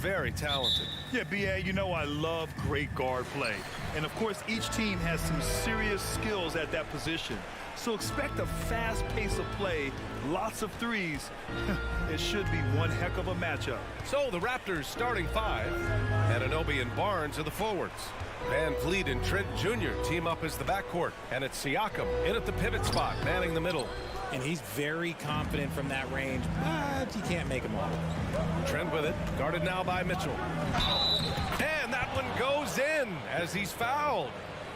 very talented. Yeah, B.A., you know I love great guard play. And, of course, each team has some serious skills at that position. So expect a fast pace of play, lots of threes. It should be one heck of a matchup. So the Raptors starting five. Anunoby and Barnes are the forwards. Van Vliet and Trent Jr. team up as the backcourt. And it's Siakam in at the pivot spot, manning the middle. And he's very confident from that range, but you can't make him all. Trent with it, guarded now by Mitchell. And that one goes in as he's fouled.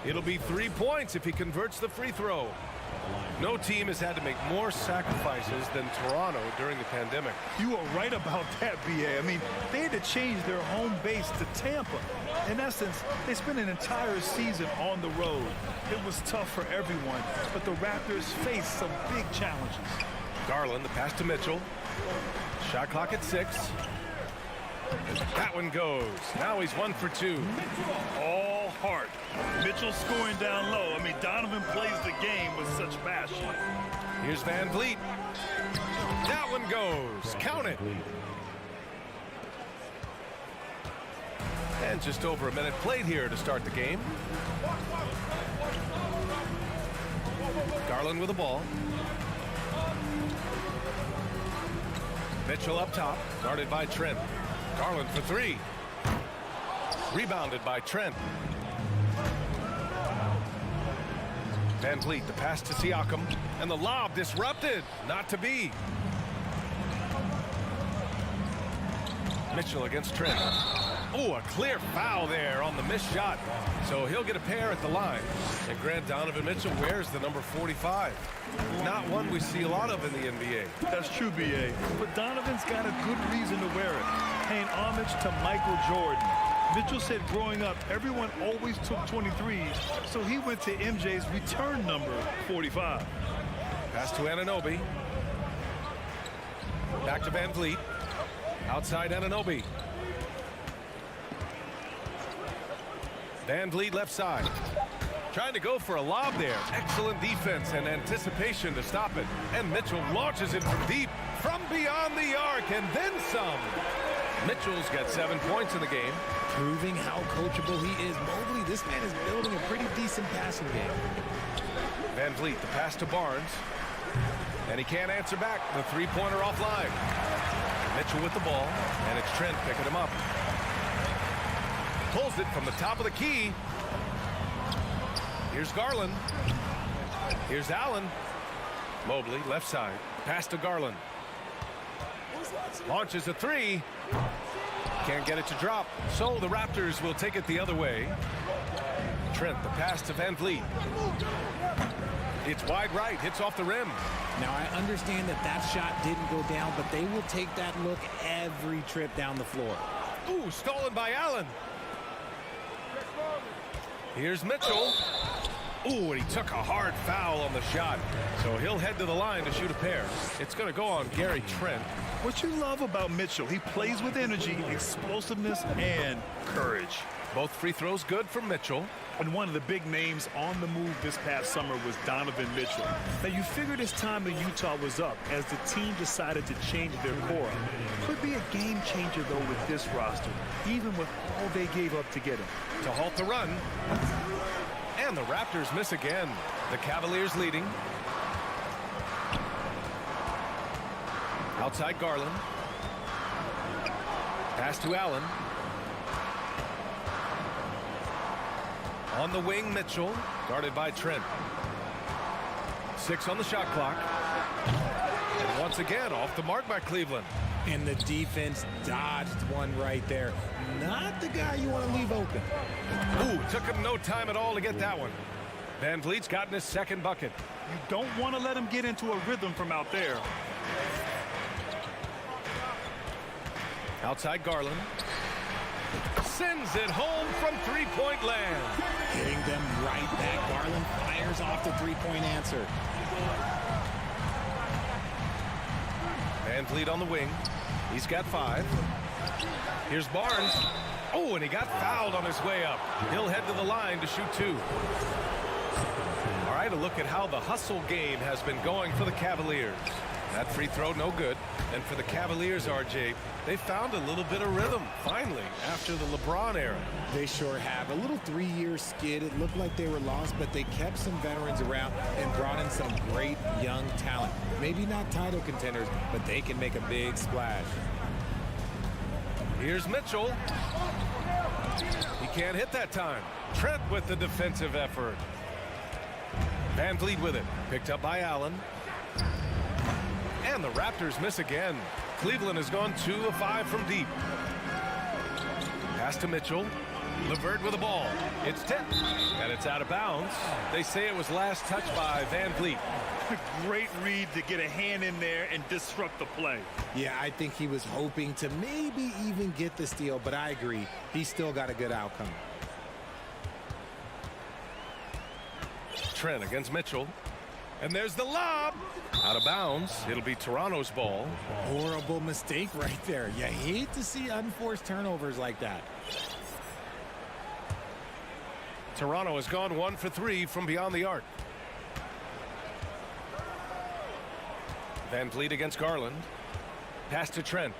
It'll be 3 points if he converts the free throw. No team has had to make more sacrifices than Toronto during the pandemic. You are right about that, B.A. I mean, they had to change their home base to Tampa. In essence, they spent an entire season on the road. It was tough for everyone, but the Raptors faced some big challenges. Garland, the pass to Mitchell. Shot clock at 6. That one goes. Now he's 1 for 2. All heart. Mitchell scoring down low. I mean, Donovan plays the game with such passion. Here's Van Vliet. That one goes. Count it. And just over a minute played here to start the game. Garland with the ball. Mitchell up top, guarded by Trent. Garland for 3. Rebounded by Trent. Van Vliet, the pass to Siakam, and the lob disrupted. Not to be. Mitchell against Trent. Oh, a clear foul there on the missed shot. So he'll get a pair at the line. And Grant Donovan Mitchell wears the number 45. Not one we see a lot of in the NBA. That's true, B.A. But Donovan's got a good reason to wear it. Paying homage to Michael Jordan. Mitchell said growing up, everyone always took 23s, so he went to MJ's return number, 45. Pass to Anunoby. Back to Van Vliet. Outside Anunoby. Van Vliet left side. Trying to go for a lob there. Excellent defense and anticipation to stop it. And Mitchell launches it from deep, from beyond the arc, and then some. Mitchell's got 7 points in the game. Proving how coachable he is. Mobley, this man is building a pretty decent passing game. Van Vliet, the pass to Barnes. And he can't answer back. The three-pointer offline. Mitchell with the ball, and it's Trent picking him up. Pulls it from the top of the key. Here's Garland. Here's Allen. Mobley, left side. Pass to Garland. Launches a 3. Can't get it to drop. So the Raptors will take it the other way. Trent, the pass to Van Vliet. It's wide right, hits off the rim. Now, I understand that that shot didn't go down, but they will take that look every trip down the floor. Ooh, stolen by Allen. Here's Mitchell. Ooh, and he took a hard foul on the shot. So he'll head to the line to shoot a pair. It's going to go on Gary Trent. What you love about Mitchell, he plays with energy, explosiveness, and courage. Both free throws good from Mitchell. And one of the big names on the move this past summer was Donovan Mitchell. Now, you figured his time in Utah was up as the team decided to change their core. Could be a game changer, though, with this roster, even with all they gave up to get him. To halt the run. And the Raptors miss again. The Cavaliers leading. Outside Garland. Pass to Allen. On the wing, Mitchell, guarded by Trent. 6 on the shot clock. And once again, off the mark by Cleveland. And the defense dodged one right there. Not the guy you want to leave open. Ooh, took him no time at all to get that one. Van Vliet's gotten his second bucket. You don't want to let him get into a rhythm from out there. Outside Garland. Sends it home from three-point land. Hitting them right back. Garland fires off the three-point answer. Van Vliet on the wing. He's got 5. Here's Barnes. Oh, and he got fouled on his way up. He'll head to the line to shoot 2. All right, a look at how the hustle game has been going for the Cavaliers. That free throw, no good. And for the Cavaliers, RJ, they found a little bit of rhythm, finally, after the LeBron era. They sure have. A little 3-year skid. It looked like they were lost, but they kept some veterans around and brought in some great young talent. Maybe not title contenders, but they can make a big splash. Here's Mitchell. He can't hit that time. Trent with the defensive effort. Van Vliet with it. Picked up by Allen. And the Raptors miss again. Cleveland has gone 2 of 5 from deep. Pass to Mitchell. LeVert with the ball. It's tipped, and it's out of bounds. They say it was last touched by Van Vliet. Great read to get a hand in there and disrupt the play. Yeah, I think he was hoping to maybe even get the steal, but I agree. He still got a good outcome. Trent against Mitchell. And there's the lob. Out of bounds. It'll be Toronto's ball. Horrible mistake right there. You hate to see unforced turnovers like that. Toronto has gone 1 for 3 from beyond the arc. Van Vliet against Garland. Pass to Trent.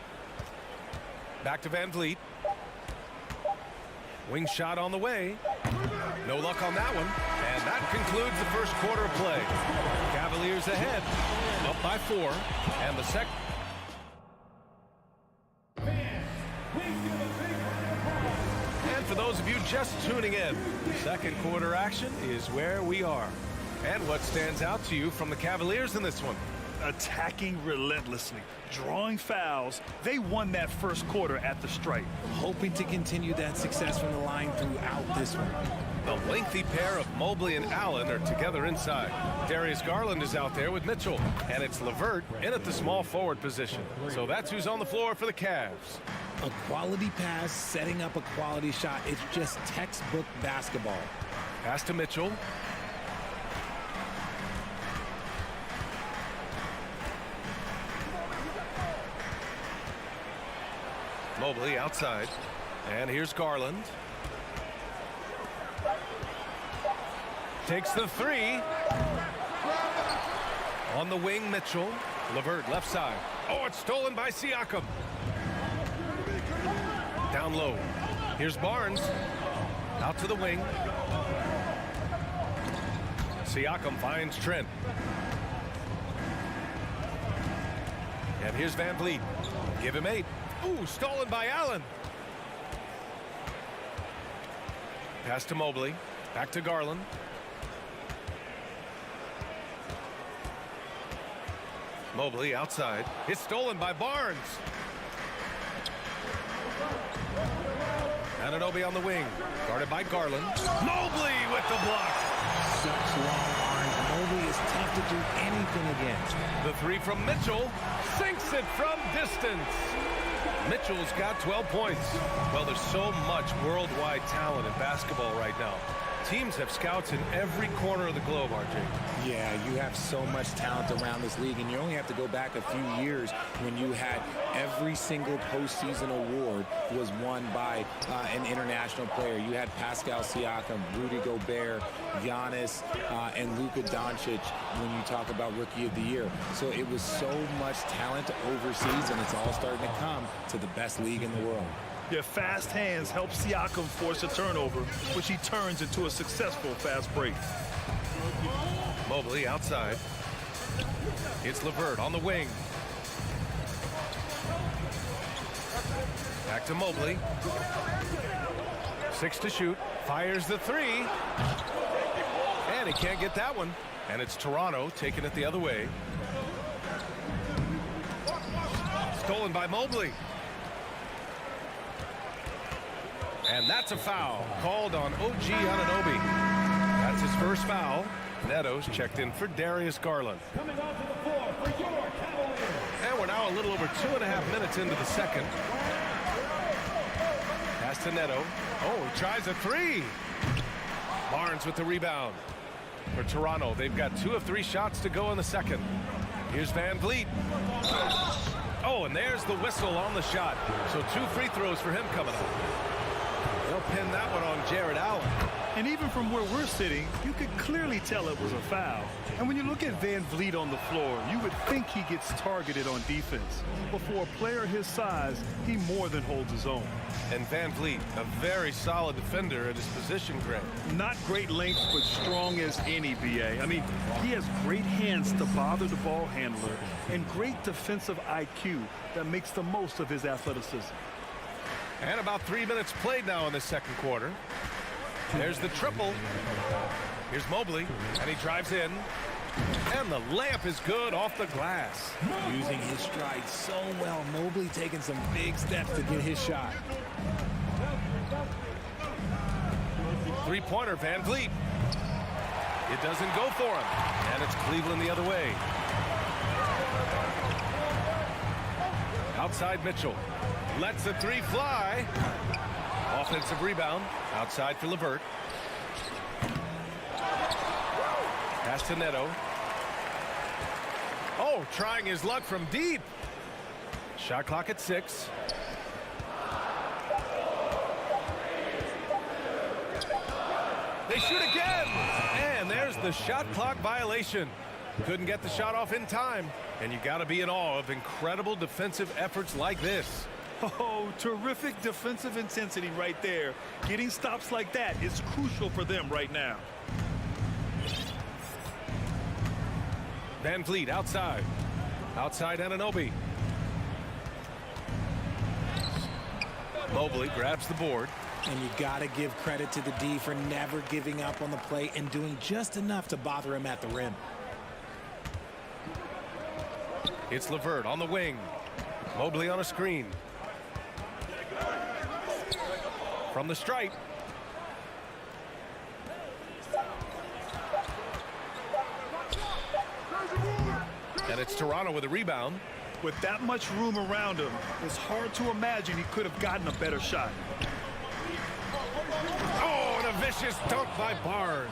Back to Van Vliet. Wing shot on the way. No luck on that one. And that concludes the first quarter of play. Cavaliers ahead. Up by 4. And the second. And for those of you just tuning in, second quarter action is where we are. And what stands out to you from the Cavaliers in this one? Attacking relentlessly, drawing fouls. They won that first quarter at the stripe. Hoping to continue that success from the line throughout this one. The lengthy pair of Mobley and Allen are together inside. Darius Garland is out there with Mitchell. And it's LeVert in at the small forward position. So that's who's on the floor for the Cavs. A quality pass, setting up a quality shot. It's just textbook basketball. Pass to Mitchell. Mobley outside. And here's Garland. Takes the 3. On the wing, Mitchell. LeVert left side. Oh, it's stolen by Siakam. Down low. Here's Barnes. Out to the wing. Siakam finds Trent. And here's Van Vliet. Give him 8. Ooh, stolen by Allen. Pass to Mobley. Back to Garland. Mobley outside. It's stolen by Barnes. Anunoby on the wing. Guarded by Garland. Mobley with the block. Such long arms. Mobley is tough to do anything against. The 3 from Mitchell. Sinks it from distance. Mitchell's got 12 points. Well, there's so much worldwide talent in basketball right now. Teams have scouts in every corner of the globe, RJ. Yeah, you have so much talent around this league, and you only have to go back a few years when you had every single postseason award was won by an international player. You had Pascal Siakam, Rudy Gobert, Giannis, and Luka Doncic when you talk about Rookie of the Year. So it was so much talent overseas, and it's all starting to come to the best league in the world. Their fast hands help Siakam force a turnover, which he turns into a successful fast break. Mobley outside. It's LeVert on the wing. Back to Mobley. 6 to shoot. Fires the 3. And he can't get that one. And it's Toronto taking it the other way. Stolen by Mobley. And that's a foul called on OG Anunoby. That's his first foul. Neto's checked in for Darius Garland. Coming onto the floor for your Cavaliers. And we're now a little over 2.5 minutes into the second. Pass to Neto. Oh, he tries a 3. Barnes with the rebound. For Toronto, they've got 2 of 3 shots to go in the second. Here's Van Vliet. Oh, and there's the whistle on the shot. So 2 free throws for him coming up. They'll pin that one on Jared Allen. And even from where we're sitting, you could clearly tell it was a foul. And when you look at Van Vliet on the floor, you would think he gets targeted on defense. But for a player his size, he more than holds his own. And Van Vliet, a very solid defender at his position, Greg. Not great length, but strong as any, B.A. I mean, he has great hands to bother the ball handler and great defensive IQ that makes the most of his athleticism. And about 3 minutes played now in the second quarter. There's the triple. Here's Mobley, and he drives in. And the layup is good off the glass. Using his stride so well. Mobley taking some big steps to get his shot. Three-pointer, Van Vliet. It doesn't go for him. And it's Cleveland the other way. Outside Mitchell. Lets the three fly. Offensive rebound. Outside for LeVert. Pass to Neto. Oh, trying his luck from deep. Shot clock at 6. They shoot again. And there's the shot clock violation. Couldn't get the shot off in time. And you got to be in awe of incredible defensive efforts like this. Oh, terrific defensive intensity right there. Getting stops like that is crucial for them right now. Van Vliet outside. Outside Anunoby. Mobley grabs the board. And you got to give credit to the D for never giving up on the play and doing just enough to bother him at the rim. It's LeVert on the wing. Mobley on a screen. From the stripe. And it's Toronto with a rebound. With that much room around him, it's hard to imagine he could have gotten a better shot. Oh, and a vicious dunk by Barnes.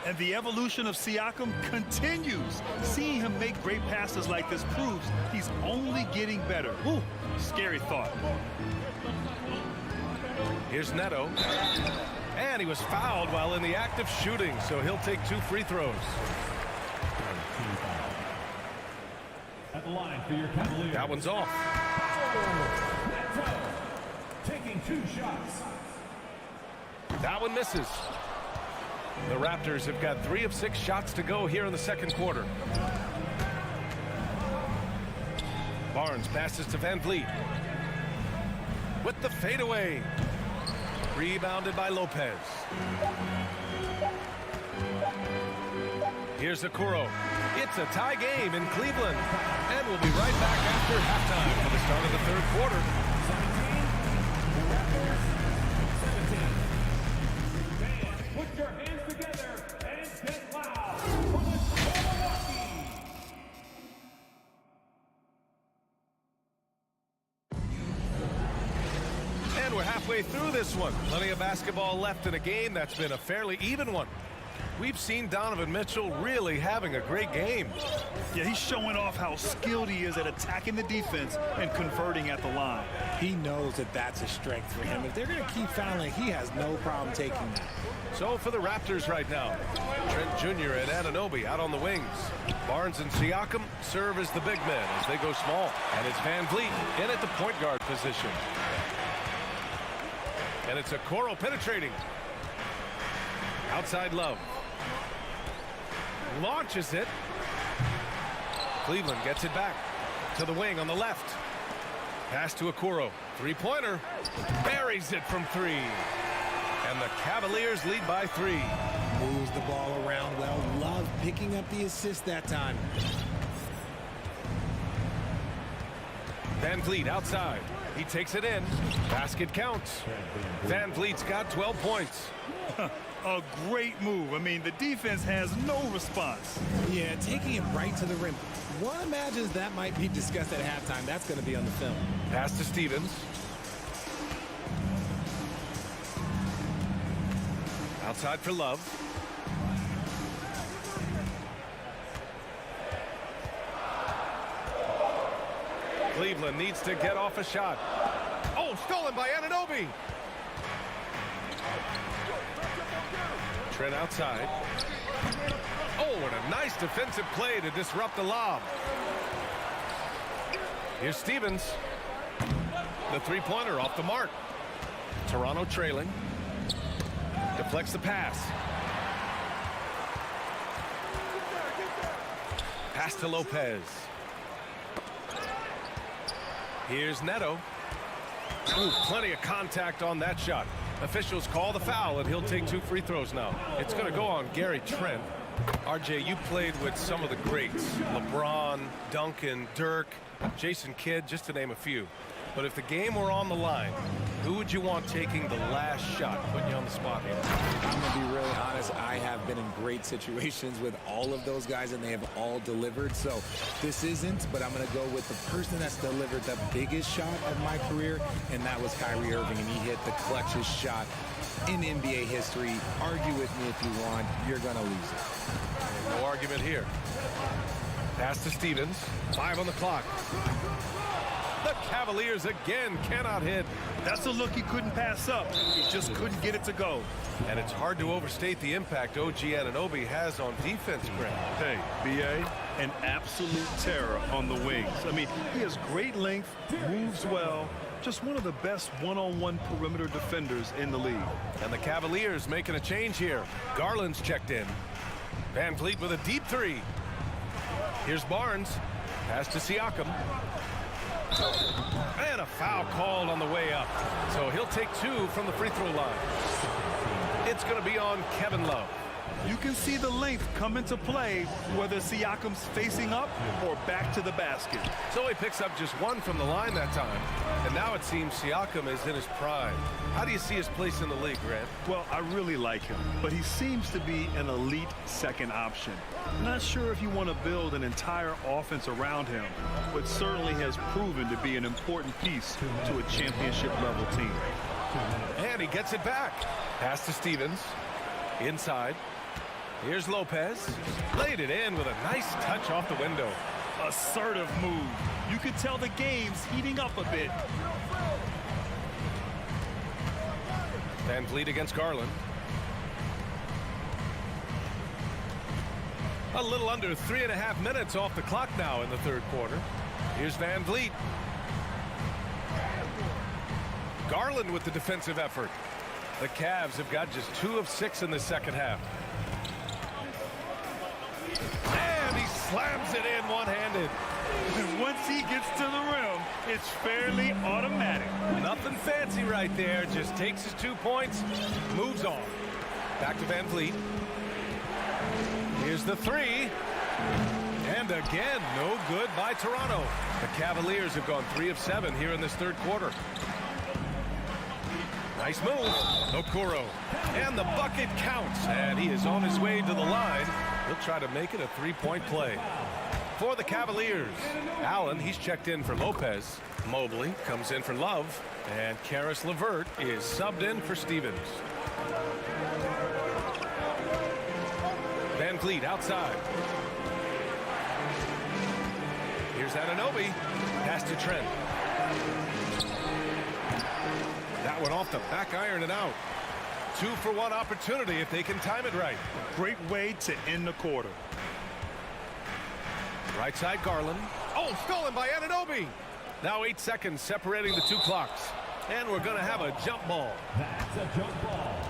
And the evolution of Siakam continues. Seeing him make great passes like this proves he's only getting better. Ooh, scary thought. Here's Neto. And he was fouled while in the act of shooting, so he'll take 2 free throws. At the line for your Cavaliers. That one's off. Neto, taking 2 shots. That one misses. The Raptors have got 3 of 6 shots to go here in the second quarter. Barnes passes to Van Vliet. With the fadeaway. Rebounded by Lopez. Here's Okoro. It's a tie game in Cleveland. And we'll be right back after halftime for the start of the third quarter. 17. Put your hands together and get loud for the Milwaukee. And we're halfway through this one. Plenty of basketball left in a game that's been a fairly even one. We've seen Donovan Mitchell really having a great game. Yeah, he's showing off how skilled he is at attacking the defense and converting at the line. He knows that that's a strength for him. If they're going to keep fouling, he has no problem taking that. So for the Raptors right now, Trent Jr. and Anunoby out on the wings. Barnes and Siakam serve as the big men as they go small. And it's Van Vliet in at the point guard position. And it's Okoro penetrating. Outside Love. Launches it. Cleveland gets it back to the wing on the left. Pass to Okoro. Three-pointer. Buries it from 3. And the Cavaliers lead by 3. Moves the ball around well. Love picking up the assist that time. Van Vliet outside. He takes it in. Basket counts. Van Vliet's got 12 points. A great move. I mean, the defense has no response. Yeah, taking him right to the rim. One imagines that might be discussed at halftime. That's going to be on the film. Pass to Stevens. Outside for Love. Cleveland needs to get off a shot. Oh, stolen by Anunoby. Trent outside. Oh, and a nice defensive play to disrupt the lob. Here's Stevens. The three-pointer off the mark. Toronto trailing. Deflects the pass. Pass to Lopez. Here's Neto. Ooh, plenty of contact on that shot. Officials call the foul, and he'll take 2 free throws now. It's going to go on Gary Trent. RJ, you played with some of the greats. LeBron, Duncan, Dirk, Jason Kidd, just to name a few. But if the game were on the line, who would you want taking the last shot? Putting you on the spot here. I'm going to be really honest. I have been in great situations with all of those guys, and they have all delivered. So this isn't, but I'm going to go with the person that's delivered the biggest shot of my career, and that was Kyrie Irving, and he hit the clutchest shot in NBA history. Argue with me if you want. You're going to lose it. No argument here. Pass to Stevens. 5 on the clock. The Cavaliers again cannot hit. That's a look he couldn't pass up. He just couldn't get it to go. And it's hard to overstate the impact OG Anunoby has on defense, Grant. Hey, B.A., an absolute terror on the wings. I mean, he has great length, moves well, just one of the best one-on-one perimeter defenders in the league. And the Cavaliers making a change here. Garland's checked in. Van Vliet with a deep 3. Here's Barnes. Pass to Siakam. And a foul called on the way up. So he'll take 2 from the free throw line. It's going to be on Kevin Love. You can see the length come into play whether Siakam's facing up or back to the basket. So he picks up just 1 from the line that time. And now it seems Siakam is in his prime. How do you see his place in the league, Grant? Well, I really like him, but he seems to be an elite second option. Not sure if you want to build an entire offense around him, but certainly has proven to be an important piece to a championship-level team. And he gets it back. Pass to Stevens. Inside. Here's Lopez. Laid it in with a nice touch off the window. Assertive move. You could tell the game's heating up a bit. Van Vliet against Garland. A little under 3.5 minutes off the clock now in the third quarter. Here's Van Vliet. Garland with the defensive effort. The Cavs have got just 2 of 6 in the second half. And he slams it in one-handed. And once he gets to the rim, it's fairly automatic. Nothing fancy right there. Just takes his 2 points, moves on. Back to Van Vliet. Here's the 3. And again, no good by Toronto. The Cavaliers have gone 3 of 7 here in this third quarter. Nice move. Okoro. And the bucket counts. And he is on his way to the line. He'll try to make it a 3-point play. For the Cavaliers, Allen, he's checked in for Lopez. Mobley comes in for Love. And Karis LeVert is subbed in for Stevens. Van Vliet outside. Here's Anunoby. Pass to Trent. That one off the back iron and out. 2-for-1 opportunity if they can time it right. Great way to end the quarter. Right side Garland. Oh, stolen by Anunoby. Now 8 seconds separating the 2 clocks. And we're going to have a jump ball. That's a jump ball.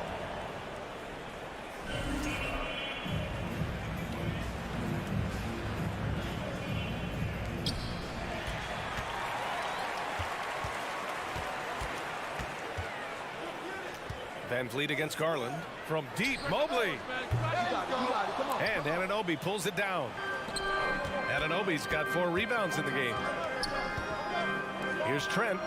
Van Vliet against Garland. From deep, Mobley. And Anunoby pulls it down. Anunoby's got 4 rebounds in the game. Here's Trent.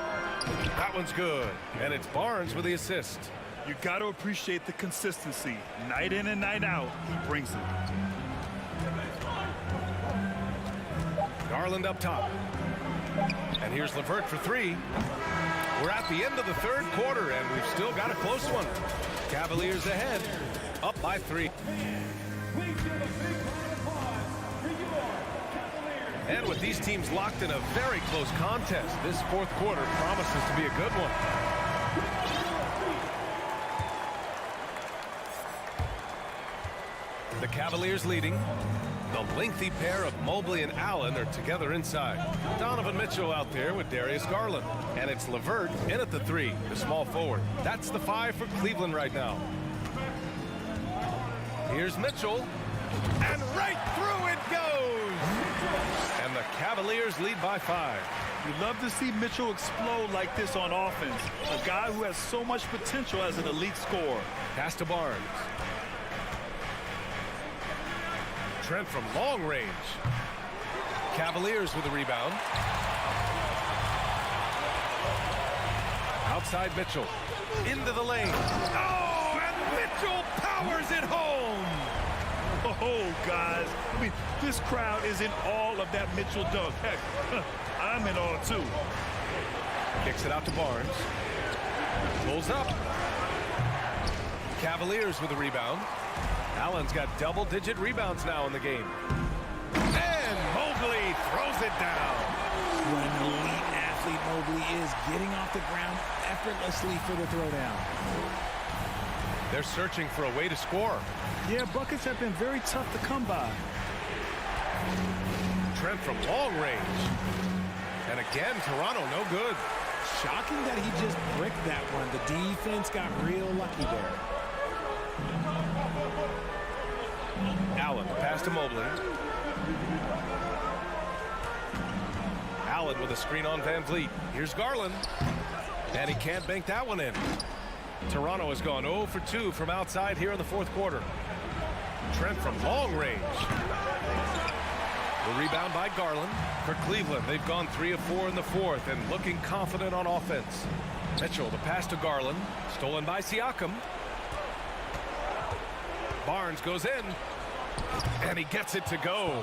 That one's good. And it's Barnes with the assist. You got to appreciate the consistency. Night in and night out, he brings it. Garland up top. And here's LeVert for 3. We're at the end of the third quarter, and we've still got a close one. Cavaliers ahead, up by 3. And with these teams locked in a very close contest, this fourth quarter promises to be a good one. the Cavaliers leading. The lengthy pair of Mobley and Allen are together inside. Donovan Mitchell out there with Darius Garland. And it's LeVert in at the 3, the small forward. That's the 5 for Cleveland right now. Here's Mitchell. And right through it goes! And the Cavaliers lead by 5. You love to see Mitchell explode like this on offense. A guy who has so much potential as an elite scorer. Pass to Barnes. Trent from long range. Cavaliers with the rebound. Outside Mitchell. Into the lane. Oh, and Mitchell powers it home! Oh, guys. I mean, this crowd is in awe of that Mitchell dunk. Heck, I'm in awe, too. Kicks it out to Barnes. Pulls up. Cavaliers with the rebound. Allen's got double-digit rebounds now in the game. And Mobley throws it down. What an elite athlete Mobley is, getting off the ground effortlessly for the throwdown. They're searching for a way to score. Yeah, buckets have been very tough to come by. Trent from long range. And again, Toronto no good. Shocking that he just bricked that one. The defense got real lucky there. Allen, pass to Mobley. Allen with a screen on Van Vliet. Here's Garland. And he can't bank that one in. Toronto has gone 0 for 2 from outside here in the fourth quarter. Trent from long range. The rebound by Garland. For Cleveland, they've gone 3 of 4 in the fourth and looking confident on offense. Mitchell, the pass to Garland. Stolen by Siakam. Barnes goes in. And he gets it to go.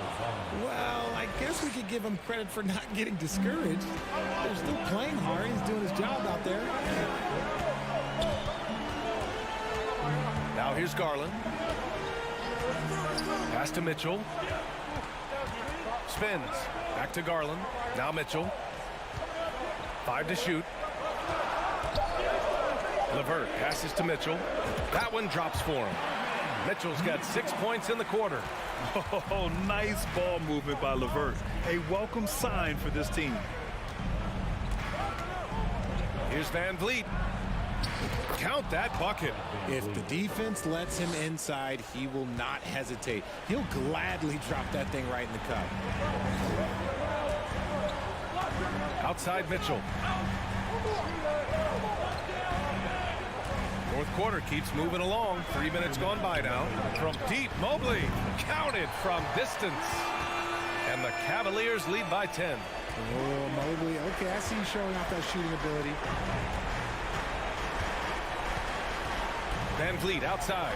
Well, I guess we could give him credit for not getting discouraged. They're still playing hard. He's doing his job out there. Now here's Garland. Pass to Mitchell. Spins. Back to Garland. Now Mitchell. 5 to shoot. LeVert passes to Mitchell. That one drops for him. Mitchell's got 6 points in the quarter. Oh, nice ball movement by LeVert. A welcome sign for this team. Here's Van Vliet. Count that bucket. If the defense lets him inside, he will not hesitate. He'll gladly drop that thing right in the cup. Outside Mitchell. Fourth quarter keeps moving along. 3 minutes gone by now. From deep, Mobley counted from distance. And the Cavaliers lead by 10. Oh, Mobley. Okay, I see you showing off that shooting ability. Van Vliet outside.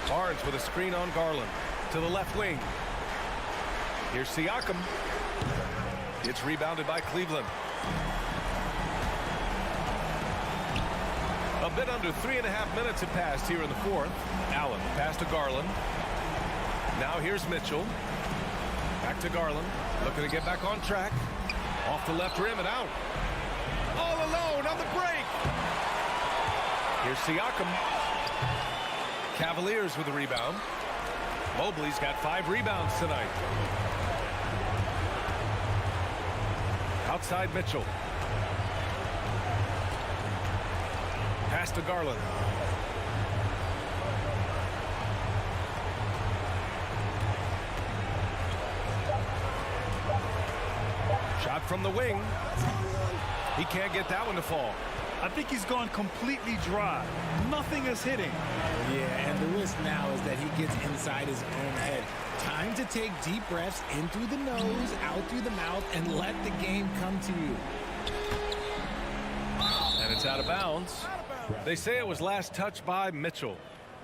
Barnes with a screen on Garland. To the left wing. Here's Siakam. It's rebounded by Cleveland. A bit under 3.5 minutes have passed here in the fourth. Allen pass to Garland. Now here's Mitchell. Back to Garland. Looking to get back on track. Off the left rim and out. All alone on the break. Here's Siakam. Cavaliers with the rebound. Mobley's got 5 rebounds tonight. Outside Mitchell. Pass to Garland. Shot from the wing. He can't get that one to fall. I think he's gone completely dry. Nothing is hitting. Yeah, and the risk now is that he gets inside his own head. Time to take deep breaths in through the nose, out through the mouth, and let the game come to you. And it's out of bounds. They say it was last touched by Mitchell.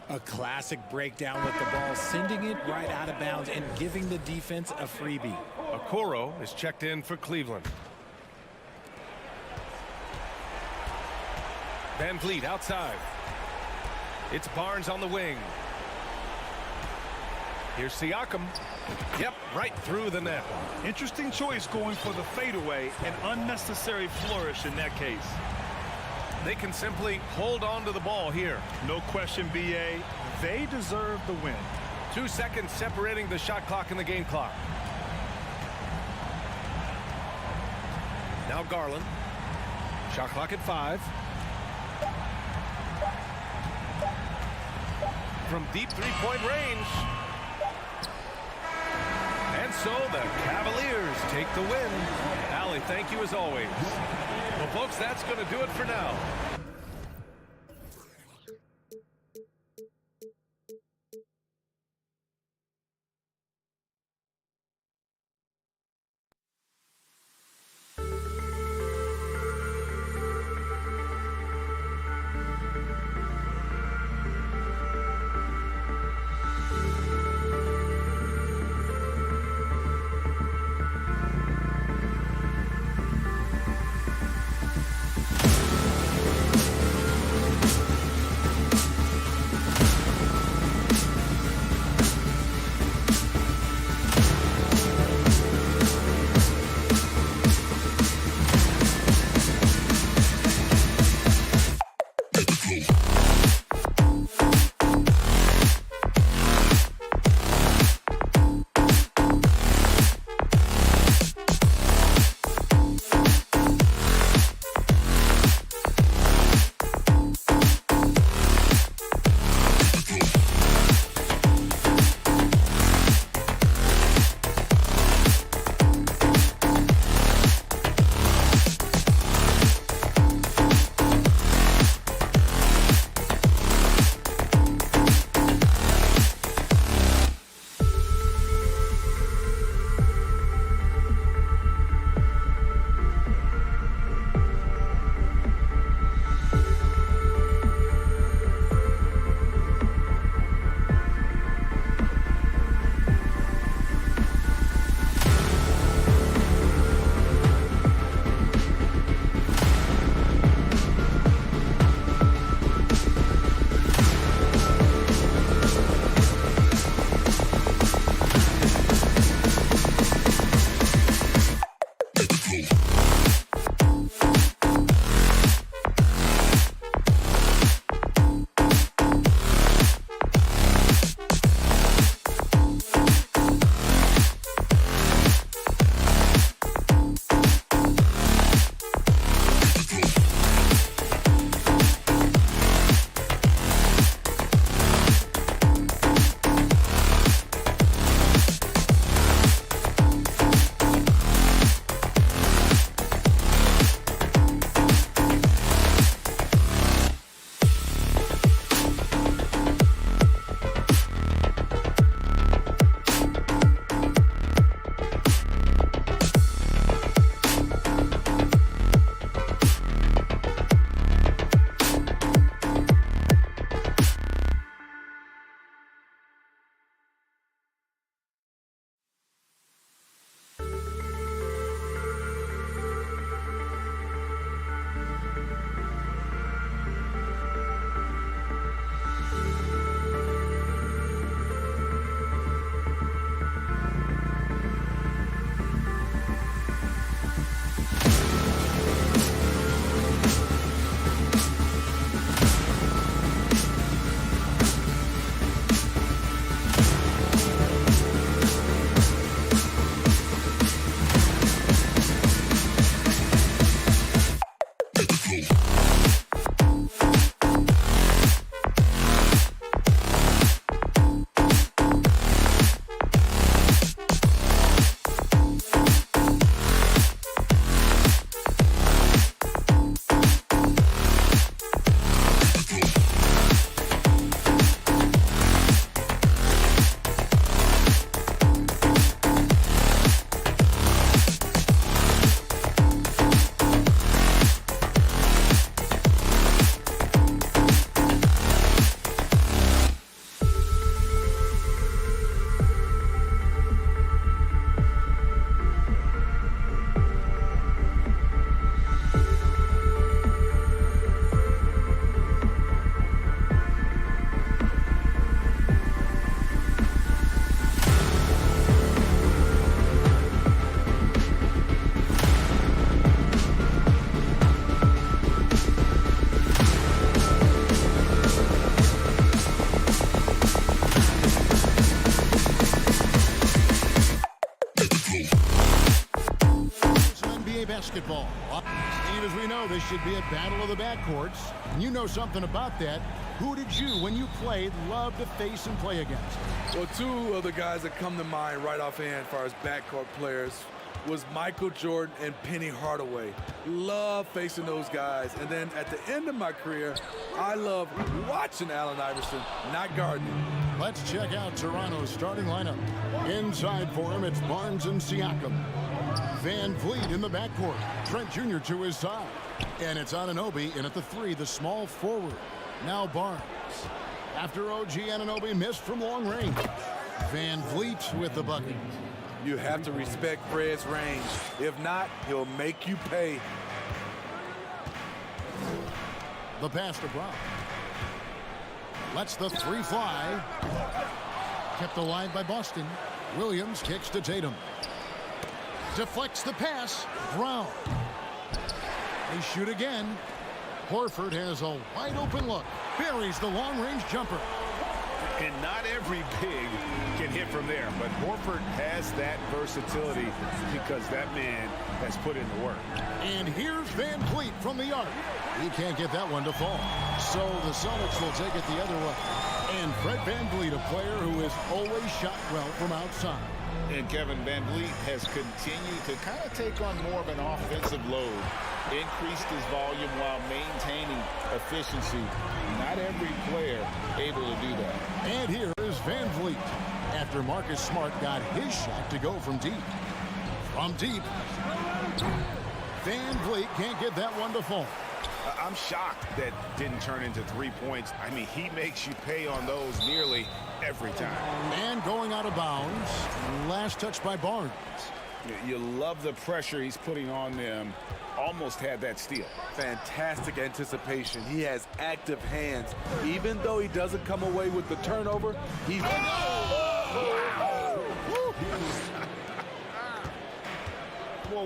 A classic breakdown with the ball, sending it right out of bounds and giving the defense a freebie. Okoro is checked in for Cleveland. Van Vliet outside. It's Barnes on the wing. Here's Siakam. Yep, right through the net. Interesting choice going for the fadeaway. An unnecessary flourish in that case. They can simply hold on to the ball here. No question, B.A. They deserve the win. 2 seconds separating the shot clock and the game clock. Now Garland. Shot clock at 5. From deep three-point range. And so the Cavaliers take the win. Allie, thank you as always. Well, folks, that's going to do it for now. this should be a battle of the backcourts. And you know something about that. Who did you, when you played, love to face and play against? Well, two of the guys that come to mind right offhand as far as backcourt players was Michael Jordan and Penny Hardaway. Love facing those guys. And then at the end of my career, I love watching Allen Iverson, not guarding him. Let's check out Toronto's starting lineup. Inside for him, it's Barnes and Siakam. Van Vliet in the backcourt. Trent Jr. to his side. And it's Anunoby in at the 3, the small forward. Now Barnes. After OG Anunoby missed from long range. Van Vliet with the bucket. You have to respect Fred's range. If not, he'll make you pay. The pass to Brown. Lets the 3 fly. Kept alive by Boston. Williams kicks to Tatum. Deflects the pass. Brown. They shoot again. Horford has a wide open look. Buries the long-range jumper. And not every big can hit from there, but Horford has that versatility because that man has put in the work. And here's Van Vliet from the arc. He can't get that one to fall. So the Celtics will take it the other way. And Fred Van Vliet, a player who has always shot well from outside. And Kevin Van Vliet has continued to kind of take on more of an offensive load. Increased his volume while maintaining efficiency. Not every player able to do that. And here is Van Vliet after Marcus Smart got his shot to go from deep. From deep, Van Vliet can't get that one to fall. I'm shocked that didn't turn into 3 points. I mean, he makes you pay on those nearly every time. And going out of bounds, last touch by Barnes. You love the pressure he's putting on them. Almost had that steal. Fantastic anticipation. He has active hands. Even though he doesn't come away with the turnover, he's... Whoa,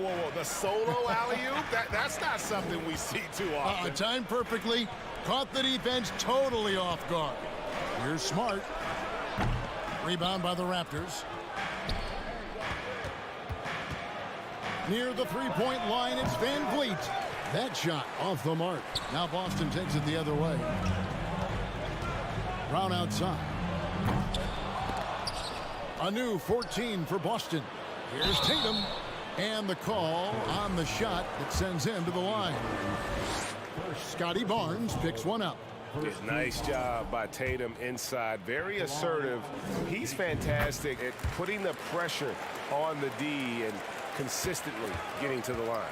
whoa, whoa. The solo alley-oop? That's not something we see too often. Timed perfectly. Caught the defense totally off guard. Here's Smart. Rebound by the Raptors. Near the three-point line, it's Van Vliet. That shot off the mark. Now Boston takes it the other way. Brown outside. A new 14 for Boston. Here's Tatum. And the call on the shot that sends him to the line. Scotty Barnes picks one up. Nice job by Tatum inside. Very assertive. He's fantastic at putting the pressure on the D and consistently getting to the line.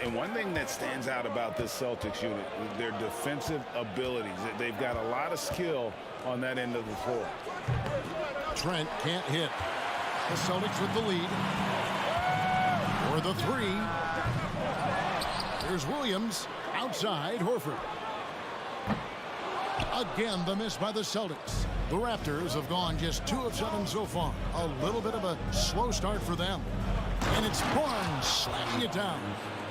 And one thing that stands out about this Celtics unit is their defensive abilities. They've got a lot of skill on that end of the floor. Trent can't hit. The Celtics with the lead. For the 3. Here's Williams. Outside, Horford. Again, the miss by the Celtics. The Raptors have gone just 2 of 7 so far. A little bit of a slow start for them. And it's Barnes slamming it down.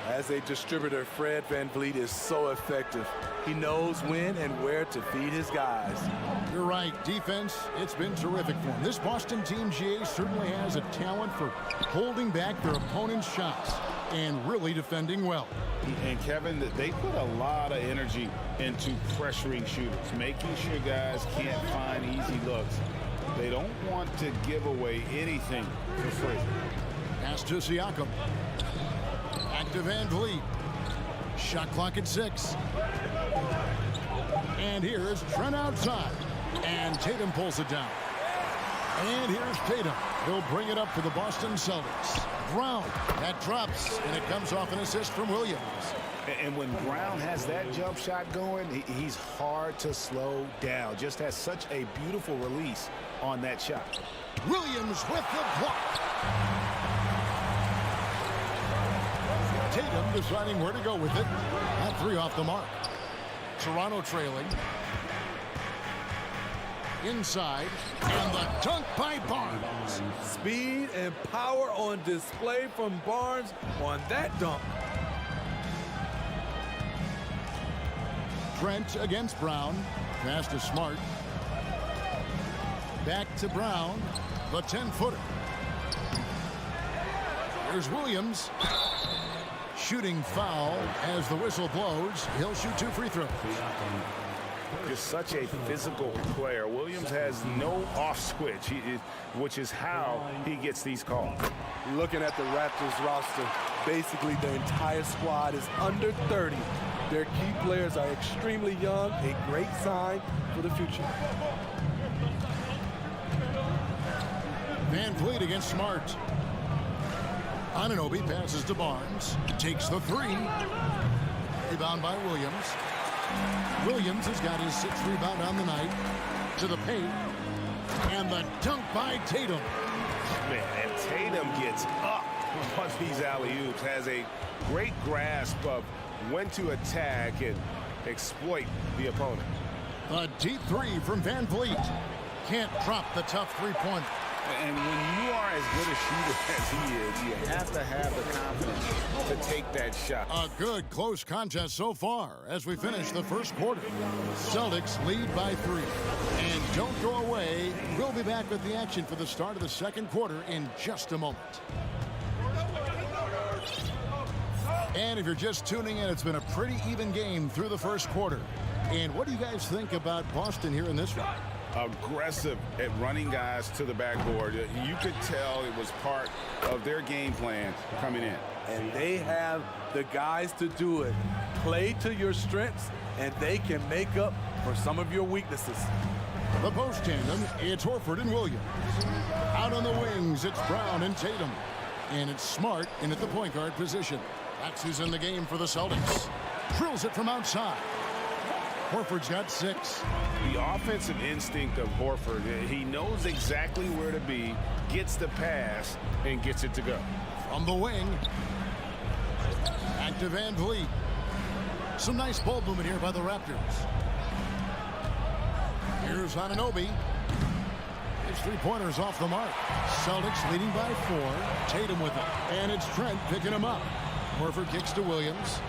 As a distributor, Fred Van Vliet is so effective. He knows when and where to feed his guys. You're right. Defense, it's been terrific for him. This Boston team, GA, certainly has a talent for holding back their opponent's shots and really defending well. And Kevin, they put a lot of energy into pressuring shooters, making sure guys can't find easy looks. They don't want to give away anything for free. Pass to Siakam. Back to Van Vliet. Shot clock at 6. And here is Trent outside. And Tatum pulls it down. And here's Tatum. He'll bring it up for the Boston Celtics. Brown. That drops, and it comes off an assist from Williams. And when Brown has that jump shot going, he's hard to slow down. Just has such a beautiful release on that shot. Williams with the block. Tatum deciding where to go with it. That 3 off the mark. Toronto trailing. Inside. And the dunk by Barnes. Speed and power on display from Barnes on that dunk. Trent against Brown. Pass to Smart. Back to Brown. The 10-footer. Here's Williams. shooting foul as the whistle blows. He'll shoot 2 free throws. Just such a physical player. Williams has no off switch, which is how he gets these calls. Looking at the Raptors roster, basically the entire squad is under 30. Their key players are extremely young, a great sign for the future. Van Vliet against Smart. Anunoby passes to Barnes. Takes the 3. Rebound by Williams. Williams has got his 6th rebound on the night. To the paint. And the dunk by Tatum. Man, and Tatum gets up on these alley-oops. Has a great grasp of when to attack and exploit the opponent. A deep 3 from Van Vliet. Can't drop the tough 3-pointer. And when you are as good a shooter as he is, you have to have the confidence to take that shot. A good close contest so far as we finish the first quarter. Celtics lead by 3. And don't go away. We'll be back with the action for the start of the second quarter in just a moment. And if you're just tuning in, it's been a pretty even game through the first quarter. And what do you guys think about Boston here in this one? Aggressive at running guys to the backboard. You could tell it was part of their game plan coming in. And they have the guys to do it. Play to your strengths, and they can make up for some of your weaknesses. The post tandem, it's Horford and Williams. Out on the wings, it's Brown and Tatum. And it's Smart in at the point guard position. That's who's in the game for the Celtics. Drills it from outside. Horford's got 6. The offensive instinct of Horford, he knows exactly where to be, gets the pass, and gets it to go. From the wing. Back to Van Vliet. Some nice ball movement here by the Raptors. Here's Anunoby. His 3-pointer's off the mark. Celtics leading by 4. Tatum with it. And it's Trent picking him up. Horford kicks to Williams.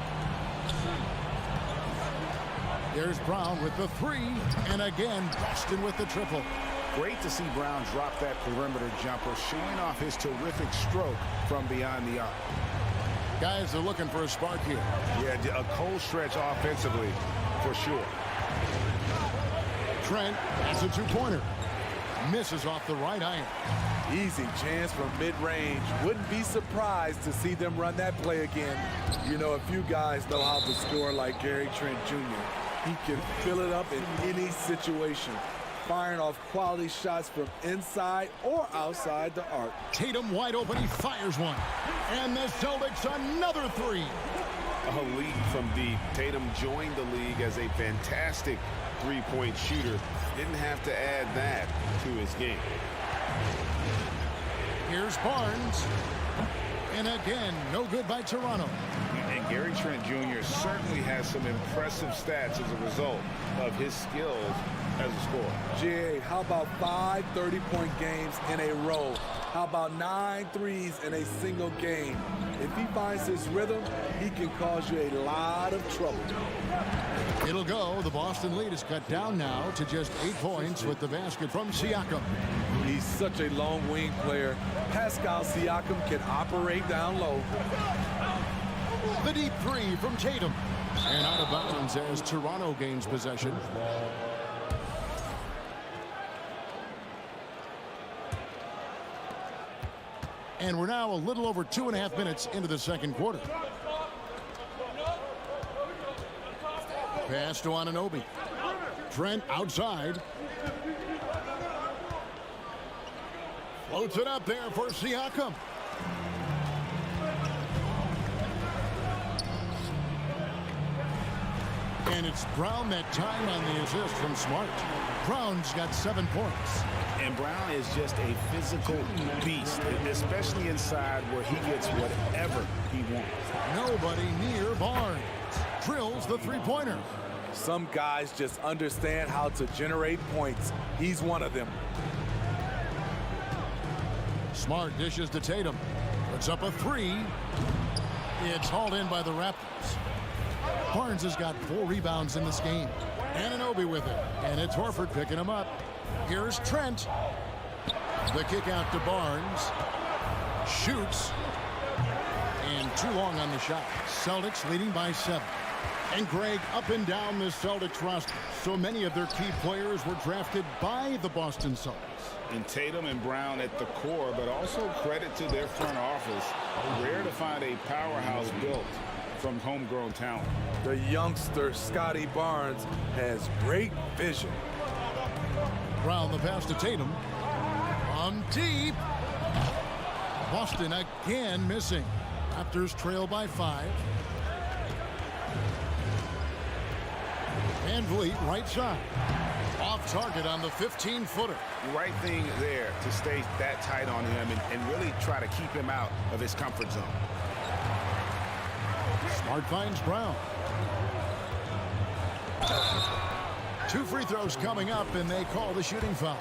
There's Brown with the 3, and again, Boston with the triple. Great to see Brown drop that perimeter jumper, showing off his terrific stroke from beyond the arc. Guys are looking for a spark here. Yeah, a cold stretch offensively, for sure. Trent has a 2-pointer. Misses off the right iron. Easy chance from mid-range. Wouldn't be surprised to see them run that play again. You know, a few guys know how to score like Gary Trent Jr. He can fill it up in any situation, firing off quality shots from inside or outside the arc. Tatum wide open, he fires one. And the Celtics another 3. A lead from deep. Tatum joined the league as a fantastic 3-point shooter. Didn't have to add that to his game. Here's Barnes. And again, no good by Toronto. And Gary Trent Jr. certainly has some impressive stats as a result of his skills as a scorer. Jay, how about 5 30-point games in a row? How about 9 threes in a single game? If he finds his rhythm, he can cause you a lot of trouble. It'll go. The Boston lead is cut down now to just 8 points with the basket from Siakam. He's such a long wing player. Pascal Siakam can operate down low. The deep 3 from Tatum. And out of bounds as Toronto gains possession. And we're now a little over 2.5 minutes into the second quarter. Pass to Anunoby. Trent outside. Floats it up there for Siakam. And it's Brown that time on the assist from Smart. Brown's got 7 points. And Brown is just a physical beast, especially inside where he gets whatever he wants. Nobody near Barnes. Drills the 3-pointer. Some guys just understand how to generate points. He's one of them. Smart dishes to Tatum. Puts up a 3. It's hauled in by the Raptors. Barnes has got 4 rebounds in this game. Anunoby with it. And it's Horford picking him up. Here's Trent. The kick out to Barnes. Shoots. And too long on the shot. Celtics leading by 7. And Greg, up and down the Celtics roster, so many of their key players were drafted by the Boston Celtics. And Tatum and Brown at the core, but also credit to their front office. Rare to find a powerhouse built from homegrown talent. The youngster, Scotty Barnes, has great vision. Brown the pass to Tatum. From deep. Boston again missing. Raptors trail by 5. Van Vliet right side. Off target on the 15-footer. Right thing there to stay that tight on him and really try to keep him out of his comfort zone. Smart finds Brown. 2 free throws coming up, and they call the shooting foul.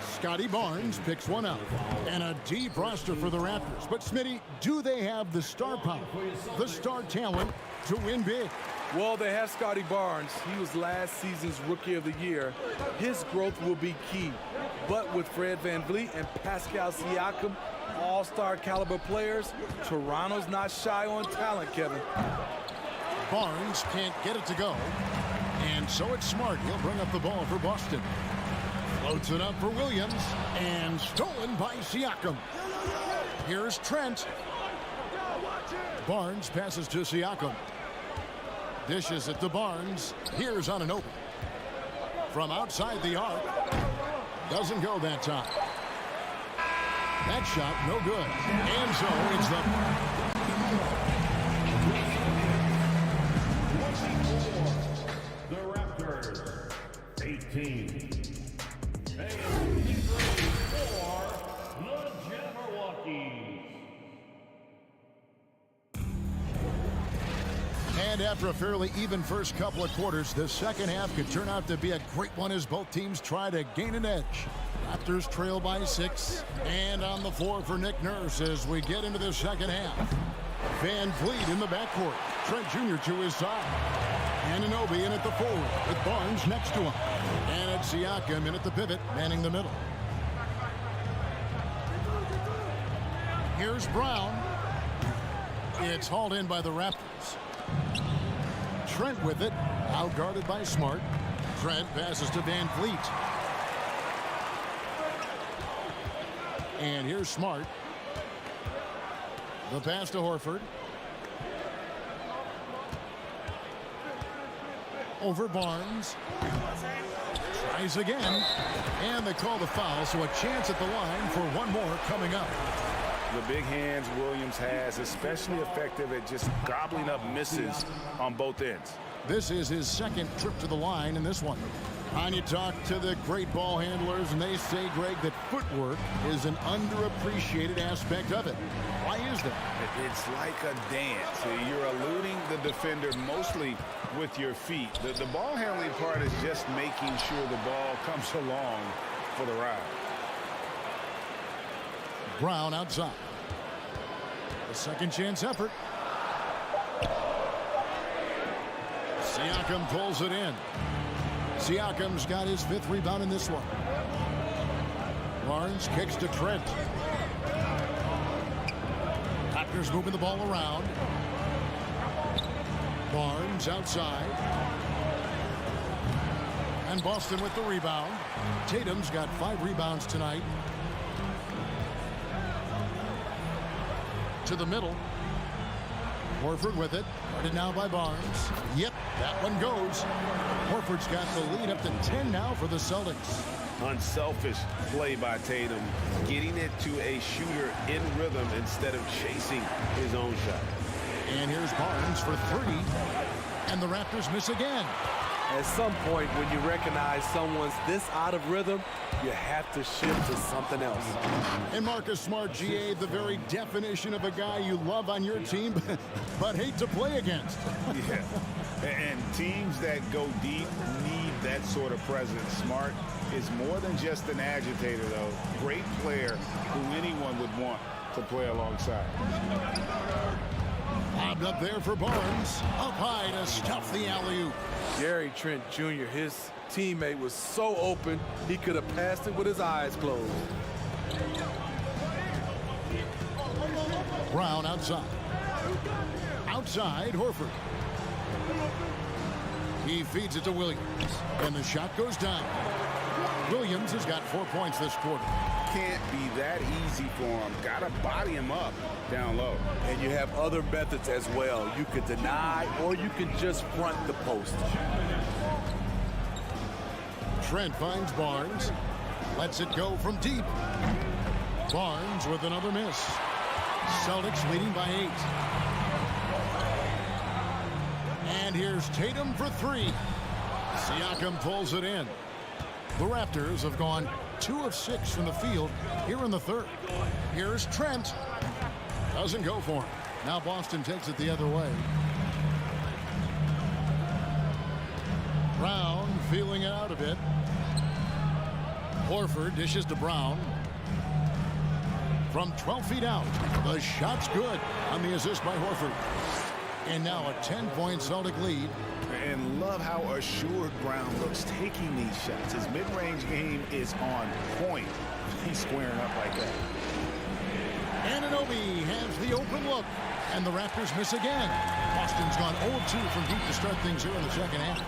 Scotty Barnes picks one up. And a deep roster for the Raptors. But, Smitty, do they have the star power, the star talent to win big? Well, they have Scotty Barnes. He was last season's Rookie of the Year. His growth will be key. But with Fred VanVleet and Pascal Siakam, all-star caliber players, Toronto's not shy on talent, Kevin. Barnes can't get it to go. And so it's Smart. He'll bring up the ball for Boston. Floats it up for Williams. And stolen by Siakam. Here's Trent. Barnes passes to Siakam. Dishes it to Barnes. Here's on an open. From outside the arc. Doesn't go that time. That shot, no good. And so it's The Raptors, 18. And after a fairly even first couple of quarters, the second half could turn out to be a great one as both teams try to gain an edge. Raptors trail by 6. And on the floor for Nick Nurse as we get into the second half. Van Vliet in the backcourt. Trent Jr. to his side. Anunoby in at the forward with Barnes next to him. And it's Siakam in at the pivot, manning the middle. Here's Brown. It's hauled in by the Raptors. Trent with it, outguarded by Smart. Trent passes to Van Vliet. And here's Smart. The pass to Horford. Over Barnes. Tries again. And they call the foul, so a chance at the line for one more coming up. The big hands Williams has, especially effective at just gobbling up misses on both ends. This is his second trip to the line in this one. And you talk to the great ball handlers, and they say, Greg, that footwork is an underappreciated aspect of it. Why is that? It's like a dance. You're eluding the defender mostly with your feet. The ball handling part is just making sure the ball comes along for the ride. Brown outside. A second chance effort. Siakam pulls it in. Siakam's got his 5th rebound in this one. Barnes kicks to Trent. Raptors moving the ball around. Barnes outside. And Boston with the rebound. Tatum's got 5 rebounds tonight. To the middle. Horford with it. Guarded now by Barnes. Yep, that one goes. Horford's got the lead up to 10 now for the Celtics. Unselfish play by Tatum, getting it to a shooter in rhythm instead of chasing his own shot. And here's Barnes for 3. And the Raptors miss again. At some point, when you recognize someone's this out of rhythm, you have to shift to something else. And Marcus Smart, GA, the very definition of a guy you love on your team, but hate to play against. Yeah, and teams that go deep need that sort of presence. Smart is more than just an agitator, though. Great player who anyone would want to play alongside. Lobbed up there for Barnes. Up high to stuff the alley-oop. Gary Trent Jr., his teammate, was so open, he could have passed it with his eyes closed. Brown outside. Outside, Horford. He feeds it to Williams. And the shot goes down. Williams has got 4 points this quarter. Can't be that easy for him. Got to body him up down low. And you have other methods as well. You can deny or you can just front the post. Trent finds Barnes. Lets it go from deep. Barnes with another miss. Celtics leading by 8. And here's Tatum for 3. Siakam pulls it in. The Raptors have gone 2 of 6 from the field here in the third. Here's Trent. Doesn't go for him. Now Boston takes it the other way. Brown feeling it out a bit. Horford dishes to Brown. From 12 feet out, the shot's good on the assist by Horford. And now a 10-point Celtic lead. And love how assured Brown looks taking these shots. His mid-range game is on point. He's squaring up like that. Anunoby has the open look. And the Raptors miss again. Boston's gone 0-2 from deep to start things here in the second half.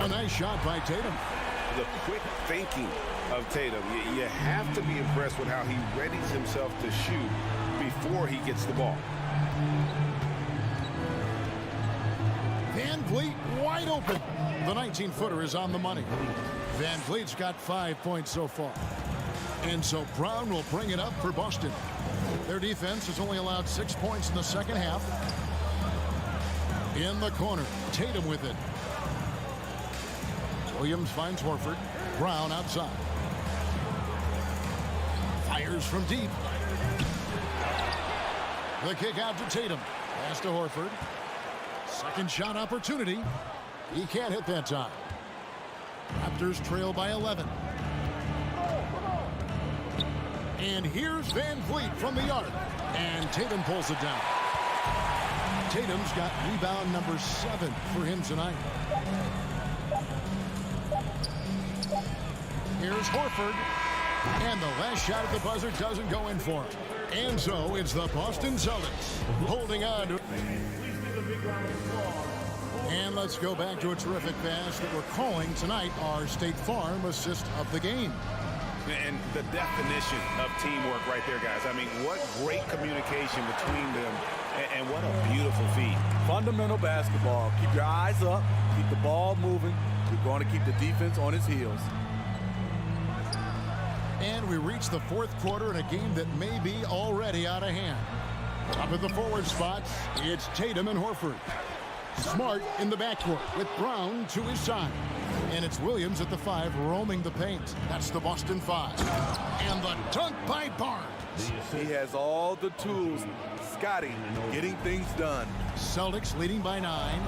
A nice shot by Tatum. The quick thinking of Tatum. You have to be impressed with how he readies himself to shoot before he gets the ball. Van Vliet wide open. The 19-footer is on the money. Van Vliet's got 5 points so far. And so Brown will bring it up for Boston. Their defense has only allowed 6 points in the second half. In the corner, Tatum with it. Williams finds Horford. Brown outside. Fires from deep. The kick out to Tatum. Pass to Horford. Second shot opportunity. He can't hit that time. Raptors trail by 11. And here's Van Vliet from the arc. And Tatum pulls it down. Tatum's got rebound number 7 for him tonight. Here's Horford. And the last shot at the buzzer doesn't go in for him. And so it's the Boston Celtics holding on to. And let's go back to a terrific pass that we're calling tonight our State Farm assist of the game. And the definition of teamwork right there, guys. I mean, what great communication between them, and what a beautiful feed. Fundamental basketball. Keep your eyes up. Keep the ball moving. You're going to keep the defense on its heels. And we reach the fourth quarter in a game that may be already out of hand. Up at the forward spots, it's Tatum and Horford. Smart in the backcourt with Brown to his side. And it's Williams at the 5 roaming the paint. That's the Boston 5. And the dunk by Barnes. He has all the tools. Scotty getting things done. Celtics leading by 9.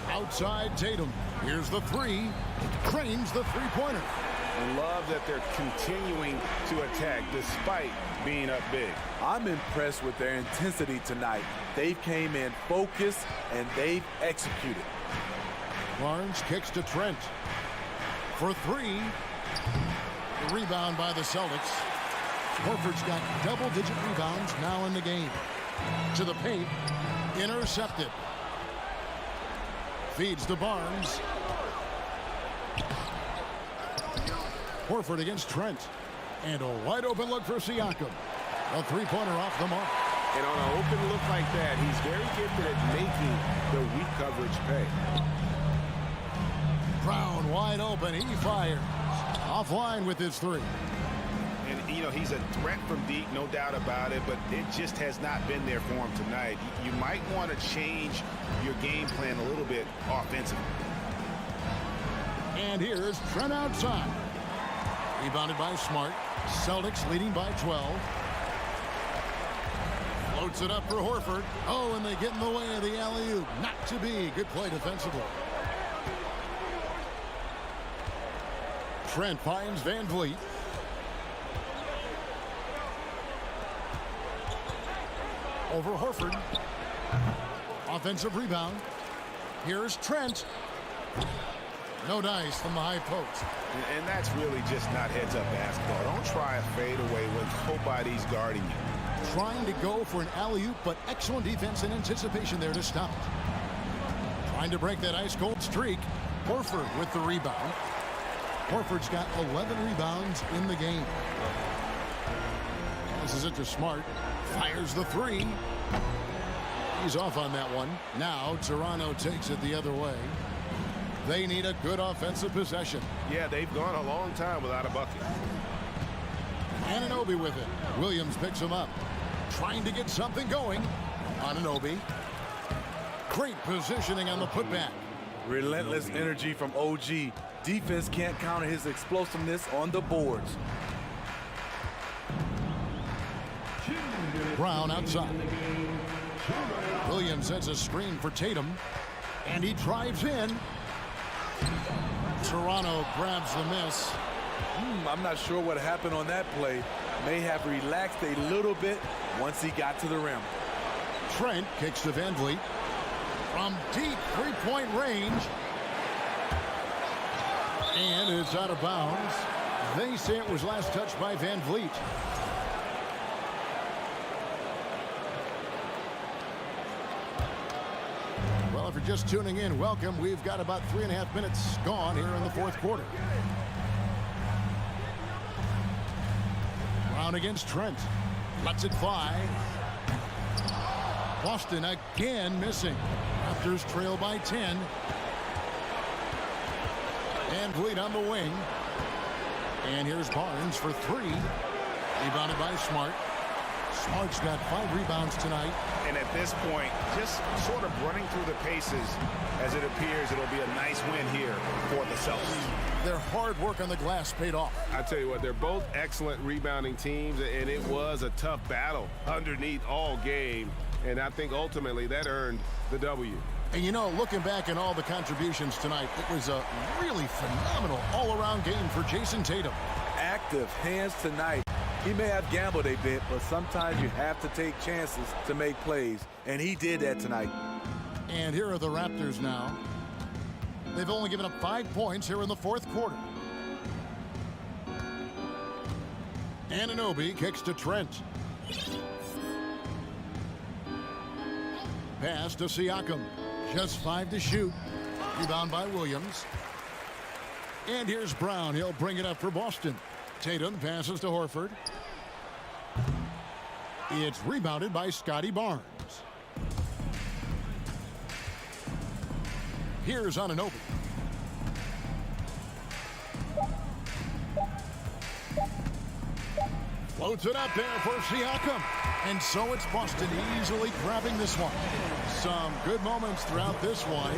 Outside Tatum. Here's the 3. Cranes the three-pointer. Love that they're continuing to attack despite being up big. I'm impressed with their intensity tonight. They came in focused and they've executed. Barnes kicks to Trent. For 3. The rebound by the Celtics. Horford's got double-digit rebounds now in the game. To the paint. Intercepted. Feeds to Barnes. Horford against Trent. And a wide open look for Siakam. A three-pointer off the mark. And on an open look like that, he's very gifted at making the weak coverage pay. Brown wide open. He fires. Offline with his 3. And, you know, he's a threat from deep, no doubt about it, but it just has not been there for him tonight. You might want to change your game plan a little bit offensively. And here's Trent outside. Rebounded by Smart. Celtics leading by 12. Floats it up for Horford. Oh, and they get in the way of the alley-oop. Not to be. Good play defensively. Trent finds Van Vliet. Over Horford. Offensive rebound. Here's Trent. No dice from the high post. And that's really just not heads-up basketball. Don't try a fadeaway when nobody's guarding you. Trying to go for an alley-oop, but excellent defense and anticipation there to stop it. Trying to break that ice-cold streak. Horford with the rebound. Horford's got 11 rebounds in the game. Passes it to Smart. Fires the three. He's off on that one. Now Toronto takes it the other way. They need a good offensive possession. Yeah, they've gone a long time without a bucket. Anunoby with it. Williams picks him up. Trying to get something going. Anunoby. Great positioning on the putback. Relentless energy from OG. Defense can't counter his explosiveness on the boards. Brown outside. Williams sets a screen for Tatum. And he drives in. Toronto grabs the miss. I'm not sure what happened on that play. May have relaxed a little bit once he got to the rim. Trent kicks to Van Vliet. From deep three-point range. And it's out of bounds. They say it was last touched by Van Vliet. Well, if you're just tuning in, welcome. We've got about 3.5 minutes gone here in the fourth quarter. Brown against Trent. Lets it fly. Boston again missing. Raptors trail by 10. And Vliet on the wing. And here's Barnes for three. Rebounded by Smart. Smart's got 5 rebounds tonight. And at this point, just sort of running through the paces, as it appears it'll be a nice win here for the Celtics. Their hard work on the glass paid off. I tell you what, they're both excellent rebounding teams, and it was a tough battle underneath all game. And I think ultimately that earned the W. And you know, looking back at all the contributions tonight, it was a really phenomenal all-around game for Jason Tatum. Active hands tonight. He may have gambled a bit, but sometimes you have to take chances to make plays, and he did that tonight. And here are the Raptors now. They've only given up 5 points here in the fourth quarter. Anunoby kicks to Trent. Pass to Siakam. Just 5 to shoot. Rebound by Williams. And here's Brown. He'll bring it up for Boston. Tatum passes to Horford. It's rebounded by Scotty Barnes. Here's Anunoby. Floats it up there for Siakam. And so it's Boston easily grabbing this one. Some good moments throughout this one.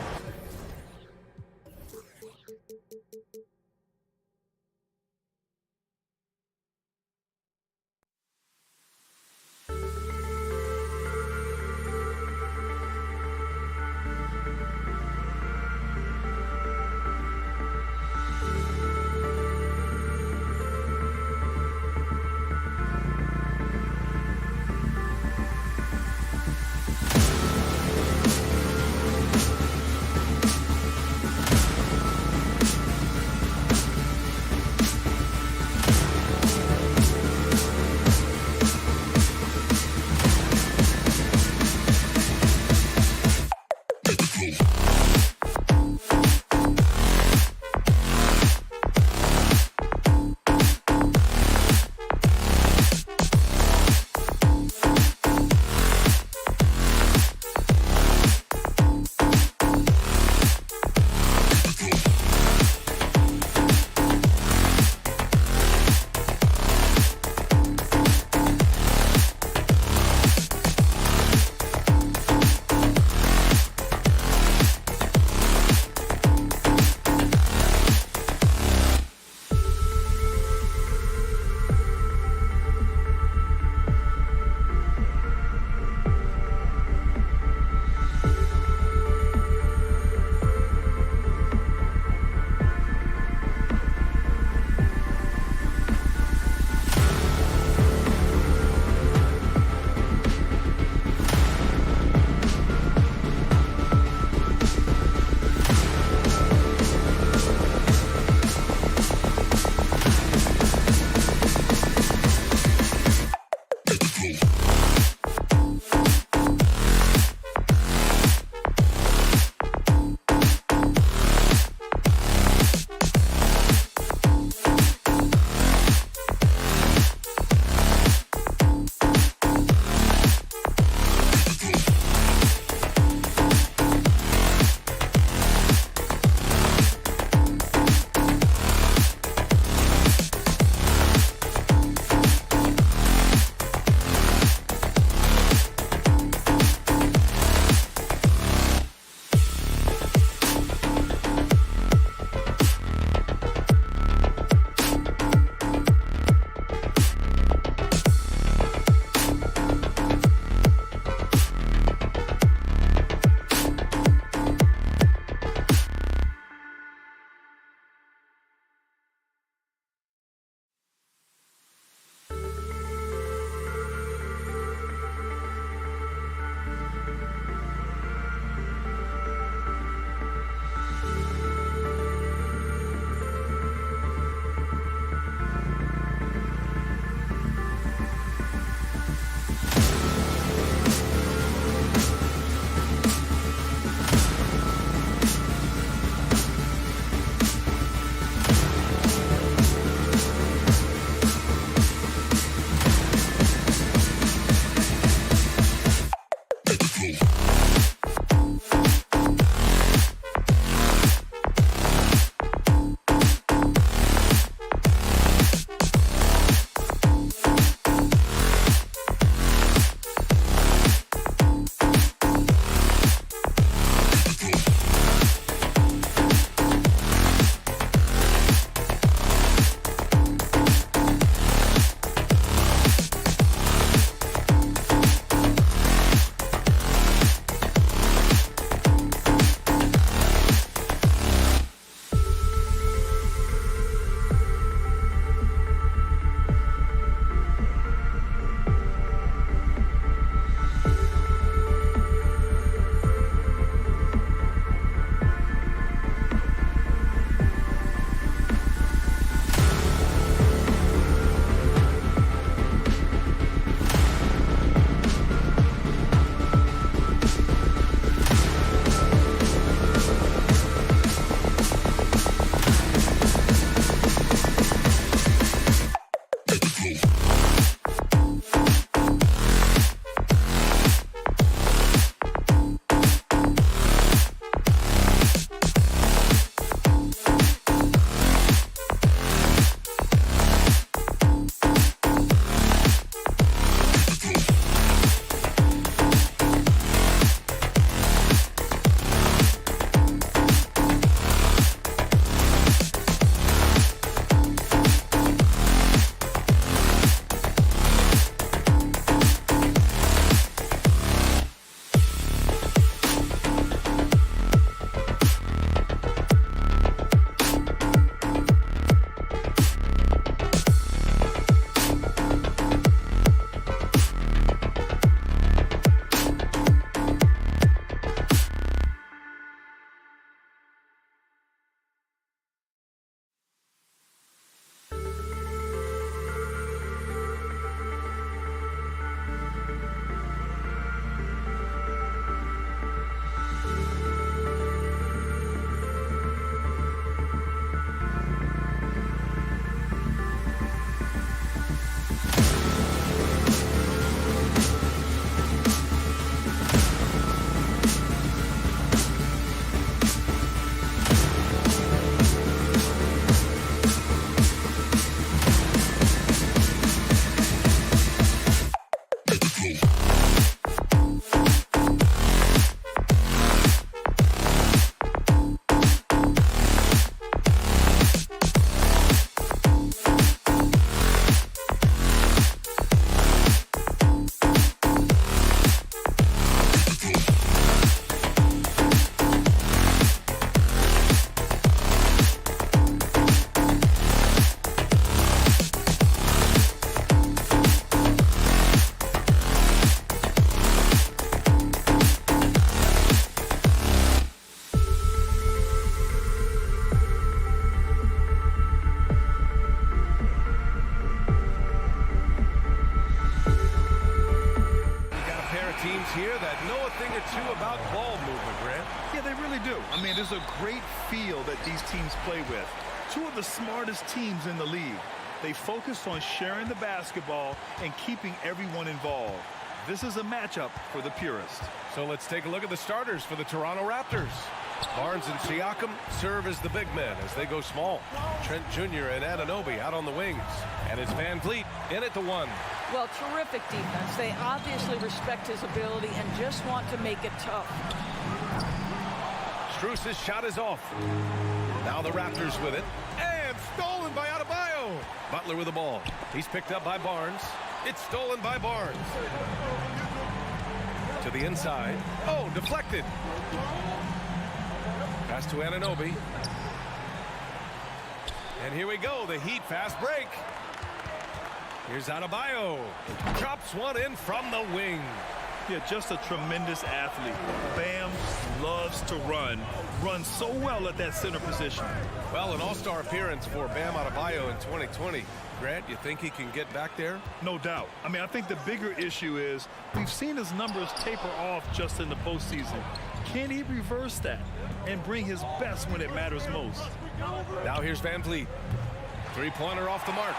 do about ball movement, Grant? Yeah, they really do. I mean, there's a great feel that these teams play with. Two of the smartest teams in the league. They focus on sharing the basketball and keeping everyone involved. This is a matchup for the purists. So let's take a look at the starters for the Toronto Raptors. Barnes and Siakam serve as the big men as they go small. Trent Jr. and Anunoby out on the wings. And it's Van Vliet in at the 1. Well, terrific defense. They obviously respect his ability and just want to make it tough. Strus's shot is off. Now the Raptors with it. And stolen by Adebayo. Butler with the ball. He's picked up by Barnes. It's stolen by Barnes. To the inside. Oh, deflected. Pass to Anunoby. And here we go. The Heat fast break. Here's Adebayo. Drops one in from the wing. Yeah, just a tremendous athlete. Bam loves to run. Runs so well at that center position. Well, an all-star appearance for Bam Adebayo in 2020. Grant, you think he can get back there? No doubt. I mean, I think the bigger issue is we've seen his numbers taper off just in the postseason. Can he reverse that and bring his best when it matters most? Now here's Van Vliet. Three-pointer off the mark.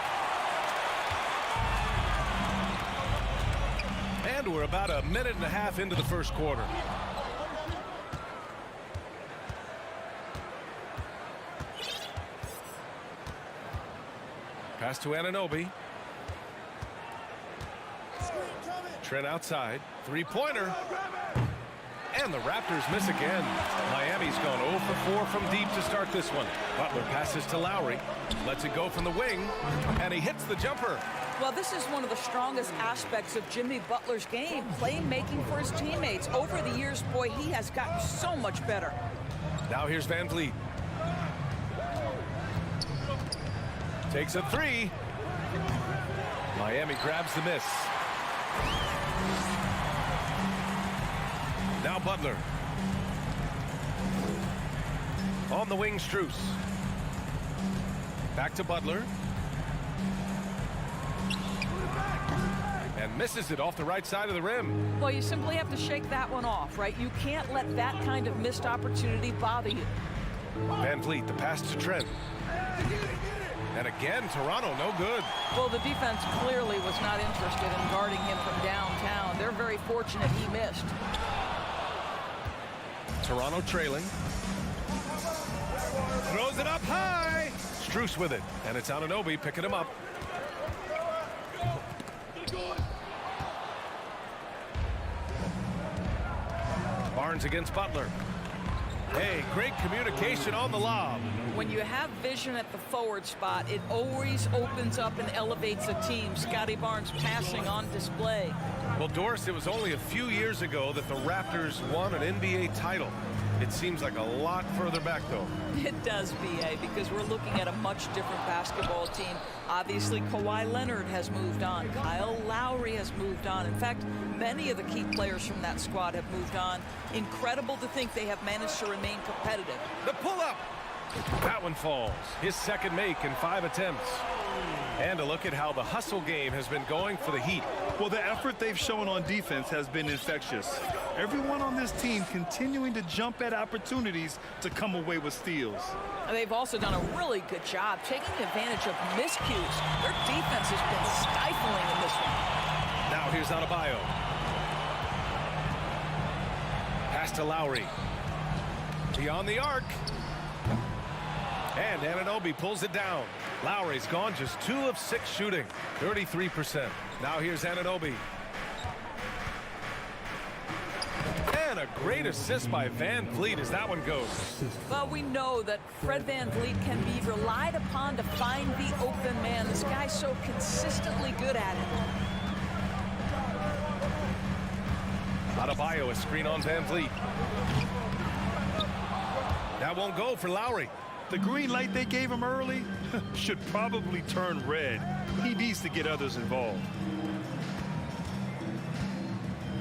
And we're about a minute and a half into the first quarter. Pass to Anunoby. Trent outside. Three-pointer. And the Raptors miss again. Miami's gone 0 for 4 from deep to start this one. Butler passes to Lowry. Lets it go from the wing. And he hits the jumper. Well, this is one of the strongest aspects of Jimmy Butler's game, playmaking for his teammates. Over the years, boy, he has gotten so much better. Now here's Van Vliet. Takes a three. Miami grabs the miss. Now Butler. On the wing, Strus. Back to Butler. And misses it off the right side of the rim. Well, you simply have to shake that one off, right? You can't let that kind of missed opportunity bother you. Van Vliet, the pass to Trent. And again, Toronto, no good. Well, the defense clearly was not interested in guarding him from downtown. They're very fortunate he missed. Toronto trailing. Throws it up high. Strus with it. And it's Anunoby picking him up. Barnes against Butler. Hey, great communication on the lob. When you have vision at the forward spot, it always opens up and elevates a team. Scotty Barnes passing on display. Well, Doris, it was only a few years ago that the Raptors won an NBA title. It seems like a lot further back, though. It does, B.A., because we're looking at a much different basketball team. Obviously, Kawhi Leonard has moved on. Kyle Lowry has moved on. In fact, many of the key players from that squad have moved on. Incredible to think they have managed to remain competitive. The pull-up. That one falls. His second make in 5 attempts. And a look at how the hustle game has been going for the Heat. Well, the effort they've shown on defense has been infectious. Everyone on this team continuing to jump at opportunities to come away with steals. They've also done a really good job taking advantage of miscues. Their defense has been stifling in this one. Now here's Adebayo. Pass to Lowry. Beyond the arc. And Anunoby pulls it down. Lowry's gone just 2 of 6 shooting, 33%. Now here's Anunoby. And a great assist by Van Vliet as that one goes. Well, we know that Fred Van Vliet can be relied upon to find the open man. This guy's so consistently good at it. Adebayo, a screen on Van Vliet. That won't go for Lowry. The green light they gave him early should probably turn red. He needs to get others involved.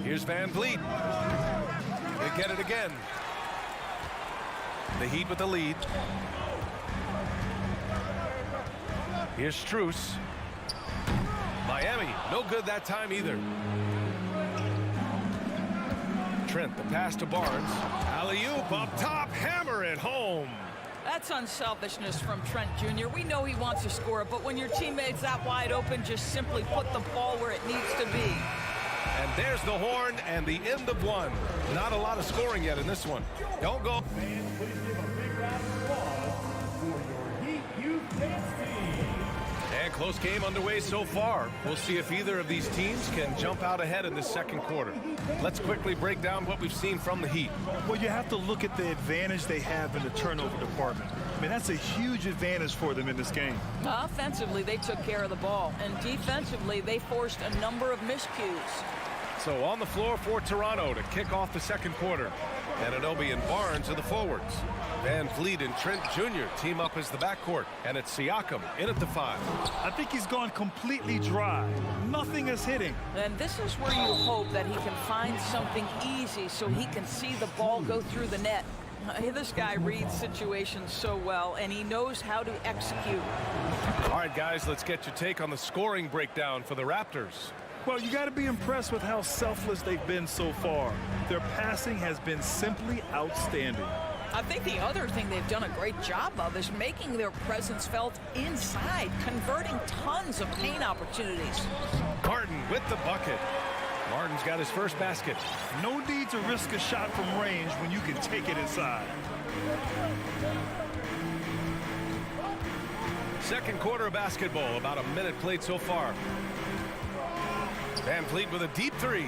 Here's Van Vliet. They get it again. The Heat with the lead. Here's Strus. Miami, no good that time either. Trent, the pass to Barnes. Alley-oop up top, hammer it home. That's unselfishness from Trent Jr. We know he wants to score, but when your teammate's that wide open, just simply put the ball where it needs to be. And there's the horn and the end of one. Not a lot of scoring yet in this one. Don't go. Fans, please give a big round of applause for your Heat Youth Dance Team. And close game underway so far. We'll see if either of these teams can jump out ahead in the second quarter. Let's quickly break down what we've seen from the Heat. Well, you have to look at the advantage they have in the turnover department. I mean, that's a huge advantage for them in this game. Offensively, they took care of the ball, and defensively, they forced a number of miscues. So on the floor for Toronto to kick off the second quarter. Anunoby and Barnes are the forwards. Van Vliet and Trent Jr. team up as the backcourt. And it's Siakam in at the 5. I think he's gone completely dry. Nothing is hitting. And this is where you hope that he can find something easy so he can see the ball go through the net. This guy reads situations so well, and he knows how to execute. All right, guys, let's get your take on the scoring breakdown for the Raptors. Well, you got to be impressed with how selfless they've been so far. Their passing has been simply outstanding. I think the other thing they've done a great job of is making their presence felt inside, converting tons of paint opportunities. Martin with the bucket. Martin's got his first basket. No need to risk a shot from range when you can take it inside. Second quarter of basketball, about a minute played so far. Van Vliet with a deep 3.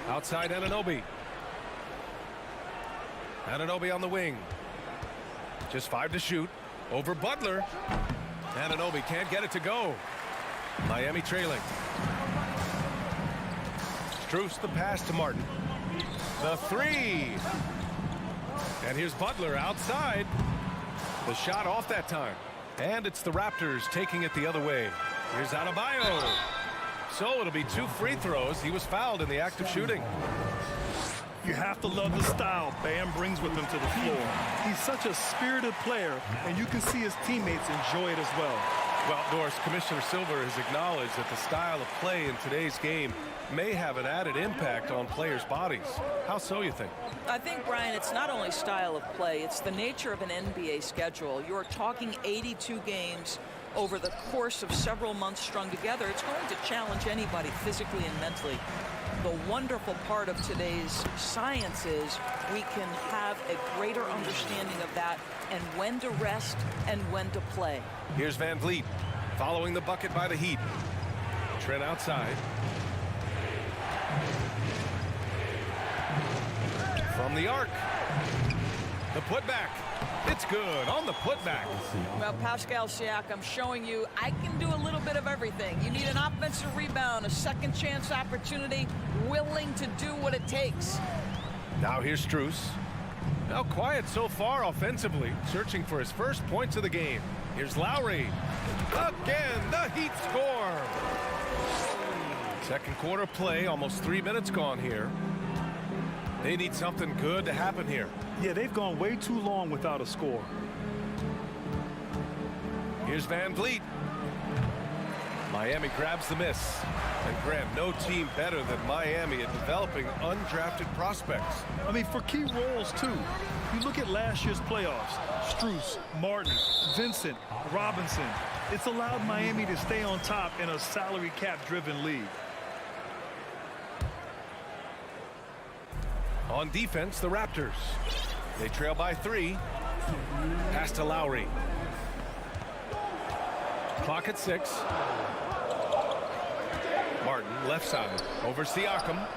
Outside Anunoby. Anunoby on the wing. Just 5 to shoot. Over Butler. Anunoby can't get it to go. Miami trailing. Strus the pass to Martin. The 3. And here's Butler outside. The shot off that time. And it's the Raptors taking it the other way. Here's Adebayo. So it'll be 2 free throws. He was fouled in the act of shooting. You have to love the style Bam brings with him to the floor. He's such a spirited player, and you can see his teammates enjoy it as well. Well, Doris, Commissioner Silver has acknowledged that the style of play in today's game may have an added impact on players' bodies. How so, you think? I think, Brian, it's not only style of play, it's the nature of an NBA schedule. You're talking 82 games over the course of several months strung together. It's going to challenge anybody physically and mentally. The wonderful part of today's science is we can have a greater understanding of that and when to rest and when to play. Here's Van Vliet following the bucket by the Heat. Trent outside. From the arc. The putback. It's good on the putback. Well, Pascal Siakam showing you I can do a little bit of everything. You need an offensive rebound, a second chance opportunity, willing to do what it takes. Now here's Strus. Now quiet so far offensively, searching for his first points of the game. Here's Lowry. Again, the Heat score. Second quarter play, almost 3 minutes gone here. They need something good to happen here. Yeah, they've gone way too long without a score. Here's Van Vliet. Miami grabs the miss. And Graham, no team better than Miami at developing undrafted prospects. I mean, for key roles, too. You look at last year's playoffs. Strus, Martin, Vincent, Robinson. It's allowed Miami to stay on top in a salary cap-driven league. On defense, the Raptors. They trail by 3. Pass to Lowry. Clock at 6. Martin, left side, over Siakam.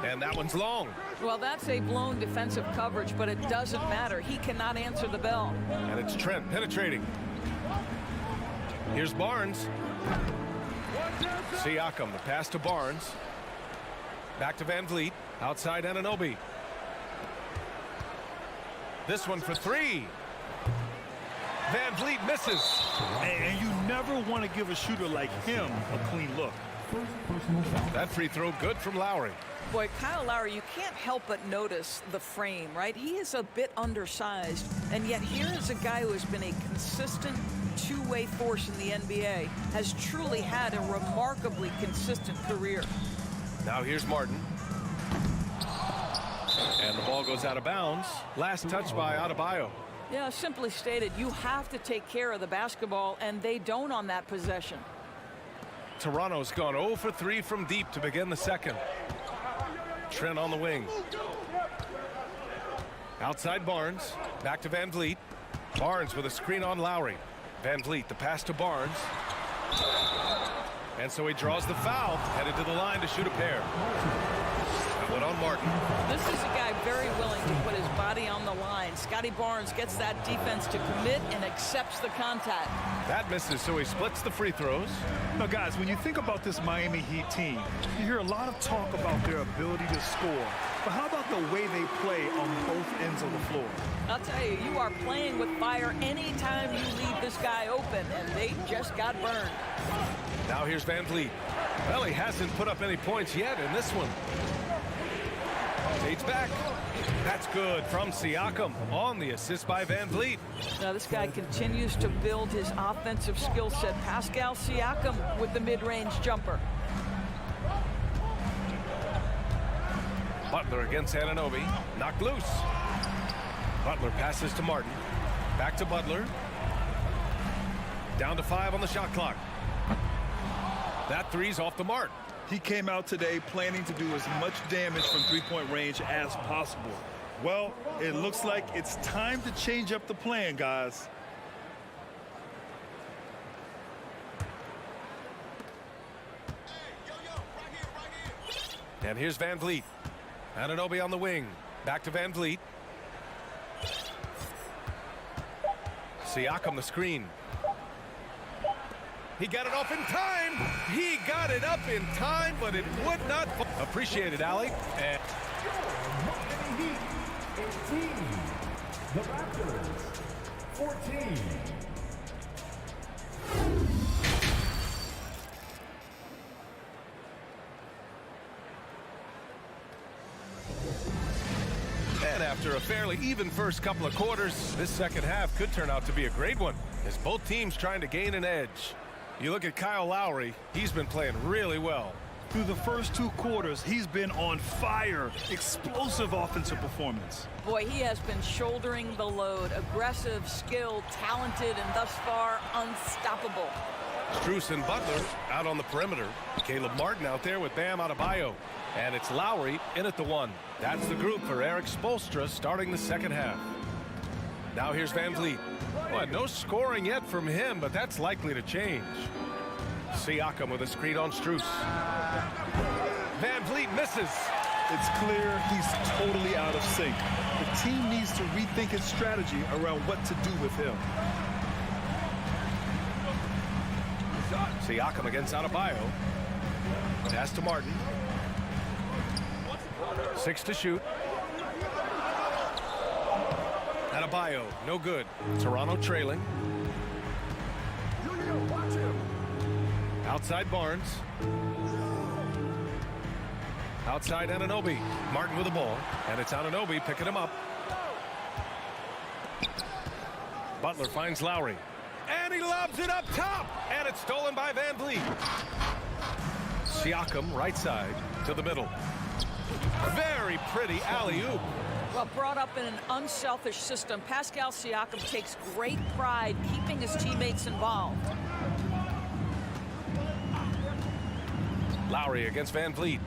And that one's long. Well, that's a blown defensive coverage, but it doesn't matter. He cannot answer the bell. And it's Trent penetrating. Here's Barnes. Siakam, the pass to Barnes. Back to Van Vliet. Outside Anunoby. This one for 3. Van Vliet misses. And you never want to give a shooter like him a clean look. That free throw good from Lowry. Boy, Kyle Lowry, you can't help but notice the frame, right? He is a bit undersized, and yet here is a guy who has been a consistent two-way force in the NBA, has truly had a remarkably consistent career. Now here's Martin. And the ball goes out of bounds. Last touch by Adebayo. Yeah, simply stated, you have to take care of the basketball, and they don't on that possession. Toronto's gone 0 for 3 from deep to begin the second. Trent on the wing. Outside Barnes. Back to Van Vliet. Barnes with a screen on Lowry. Van Vliet, the pass to Barnes. And so he draws the foul, headed to the line to shoot a pair. That one on Martin. This is a guy very willing to put his body on the line. Scotty Barnes gets that defense to commit and accepts the contact. That misses, so he splits the free throws. Now, guys, when you think about this Miami Heat team, you hear a lot of talk about their ability to score. But how about the way they play on both ends of the floor? I'll tell you, you are playing with fire anytime you leave this guy open, and they just got burned. Now here's Van Vliet. Well, he hasn't put up any points yet in this one. Tate's back. That's good from Siakam on the assist by Van Vliet. Now this guy continues to build his offensive skill set. Pascal Siakam with the mid-range jumper. Butler against Anunoby. Knocked loose. Butler passes to Martin. Back to Butler. Down to 5 on the shot clock. That three's off the mark. He came out today planning to do as much damage from three-point range as possible. Well, it looks like it's time to change up the plan, guys. And here's Van Vliet. Anunoby on the wing. Back to Van Vliet. Siakam the screen. He got it off in time. He got it up in time, but it would not. Appreciate it, Allie. And Miami Heat 18. The Raptors 14. And after a fairly even first couple of quarters, this second half could turn out to be a great one, as both teams trying to gain an edge. You look at Kyle Lowry, he's been playing really well. Through the first 2 quarters, he's been on fire. Explosive offensive performance. Boy, he has been shouldering the load. Aggressive, skilled, talented, and thus far unstoppable. Strus and Butler out on the perimeter. Caleb Martin out there with Bam Adebayo. And it's Lowry in at the 1. That's the group for Eric Spoelstra starting the second half. Now here's Van Vliet. Well, no scoring yet from him, but that's likely to change. Siakam with a screen on Strus. Van Vliet misses. It's clear he's totally out of sync. The team needs to rethink its strategy around what to do with him. Siakam against Adebayo. Pass to Martin. 6 to shoot. Adebayo, no good. Toronto trailing. Outside Barnes. Outside Anunoby. Martin with the ball. And it's Anunoby picking him up. Butler finds Lowry. And he lobs it up top. And it's stolen by Van Vliet. Siakam right side to the middle. Very pretty alley-oop. Well, brought up in an unselfish system, Pascal Siakam takes great pride keeping his teammates involved. Lowry against Van Vliet.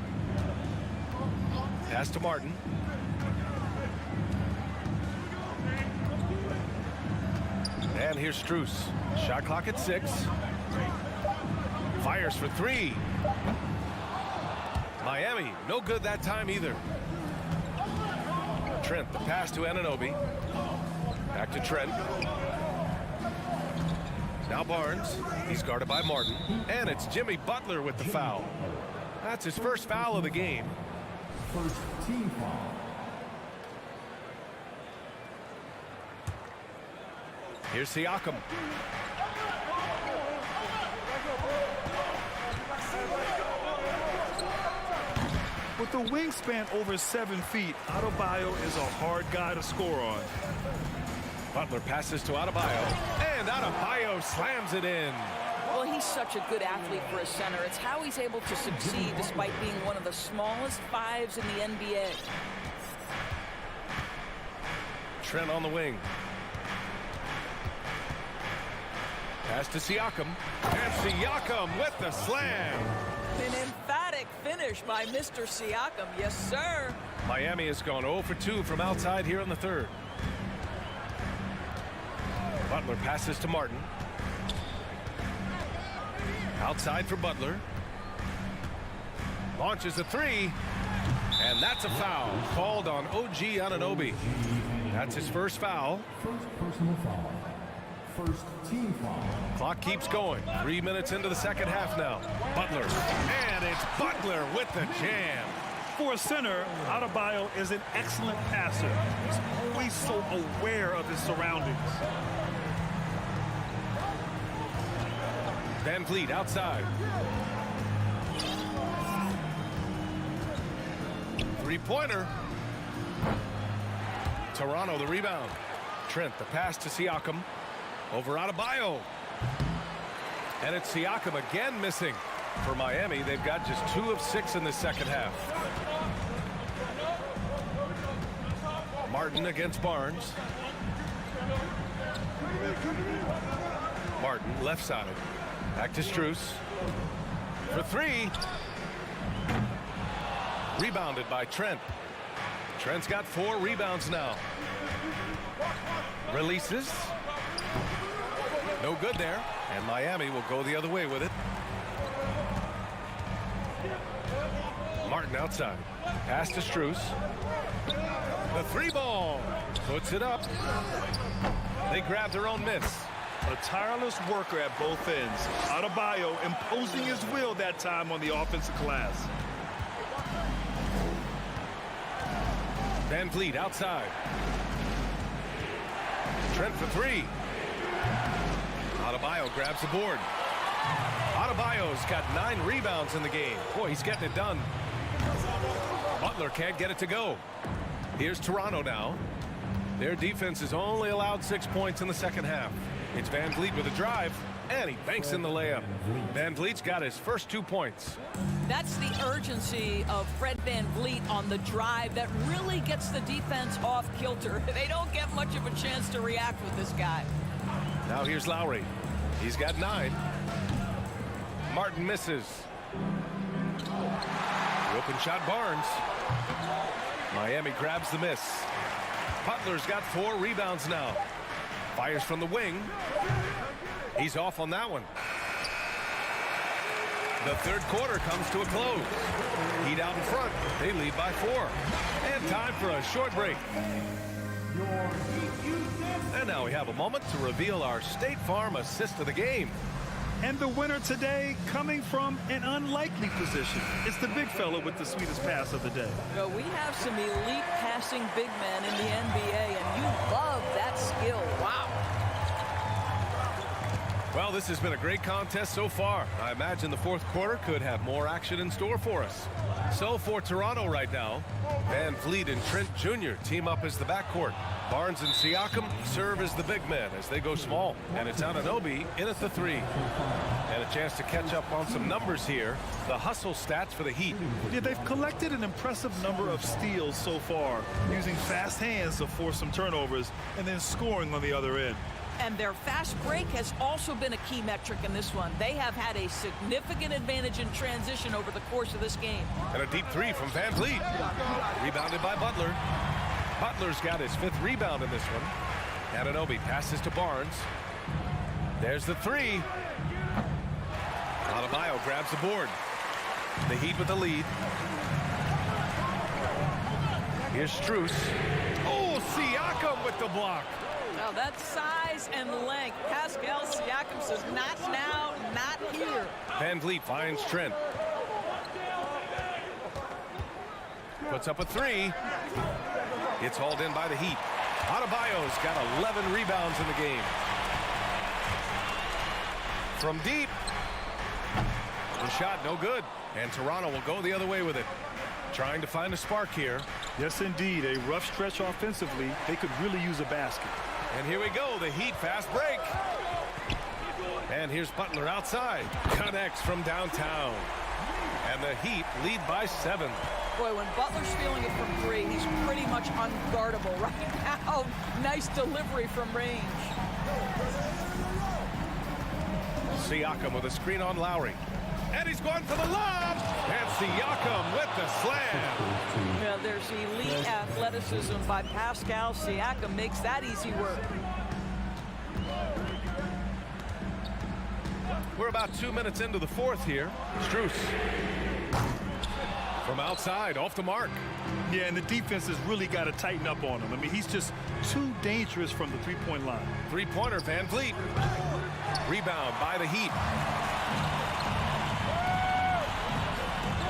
Pass to Martin. And here's Strus. Shot clock at 6. Fires for 3. Miami, no good that time either. Trent, the pass to Anunoby. Back to Trent. Now Barnes. He's guarded by Martin. And it's Jimmy Butler with the foul. That's his first foul of the game. First team foul. Here's Siakam. With a wingspan over 7 feet, Adebayo is a hard guy to score on. Butler passes to Adebayo. And Adebayo slams it in. Well, he's such a good athlete for a center. It's how he's able to succeed despite being one of the smallest fives in the NBA. Trent on the wing. Pass to Siakam. And Siakam with the slam. An emphatic finish by Mr. Siakam. Yes, sir. Miami has gone 0 for 2 from outside here in the third. Butler passes to Martin. Outside for Butler. Launches a three. And that's a foul called on OG Anunoby. That's his first foul. First personal foul. First team foul. Clock keeps going. 3 minutes into the second half now. Butler. And it's Butler with the jam. For a center, Adebayo is an excellent passer. He's always so aware of his surroundings. Van Vliet outside. Three-pointer. Toronto the rebound. Trent the pass to Siakam. Over Adebayo. And it's Siakam again missing. For Miami, they've got just 2 of 6 in the second half. Martin against Barnes. Martin left side. Back to Strus. For three. Rebounded by Trent. Trent's got 4 rebounds now. Releases. No good there. And Miami will go the other way with it. Martin outside. Pass to Strus. The 3-ball. Puts it up. They grab their own miss. A tireless worker at both ends. Adebayo imposing his will that time on the offensive glass. Van Vliet outside. Trent for 3. Adebayo grabs the board. Adebayo's got 9 rebounds in the game. Boy, he's getting it done. Butler can't get it to go. Here's Toronto now. Their defense has only allowed 6 points in the second half. It's Van Vliet with a drive, and he banks in the layup. Van Vliet's got his first 2 points. That's the urgency of Fred Van Vliet on the drive that really gets the defense off kilter. They don't get much of a chance to react with this guy. Now here's Lowry. He's got 9. Martin misses. The open shot, Barnes. Miami grabs the miss. Butler's got 4 rebounds now. Fires from the wing. He's off on that one. The third quarter comes to a close. Heat out in front. They lead by 4. And time for a short break. And now we have a moment to reveal our State Farm assist of the game. And the winner today coming from an unlikely position. It's the big fella with the sweetest pass of the day. So we have some elite passing big men in the NBA, and you love that skill. Wow. Well, this has been a great contest so far. I imagine the fourth quarter could have more action in store for us. So for Toronto right now, Van Vliet and Trent Jr. team up as the backcourt. Barnes and Siakam serve as the big men as they go small. And it's Anunoby in at the 3. And a chance to catch up on some numbers here. The hustle stats for the Heat. Yeah, they've collected an impressive number of steals so far, using fast hands to force some turnovers and then scoring on the other end. And their fast break has also been a key metric in this one. They have had a significant advantage in transition over the course of this game. And a deep 3 from Van Vliet. Rebounded by Butler. Butler's got his 5th rebound in this one. Anunoby passes to Barnes. There's the 3. Adebayo grabs the board. The Heat with the lead. Here's Strus. Oh, Siakam with the block. Now that's size and length. Pascal Siakam says, not now, not here. Van Vliet finds Trent. Puts up a 3. It's hauled in by the Heat. Adebayo's got 11 rebounds in the game. From deep. The shot no good. And Toronto will go the other way with it. Trying to find a spark here. Yes, indeed. A rough stretch offensively. They could really use a basket. And here we go. The Heat fast break. And here's Butler outside. Connects from downtown. And the Heat lead by 7. Boy, when Butler's feeling it from 3, he's pretty much unguardable right now. Nice delivery from range. Siakam with a screen on Lowry. And he's going for the lob. And Siakam with the slam. Yeah, there's elite athleticism by Pascal Siakam. Makes that easy work. We're about 2 minutes into the 4th here. Strus. From outside, off the mark. Yeah, and the defense has really got to tighten up on him. I mean, he's just too dangerous from the three-point line. Three-pointer, Van Vliet. Rebound by the Heat.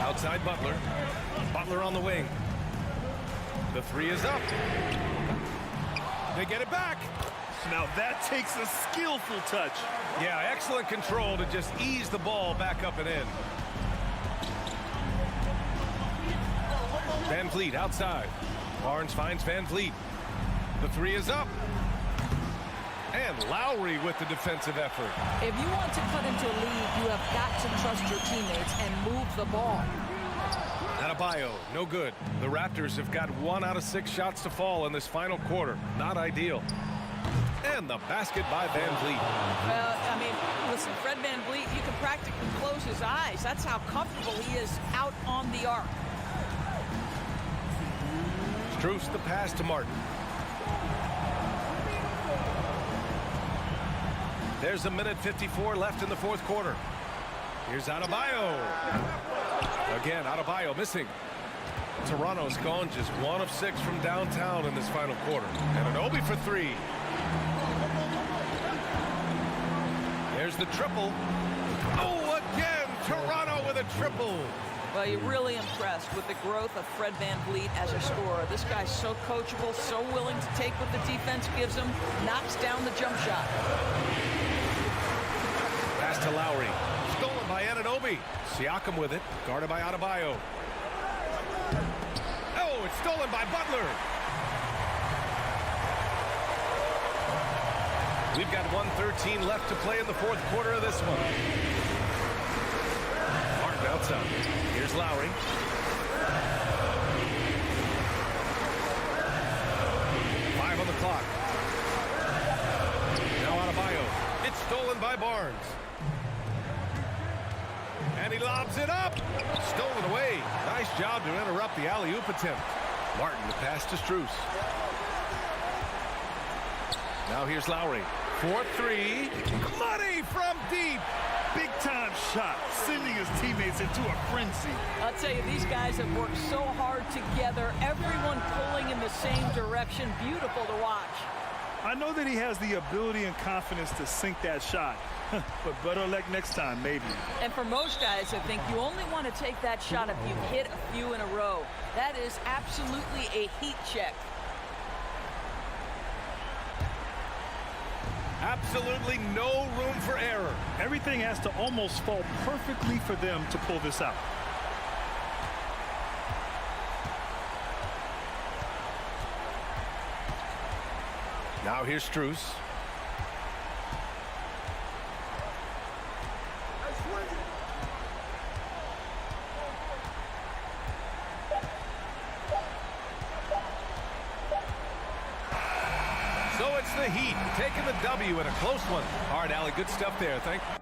Outside Butler. Butler on the wing. The 3 is up. They get it back. Now that takes a skillful touch. Yeah, excellent control to just ease the ball back up and in. Van Vliet outside. Barnes finds Van Vliet. The 3 is up. And Lowry with the defensive effort. If you want to cut into a lead, you have got to trust your teammates and move the ball. Adebayo, no good. The Raptors have got 1 out of 6 shots to fall in this final quarter. Not ideal. And the basket by Van Vliet. Well, I mean, listen, Fred Van Vliet, you can practically close his eyes. That's how comfortable he is out on the arc. Strus the pass to Martin. There's a minute 54 left in the 4th quarter. Here's Adebayo. Again, Adebayo missing. Toronto's gone just 1 of 6 from downtown in this final quarter. And Anunoby for 3. There's the triple. Oh, again, Toronto with a triple. Well, you're really impressed with the growth of Fred Van Vliet as a scorer. This guy's so coachable, so willing to take what the defense gives him, knocks down the jump shot. Pass to Lowry. Stolen by Anunoby. Siakam with it, guarded by Adebayo. Oh, it's stolen by Butler. We've got 1:13 left to play in the 4th quarter of this one. Martin outside. Here's Lowry. Five on the clock. Now Adebayo. It's stolen by Barnes. And he lobs it up. Stolen away. Nice job to interrupt the alley-oop attempt. Martin the pass to Strus. Now here's Lowry. 4-3. Money from deep. Big-time shot, sending his teammates into a frenzy. I'll tell you, these guys have worked so hard together. Everyone pulling in the same direction. Beautiful to watch. I know that he has the ability and confidence to sink that shot. But better luck next time, maybe. And for most guys, I think you only want to take that shot if you've hit a few in a row. That is absolutely a heat check. Absolutely no room for error. Everything has to almost fall perfectly for them to pull this out. Now here's Strus. So it's the Heat taking the W in a close one. All right, Allie, good stuff there. Thank you.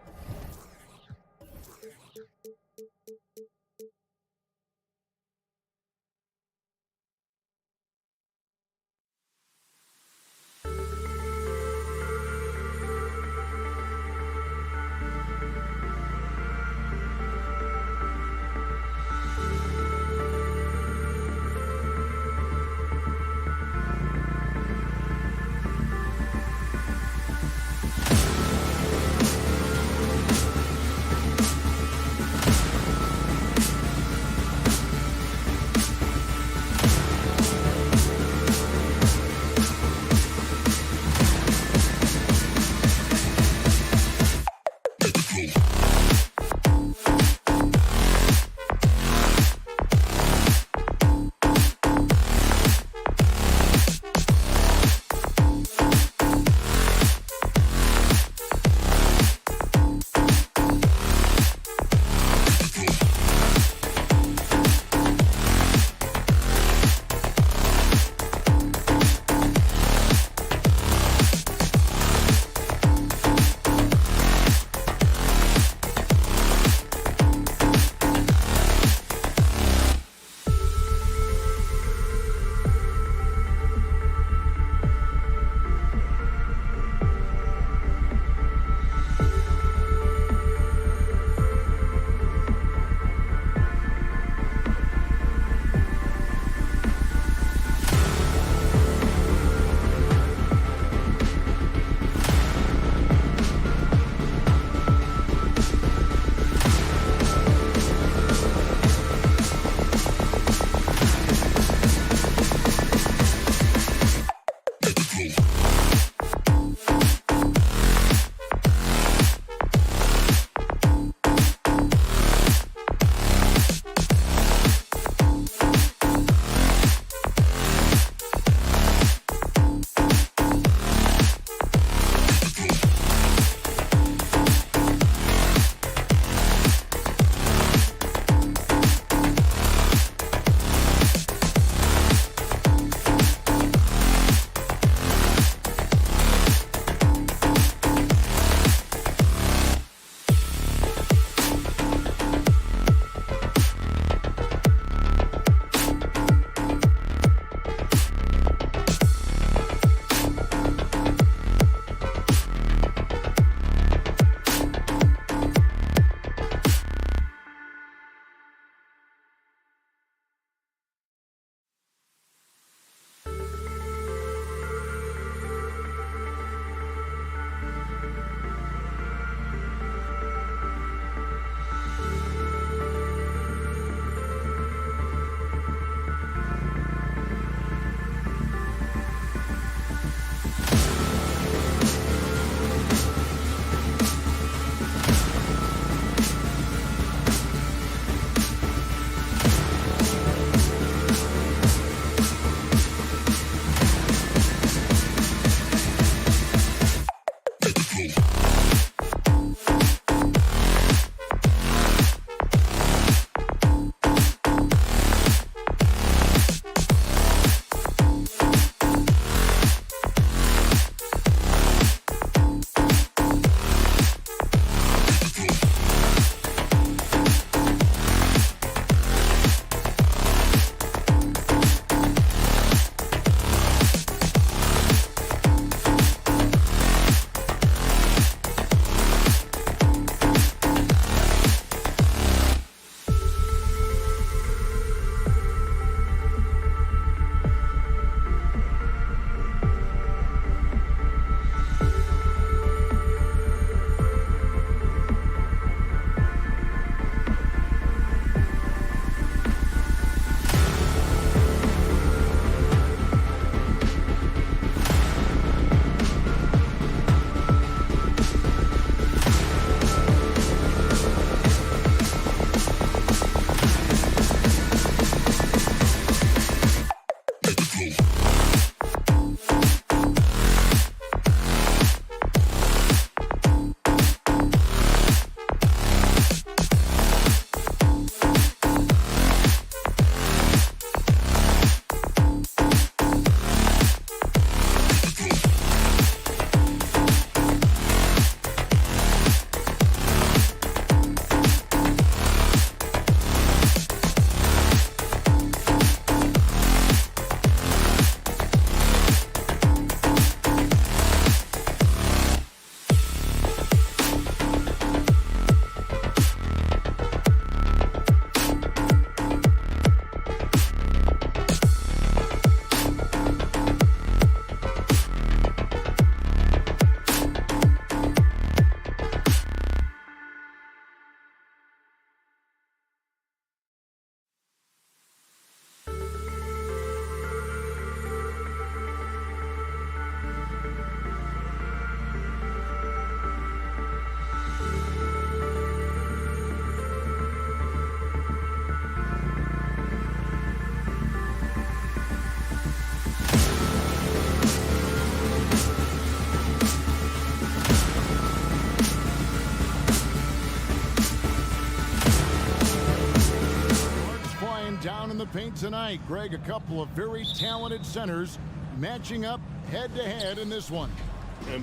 paint tonight. Greg, a couple of very talented centers matching up head-to-head in this one.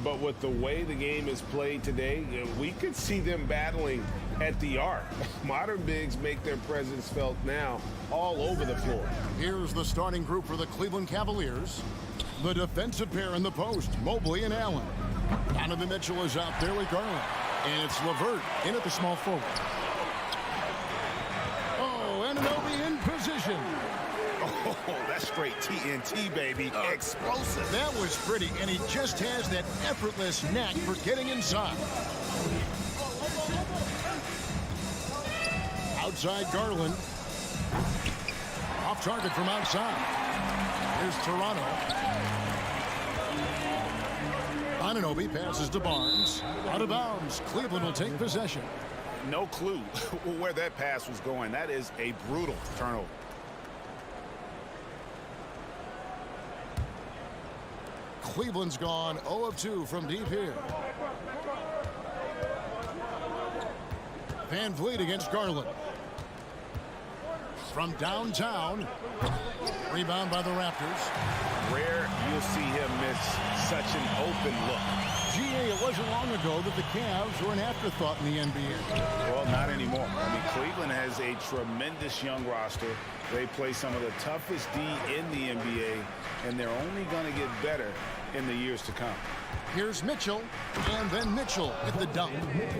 But with the way the game is played today, we could see them battling at the arc. Modern bigs make their presence felt now all over the floor. Here's the starting group for the Cleveland Cavaliers. The defensive pair in the post, Mobley and Allen. Donovan Mitchell is out there with Garland. And it's LeVert in at the small forward. Oh, and Anunoby in position. Oh, that's straight TNT, baby. Explosive. That was pretty, and he just has that effortless knack for getting inside. Outside Garland. Off target from outside. Here's Toronto. Anunoby passes to Barnes. Out of bounds. Cleveland will take possession. No clue where that pass was going. That is a brutal turnover. Cleveland's gone 0 of 2 from deep here. Van Vliet against Garland. From downtown. Rebound by the Raptors. Rare you'll see him miss such an open look. GA, it wasn't long ago that the Cavs were an afterthought in the NBA. Well, not anymore. I mean, Cleveland has a tremendous young roster. They play some of the toughest D in the NBA, and they're only going to get better in the years to come. Here's Mitchell, and then Mitchell at the dunk.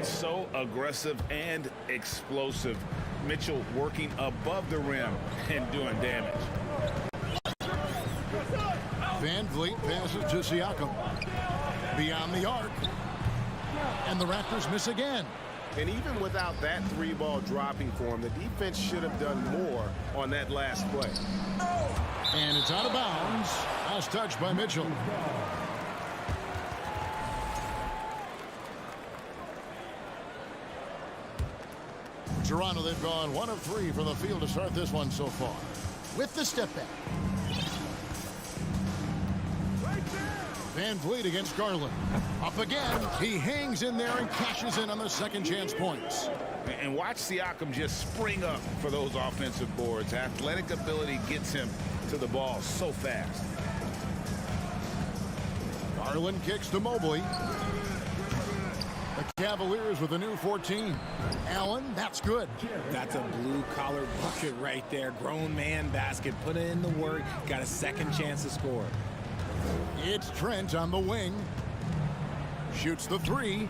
So aggressive and explosive. Mitchell working above the rim and doing damage. Van Vliet passes to Siakam. Beyond the arc. And the Raptors miss again. And even without that three-ball dropping for him, the defense should have done more on that last play. And it's out of bounds. Last touch by Mitchell. Toronto, they've gone 1 of 3 from the field to start this one so far. With the step back. Van Vliet against Garland. Up again. He hangs in there and cashes in on the second chance points. And watch Siakam just spring up for those offensive boards. Athletic ability gets him to the ball so fast. Garland kicks to Mobley. The Cavaliers with a new 14. Allen, that's good. That's a blue-collar bucket right there. Grown man basket. Put in the work. Got a second chance to score. It's Trent on the wing. Shoots the 3.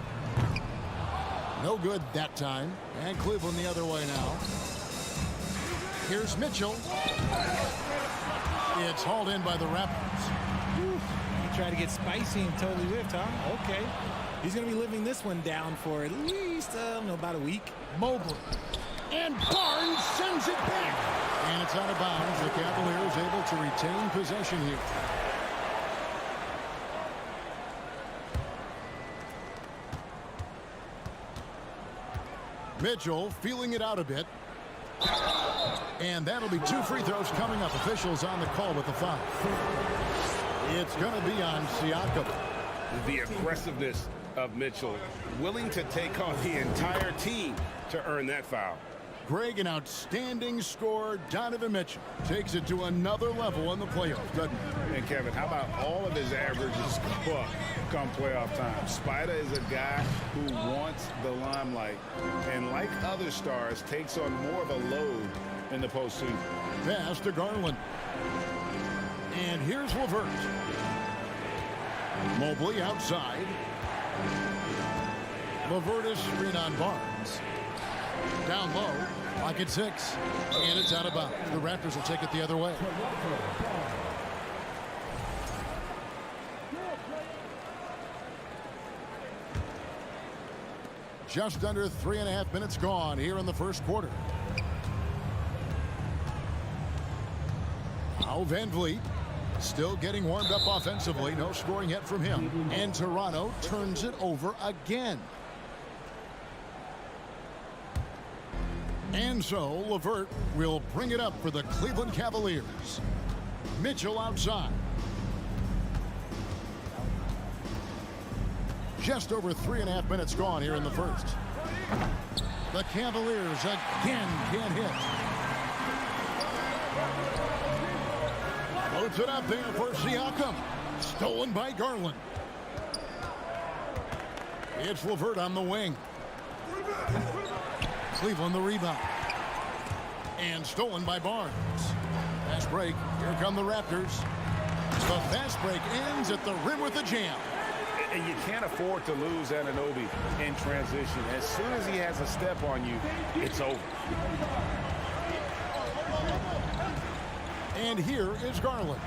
No good that time. And Cleveland the other way now. Here's Mitchell. It's hauled in by the Raptors. He tried to get spicy and totally whiffed, huh? Okay. He's going to be living this one down for at least, I don't know, about a week. Mobley. And Barnes sends it back. And it's out of bounds. The Cavaliers able to retain possession here. Mitchell feeling it out a bit. And that'll be 2 free throws coming up. Officials on the call with the foul. It's going to be on Siakam. The aggressiveness of Mitchell, willing to take on the entire team to earn that foul. Greg, an outstanding scorer. Donovan Mitchell takes it to another level in the playoffs, doesn't he? And Kevin, how about all of his averages come playoff time? Spider is a guy who wants the limelight, and like other stars, takes on more of a load in the postseason. Pass to Garland. And here's LeVert. Mobley outside. LeVert is screen on Barnes. Down low, pocket 6, and it's out of bounds. The Raptors will take it the other way. Just under 3.5 minutes gone here in the first quarter. Now Van Vliet still getting warmed up offensively. No scoring yet from him. And Toronto turns it over again. And so LeVert will bring it up for the Cleveland Cavaliers. Mitchell outside. Just over 3.5 minutes gone here in the first. The Cavaliers again can't hit. Floats it up there for Siakam. Stolen by Garland. It's LeVert on the wing. Cleveland the rebound. And stolen by Barnes. Fast break. Here come the Raptors. The fast break ends at the rim with a jam. And you can't afford to lose Anunoby in transition. As soon as he has a step on you, it's over. And here is Garland.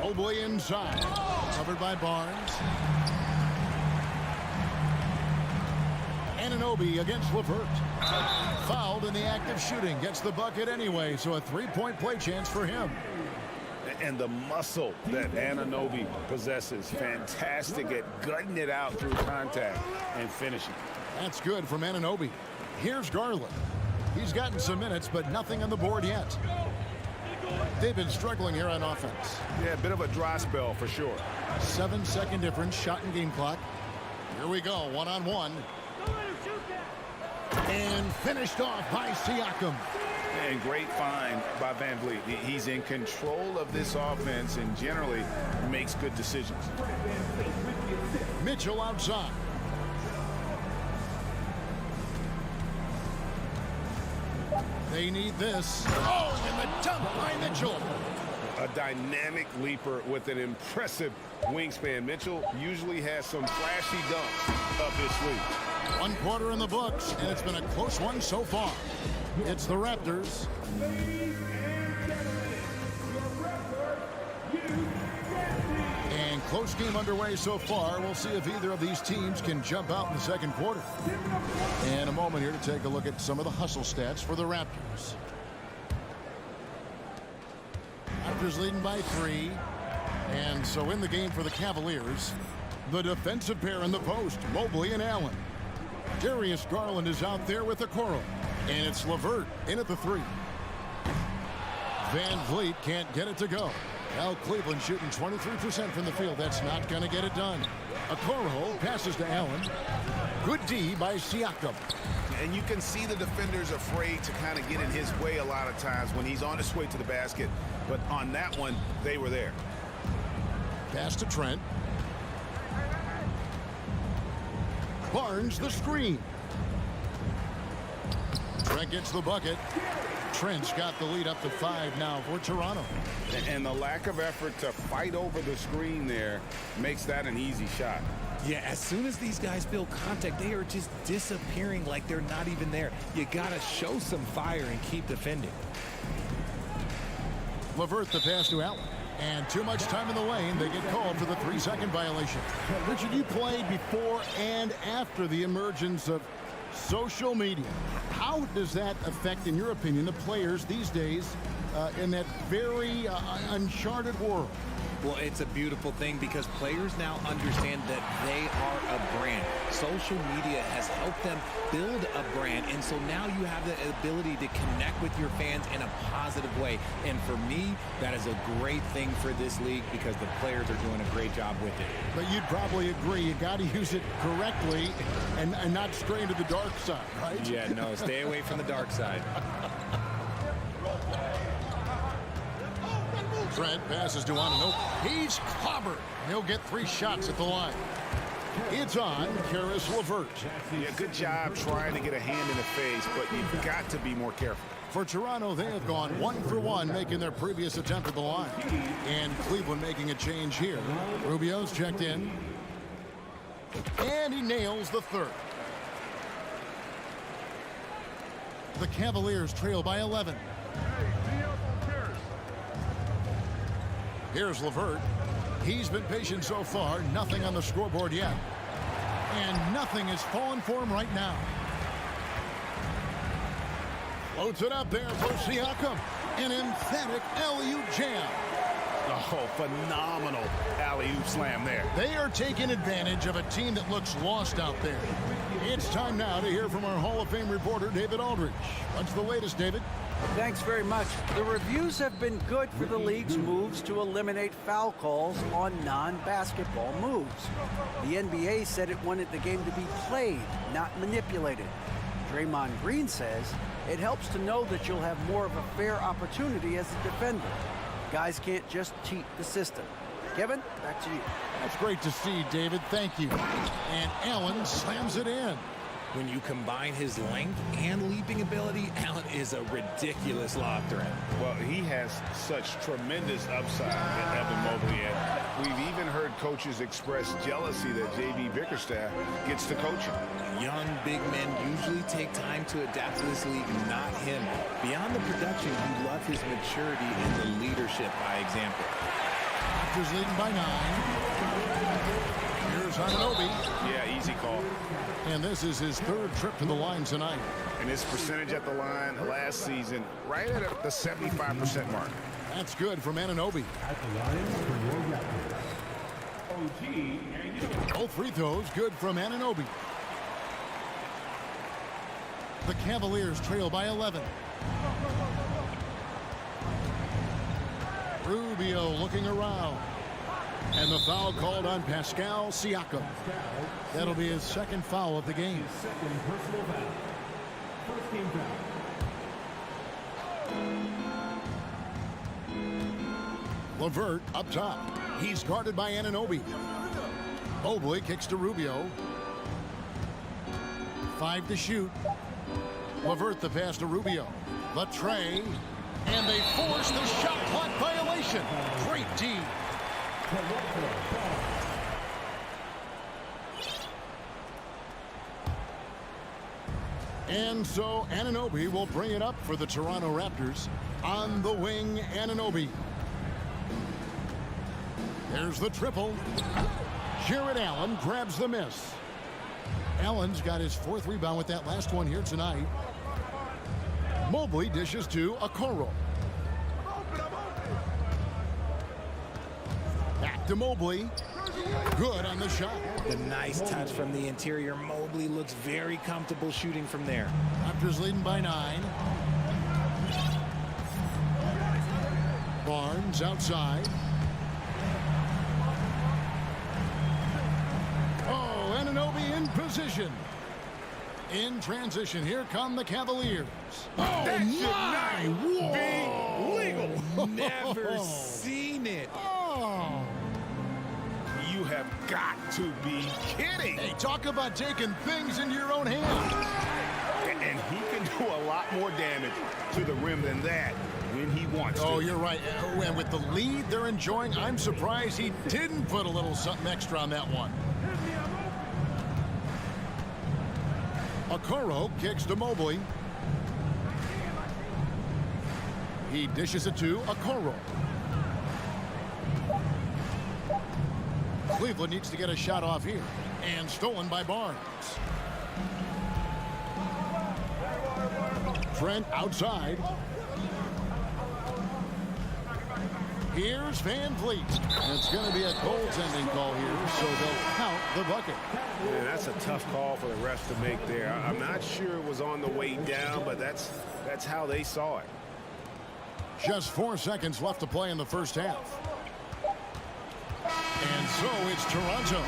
Mobley inside. Covered by Barnes. Anunoby against LeVert. Fouled in the act of shooting. Gets the bucket anyway, so a three-point play chance for him. And the muscle that Anunoby possesses, fantastic at gutting it out through contact and finishing. That's good from Anunoby. Here's Garland. He's gotten some minutes, but nothing on the board yet. They've been struggling here on offense. Yeah, a bit of a dry spell for sure. 7-second difference, shot and game clock. Here we go, one-on-one. And finished off by Siakam. And great find by Van Vliet. He's in control of this offense and generally makes good decisions. Mitchell outside. They need this. Oh, and the dunk by Mitchell. A dynamic leaper with an impressive wingspan. Mitchell usually has some flashy dunks up his sleeve. 1 quarter in the books, and it's been a close one so far. It's the Raptors. And close game underway so far. We'll see if either of these teams can jump out in the second quarter. And a moment here to take a look at some of the hustle stats for the Raptors. Raptors leading by 3. And so in the game for the Cavaliers, the defensive pair in the post, Mobley and Allen. Darius Garland is out there with the Okoro. And it's LeVert in at the 3. Van Vliet can't get it to go. Now Cleveland shooting 23% from the field. That's not going to get it done. Okoro passes to Allen. Good D by Siakam. And you can see the defenders afraid to kind of get in his way a lot of times when he's on his way to the basket. But on that one, they were there. Pass to Trent. Barnes the screen. Trent gets the bucket. Trent's got the lead up to 5 now for Toronto. And the lack of effort to fight over the screen there makes that an easy shot. Yeah, as soon as these guys feel contact, they are just disappearing like they're not even there. You got to show some fire and keep defending. LeVert the pass to Allen. And too much time in the lane. They get called for the 3-second violation. Richard, you played before and after the emergence of social media. How does that affect, in your opinion, the players these days in that very uncharted world? Well, it's a beautiful thing because players now understand that they are a brand. Social media has helped them build a brand, and so now you have the ability to connect with your fans in a positive way. And for me, that is a great thing for this league because the players are doing a great job with it. But you'd probably agree you got to use it correctly and not stray into the dark side, right? Yeah, no, stay away from the dark side. Trent passes to Anunoby. He's clobbered. He'll get 3 shots at the line. It's on Caris LeVert. Yeah, good job trying to get a hand in the face, but you've got to be more careful. For Toronto, they have gone 1 for 1, making their previous attempt at the line. And Cleveland making a change here. Rubio's checked in. And he nails the 3rd. The Cavaliers trail by 11. Here's LeVert. He's been patient so far. Nothing on the scoreboard yet. And nothing is falling for him right now. Floats it up there for Siakam. An emphatic alley-oop jam. Oh, phenomenal alley-oop slam there. They are taking advantage of a team that looks lost out there. It's time now to hear from our Hall of Fame reporter, David Aldridge. What's the latest, David? Thanks very much. The reviews have been good for the league's moves to eliminate foul calls on non-basketball moves. The NBA said it wanted the game to be played, not manipulated. Draymond Green says It helps to know that you'll have more of a fair opportunity as a defender. Guys can't just cheat the system. Kevin, back to you. That's great to see, David. Thank you. And Allen slams it in. When you combine his length and leaping ability, Allen is a ridiculous lob threat. Well, he has such tremendous upside at Evan Mobley, and we've even heard coaches express jealousy that J.B. Bickerstaff gets to coaching. Young big men usually take time to adapt to this league, not him. Beyond the production, you love his maturity and the leadership by example. Raptors leading by 9. Here's Anunoby. Yeah, easy call. And this is his 3rd trip to the line tonight. And his percentage at the line last season, right at the 75% mark. That's good from Anunoby. At the line for your Raptors, OG and Both free throws good from Anunoby. The Cavaliers trail by 11. Rubio looking around. And the foul called on Pascal Siakam. That'll be his 2nd foul of the game. second personal foul. First team foul. LeVert up top. He's guarded by Anunoby. Mobley kicks to Rubio. 5 to shoot. LeVert the pass to Rubio. The tray. And they force the shot clock violation. Great D. And so Anunoby will bring it up for the Toronto Raptors. On the wing, Anunoby. There's the triple. Jared Allen grabs the miss. Allen's got his 4th rebound with that last one here tonight. Mobley dishes to Okoro. Back to Mobley. Good on the shot. The nice touch from the interior. Mobley looks very comfortable shooting from there. Raptors leading by 9. Barnes outside. Oh, Anunoby in position. In transition, here come the Cavaliers. Oh, That should my! not be legal. Never seen it. Oh. You have got to be kidding. Hey, talk about taking things into your own hands. And he can do a lot more damage to the rim than that when he wants to. Oh, you're right. And with the lead they're enjoying, I'm surprised he didn't put a little something extra on that one. Okoro kicks to Mobley. He dishes it to Okoro. Cleveland needs to get a shot off here. And stolen by Barnes. Trent outside. Here's Van Vliet. And it's going to be a goaltending call here, so they'll count the bucket. Yeah, that's a tough call for the refs to make there. I'm not sure it was on the way down, but that's how they saw it. Just 4 seconds left to play in the first half. And so it's Toronto.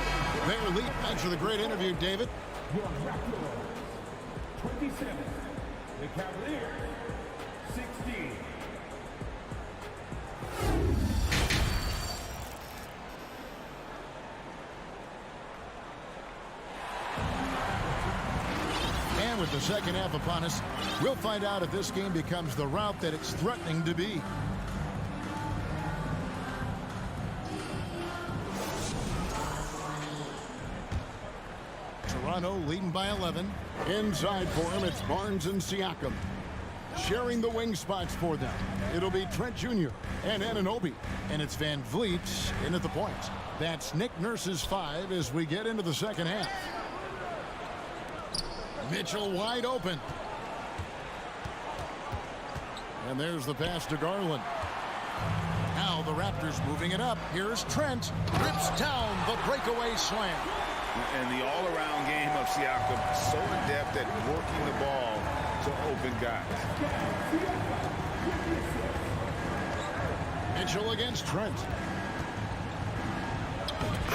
Their lead. Thanks for the great interview, David. Your Raptors, 27. The Cavaliers, 16. And with the second half upon us, we'll find out if this game becomes the route that it's threatening to be. Toronto leading by 11. Inside for him, it's Barnes and Siakam. Sharing the wing spots for them. It'll be Trent Jr. and Anunoby. And it's Van Vliet in at the point. That's Nick Nurse's 5 as we get into the second half. Mitchell wide open. And there's the pass to Garland. Now the Raptors moving it up. Here's Trent. Rips down the breakaway slam. And the all-around game of Siakam, so adept at working the ball to open guys. Mitchell against Trent.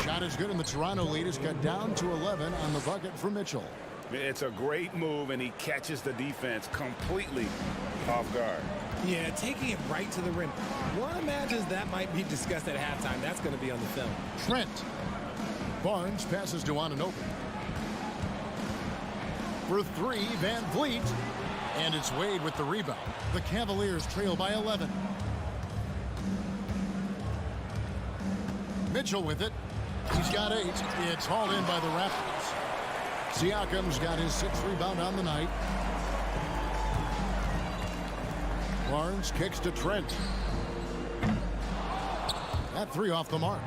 Shot is good, and the Toronto lead has got down to 11 on the bucket for Mitchell. It's a great move, and he catches the defense completely off guard. Yeah, taking it right to the rim. One imagines that might be discussed at halftime. That's going to be on the film. Trent. Barnes passes to Anunoby. For three, Van Vliet. And it's Wade with the rebound. The Cavaliers trail by 11. Mitchell with it. He's got 8. It's hauled in by the Raptors. Siakam's got his 6th rebound on the night. Barnes kicks to Trent. That 3 off the mark.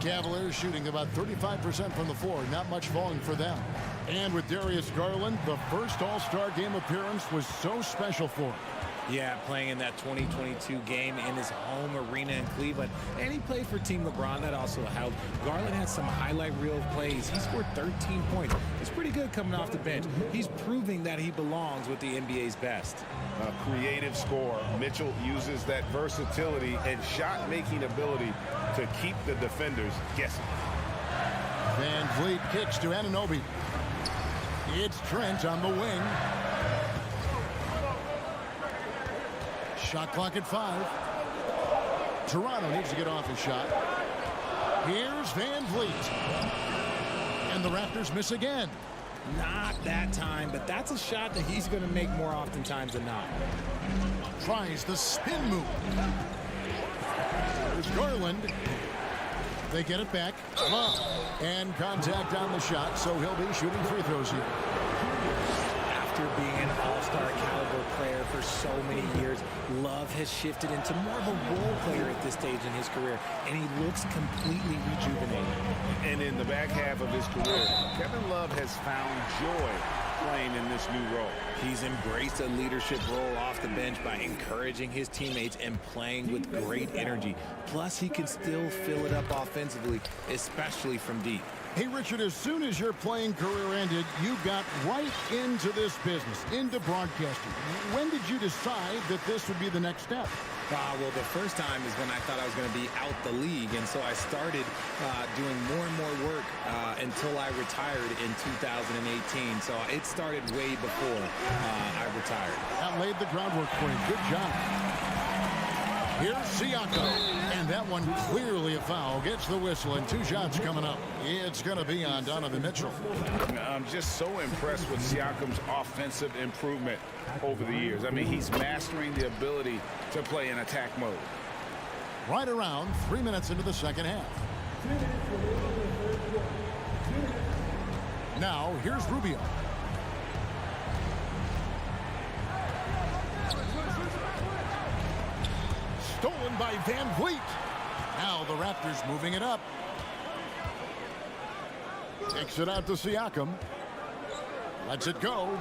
Cavaliers shooting about 35% from the floor. Not much falling for them. And with Darius Garland, the first All-Star game appearance was so special for him. Yeah, playing in that 2022 game in his home arena in Cleveland. And he played for Team LeBron. That also helped. Garland had some highlight reel plays. He scored 13 points. It's pretty good coming off the bench. He's proving that he belongs with the NBA's best. A creative scorer. Mitchell uses that versatility and shot-making ability to keep the defenders guessing. Van Vliet kicks to Anunoby. It's Trent on the wing. Shot clock at 5. Toronto needs to get off his shot. Here's Van Vliet. And the Raptors miss again. Not that time, but that's a shot that he's going to make more oftentimes than not. Tries the spin move. There's Garland. They get it back. And contact on the shot, so he'll be shooting free throws here. After being an all-star caliber player for so many years, Love has shifted into more of a role player at this stage in his career, and he looks completely rejuvenated. And in the back half of his career, Kevin Love has found joy playing in this new role. He's embraced a leadership role off the bench by encouraging his teammates and playing with great energy. Plus, he can still fill it up offensively, especially from deep. Hey, Richard, as soon as your playing career ended, you got right into this business, into broadcasting. When did you decide that this would be the next step? Well, the first time is when I thought I was going to be out the league, and so I started doing more and more work until I retired in 2018. So it started way before I retired. That laid the groundwork for you. Good job. Here's Siakam, and that one clearly a foul. Gets the whistle, and 2 shots coming up. It's going to be on Donovan Mitchell. I'm just so impressed with Siakam's offensive improvement over the years. I mean, he's mastering the ability to play in attack mode. Right around 3 minutes into the second half. Now, here's Rubio. Stolen by Van Vliet. Now the Raptors moving it up. Takes it out to Siakam. Lets it go.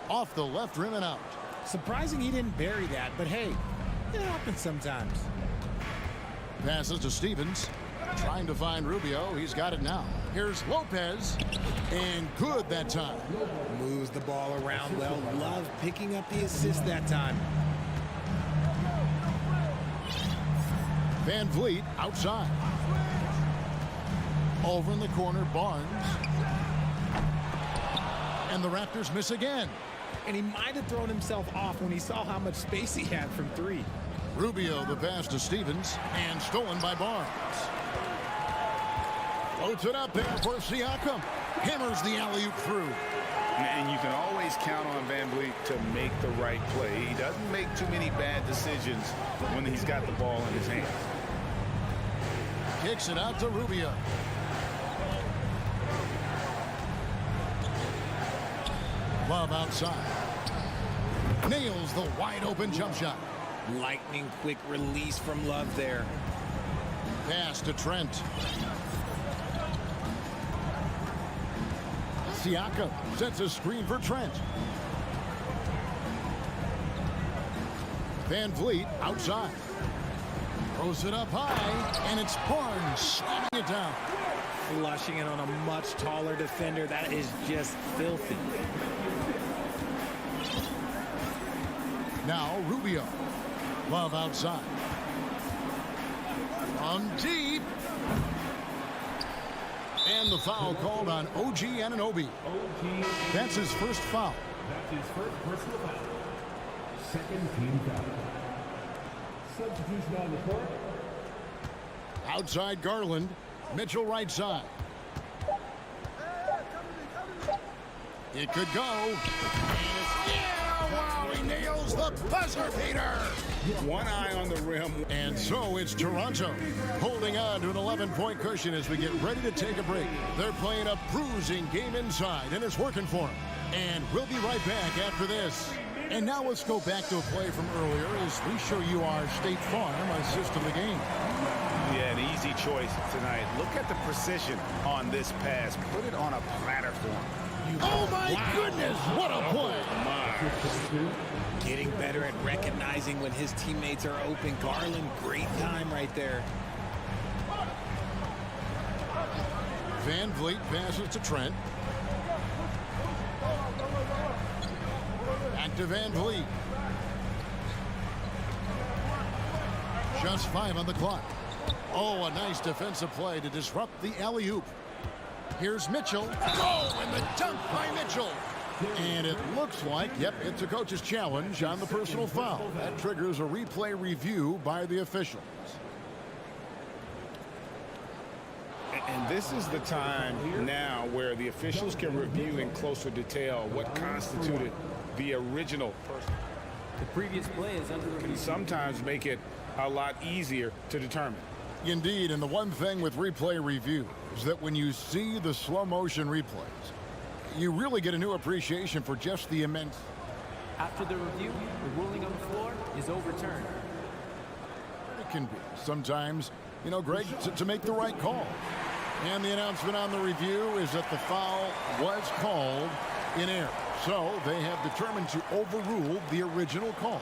Off the left rim and out. Surprising he didn't bury that, but hey, it happens sometimes. Passes to Stevens. Trying to find Rubio. He's got it now. Here's Lopez. And good that time. Moves the ball around well. Love picking up the assist that time. Van Vliet outside. Over in the corner, Barnes. And the Raptors miss again. And he might have thrown himself off when he saw how much space he had from 3. Rubio the pass to Stevens. And stolen by Barnes. Floats it up there for Siakam. Hammers the alley-oop through. And you can always count on Van Vliet to make the right play. He doesn't make too many bad decisions when he's got the ball in his hands. Kicks it out to Rubio. Love outside. Nails the wide-open jump shot. Lightning quick release from Love there. Pass to Trent. Siakam sets a screen for Trent. Van Vliet outside. Throws it up high, and it's Horens slamming it down. Flushing it on a much taller defender. That is just filthy. Now Rubio. Love outside. From deep. And the foul called on OG Anunoby. That's his first foul. That's his first personal foul. Second team foul. Substitution on the court. Outside Garland. Mitchell right side. It could go. Yeah, wow, he nails the buzzer beater. One eye on the rim. And so it's Toronto holding on to an 11-point cushion as we get ready to take a break. They're playing a bruising game inside, and it's working for them. And we'll be right back after this. And now let's go back to a play from earlier as we show you our State Farm assist of the game. Yeah, an easy choice tonight. Look at the precision on this pass. Put it on a platter for him. Oh, my goodness, what a play. Getting better at recognizing when his teammates are open. Garland, great time right there. Van Vliet passes to Trent. Back to Van Vliet. Just 5 on the clock. Oh, a nice defensive play to disrupt the alley-oop. Here's Mitchell. Oh, and the dunk by Mitchell. And it looks like, yep, it's a coach's challenge on the personal foul. That triggers a replay review by the officials. And this is the time now where the officials can review in closer detail what constituted the original person. The previous play is under review. Can sometimes make it a lot easier to determine. Indeed, and the one thing with replay review is that when you see the slow motion replays, you really get a new appreciation for just the immense. After the review, the ruling on the floor is overturned. It can be sometimes, you know, Greg, to make the right call. And the announcement on the review is that the foul was called in error. So they have determined to overrule the original call.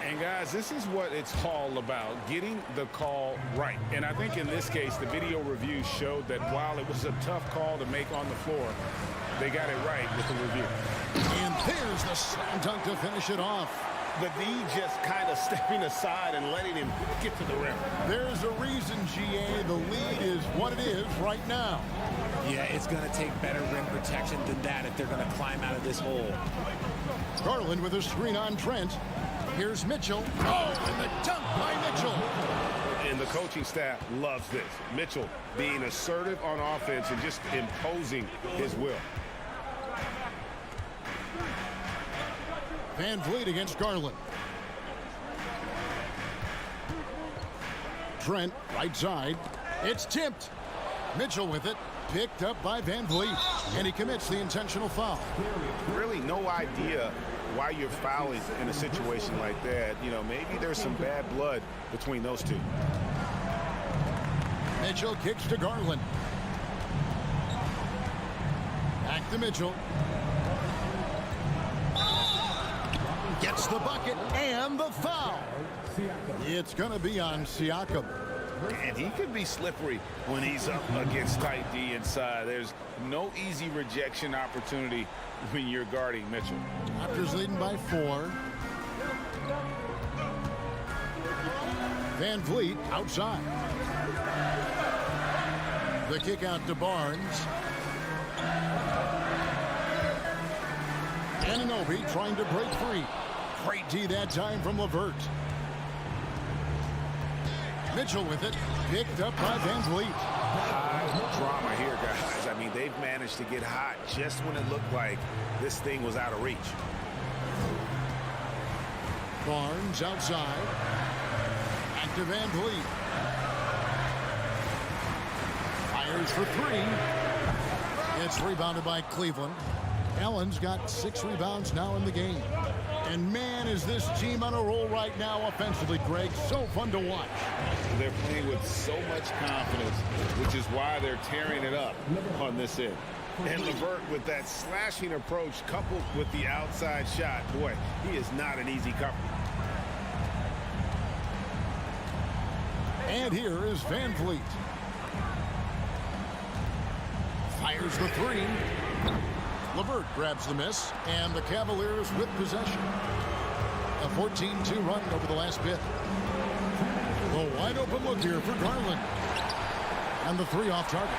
And guys, this is what it's all about, getting the call right. And I think in this case, the video review showed that while it was a tough call to make on the floor, they got it right with the review. And there's the slam dunk to finish it off. The D just kind of stepping aside and letting him get to the rim. There's a reason, GA, the lead is what it is right now. Yeah, it's going to take better rim protection than that if they're going to climb out of this hole. Garland with a screen on Trent. Here's Mitchell. Oh, and the dunk by Mitchell. And the coaching staff loves this. Mitchell being assertive on offense and just imposing his will. Van Vliet against Garland. Trent, right side. It's tipped. Mitchell with it. Picked up by Van Vliet. And he commits the intentional foul. Really no idea why you're fouling in a situation like that. You know, maybe there's some bad blood between those two. Mitchell kicks to Garland. Back to Mitchell. Gets the bucket and the foul. It's going to be on Siakam. And he could be slippery when he's up against tight D inside. There's no easy rejection opportunity when you're guarding Mitchell. Raptors leading by 4. Van Vliet outside. The kick out to Barnes. Anunoby trying to break free. Great D that time from LeVert. Mitchell with it. Picked up by Van Vliet. High drama here, guys. I mean, they've managed to get hot just when it looked like this thing was out of reach. Barnes outside. Back to Van Vliet. Fires for 3. It's rebounded by Cleveland. Allen's got 6 rebounds now in the game. And man, is this team on a roll right now offensively, Greg. So fun to watch. They're playing with so much confidence, which is why they're tearing it up on this end. And LeVert with that slashing approach coupled with the outside shot. Boy, he is not an easy cover. And here is Van Vliet. Fires the 3. LeVert grabs the miss, and the Cavaliers with possession. A 14-2 run over the last bit. A wide open look here for Garland. And the 3 off target.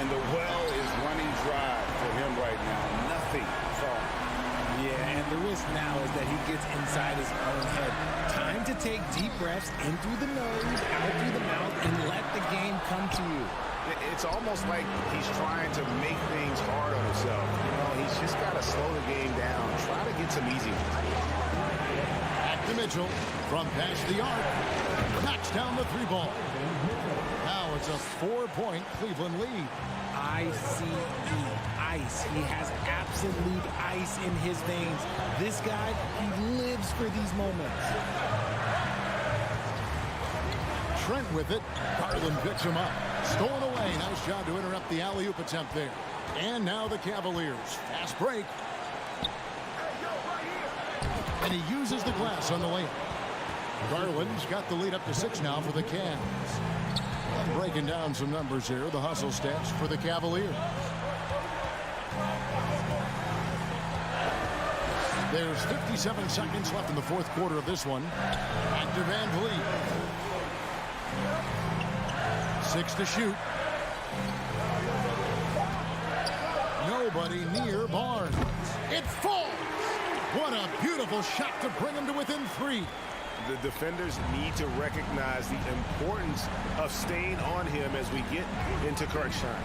And the well is running dry for him right now. Nothing falling. Yeah, and the risk now is that he gets inside his own head. Time to take deep breaths in through the nose, out through the mouth, and let the game come to you. It's almost like he's trying to make things hard on himself. You know, he's just got to slow the game down. Try to get some easy ones. Back to Mitchell from past the arc. Knocks down the 3-ball. Now it's a 4-point Cleveland lead. ICE, ice. He has absolute ice in his veins. This guy, he lives for these moments. Trent with it. Garland picks him up. Stolen away. Nice job to interrupt the alley-oop attempt there. And now the Cavaliers. Fast break. And he uses the glass on the layup. Garland's got the lead up to 6 now for the Cavs. I'm breaking down some numbers here. The hustle stats for the Cavaliers. There's 57 seconds left in the fourth quarter of this one. Back to Van Vliet. 6 to shoot. Nobody near Barnes. It falls. What a beautiful shot to bring him to within 3. The defenders need to recognize the importance of staying on him as we get into crunch time.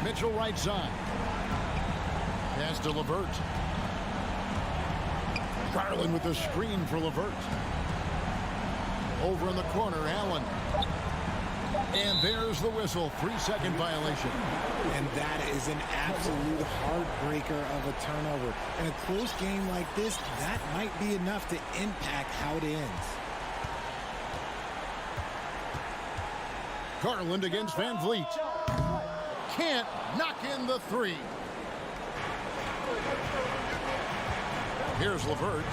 Mitchell right side. Pass to LeVert. Garland with the screen for LeVert. Over in the corner, Allen. And there's the whistle. 3-second violation. And that is an absolute heartbreaker of a turnover. In a close game like this, that might be enough to impact how it ends. Garland against Van Vliet. Can't knock in the 3. Here's LeVert.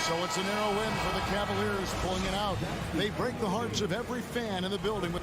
So it's a narrow win for the Cavaliers, pulling it out. They break the hearts of every fan in the building with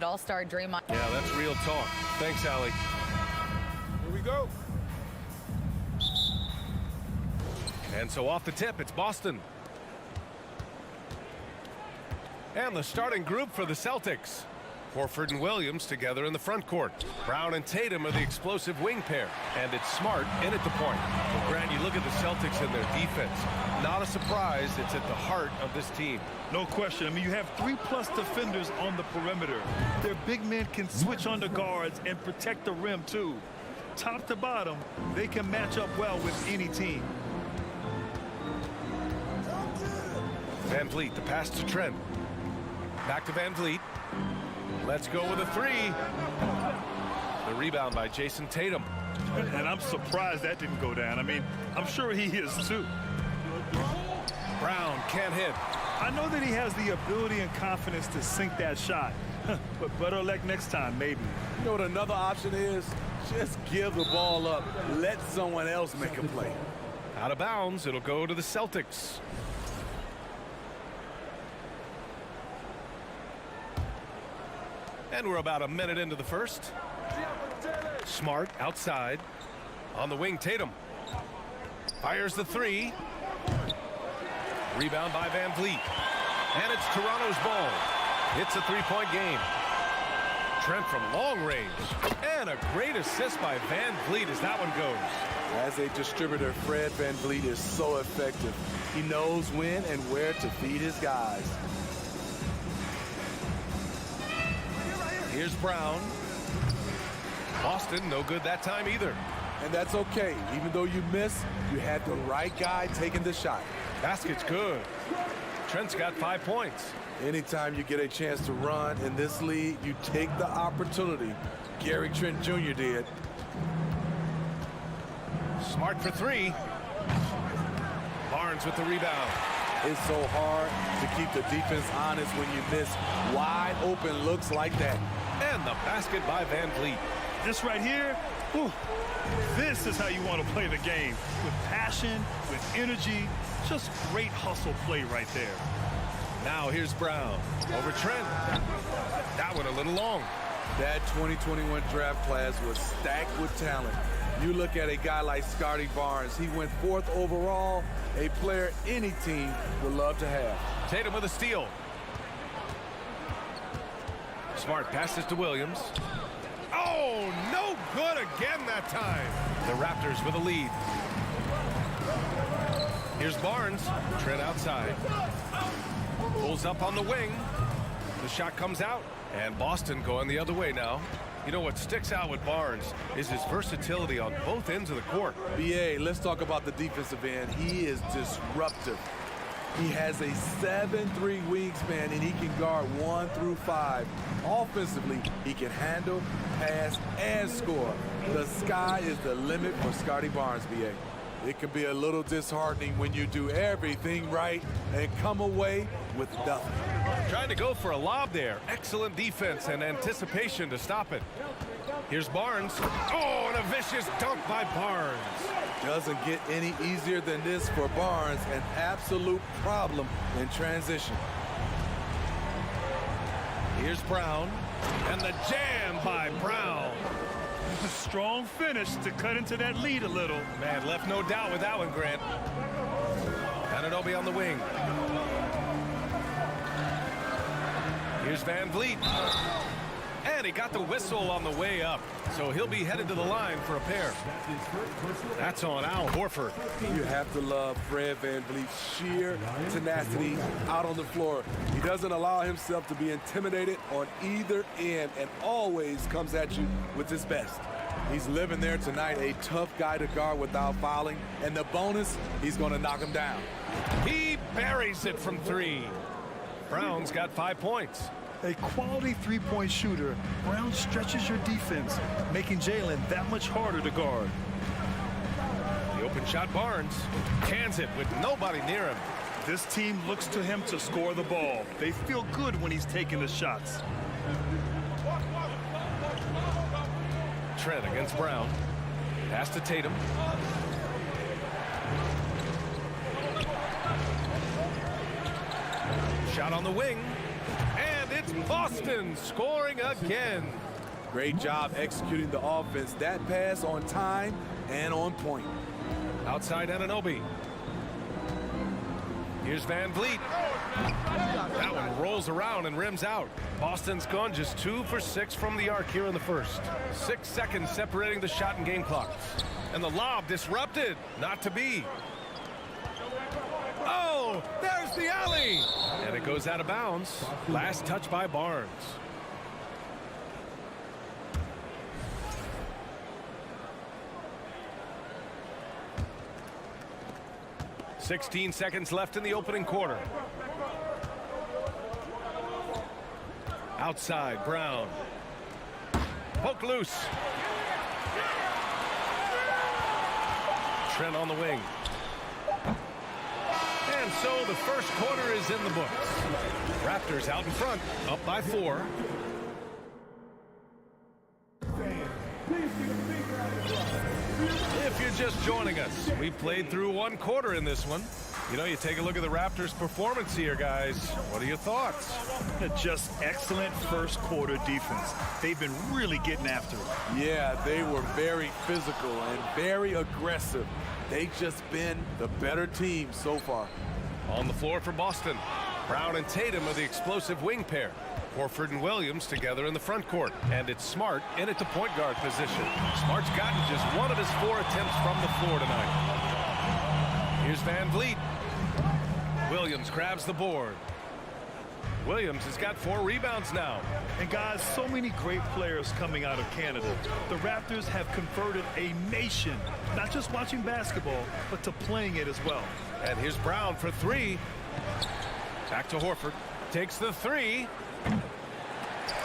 All-Star Draymond. Yeah, that's real talk. Thanks, Allie. Here we go. And so off the tip, it's Boston. And the starting group for the Celtics. Horford and Williams together in the front court. Brown and Tatum are the explosive wing pair. And it's Smart in at the point. Well, Grant, you look at the Celtics and their defense. Not a surprise, it's at the heart of this team. No question. I mean, you have 3+ defenders on the perimeter. Their big men can switch on the guards and protect the rim, too. Top to bottom, they can match up well with any team. Van Vliet, the pass to Trent. Back to Van Vliet. Let's go with a three. The rebound by Jason Tatum. And I'm surprised that didn't go down. I mean, I'm sure he is too. Brown can't hit. I know that he has the ability and confidence to sink that shot. But better luck next time, maybe. You know what another option is? Just give the ball up. Let someone else make a play. Out of bounds, it'll go to the Celtics. And we're about a minute into the first. Smart outside. On the wing, Tatum. Fires the three. Rebound by Van Vliet. And it's Toronto's ball. It's a three-point game. Trent from long range. And a great assist by Van Vliet as that one goes. As a distributor, Fred Van Vliet is so effective. He knows when and where to feed his guys. Here's Brown. Boston, no good that time either. And that's okay. Even though you miss, you had the right guy taking the shot. Basket's good. Trent's got 5 points. Anytime you get a chance to run in this league, you take the opportunity. Gary Trent Jr. did. Smart for three. Barnes with the rebound. It's so hard to keep the defense honest when you miss wide open looks like that. And the basket by Van Vliet. This right here, whew, this is how you want to play the game. With passion, with energy, just great hustle play right there. Now here's Brown over Trent. That one a little long. That 2021 draft class was stacked with talent. You look at a guy like Scotty Barnes. He went 4th overall, a player any team would love to have. Tatum with a steal. Smart passes to Williams. Oh, no good again that time. The Raptors with a lead. Here's Barnes. Trent outside. Pulls up on the wing. The shot comes out. And Boston going the other way now. You know what sticks out with Barnes is his versatility on both ends of the court. BA, let's talk about the defensive end. He is disruptive. He has a 7'3" wingspan, and he can guard 1 through 5. Offensively, he can handle, pass, and score. The sky is the limit for Scotty Barnes, BA. It can be a little disheartening when you do everything right and come away with nothing. Trying to go for a lob there. Excellent defense and anticipation to stop it. Here's Barnes. Oh, and a vicious dunk by Barnes. Doesn't get any easier than this for Barnes. An absolute problem in transition. Here's Brown. And the jam by Brown. A strong finish to cut into that lead a little. Man, left no doubt with that one, Grant. Anunoby on the wing. Here's Van Vliet. And he got the whistle on the way up. So he'll be headed to the line for a pair. That's on Al Horford. You have to love Fred Van Vliet's sheer tenacity out on the floor. He doesn't allow himself to be intimidated on either end and always comes at you with his best. He's living there tonight, a tough guy to guard without fouling. And the bonus, he's going to knock him down. He buries it from 3. Brown's got 5 points. A quality three-point shooter, Brown stretches your defense, making Jalen that much harder to guard. The open shot, Barnes cans it with nobody near him. This team looks to him to score the ball. They feel good when he's taking the shots. Trent against Brown. Pass to Tatum. Shot on the wing. And it's It's Boston scoring again. Great job executing the offense. That pass on time and on point. Outside Anunoby. Here's Van Vliet. That one rolls around and rims out. Boston's gone just 2 for 6 from the arc here in the first. 6 seconds separating the shot and game clock. And the lob disrupted. Not to be. Oh, there's the alley. And it goes out of bounds. Last touch by Barnes. "16 seconds left in the opening quarter. Outside, Brown. Poke loose. Trent on the wing. And so the first quarter is in the books. Raptors out in front, up by 4. If you're just joining us, we played through 1 quarter in this one. You know, you take a look at the Raptors' performance here, guys. What are your thoughts? Just excellent first quarter defense. They've been really getting after it. Yeah, they were very physical and very aggressive. They've just been the better team so far. On the floor for Boston, Brown and Tatum are the explosive wing pair. Horford and Williams together in the front court. And it's Smart in at the point guard position. Smart's gotten just 1 of his 4 attempts from the floor tonight. Here's Van Vliet. Williams grabs the board. Williams has got 4 rebounds now. And guys, so many great players coming out of Canada. The Raptors have converted a nation, not just watching basketball, but to playing it as well. And here's Brown for 3. Back to Horford. Takes the 3.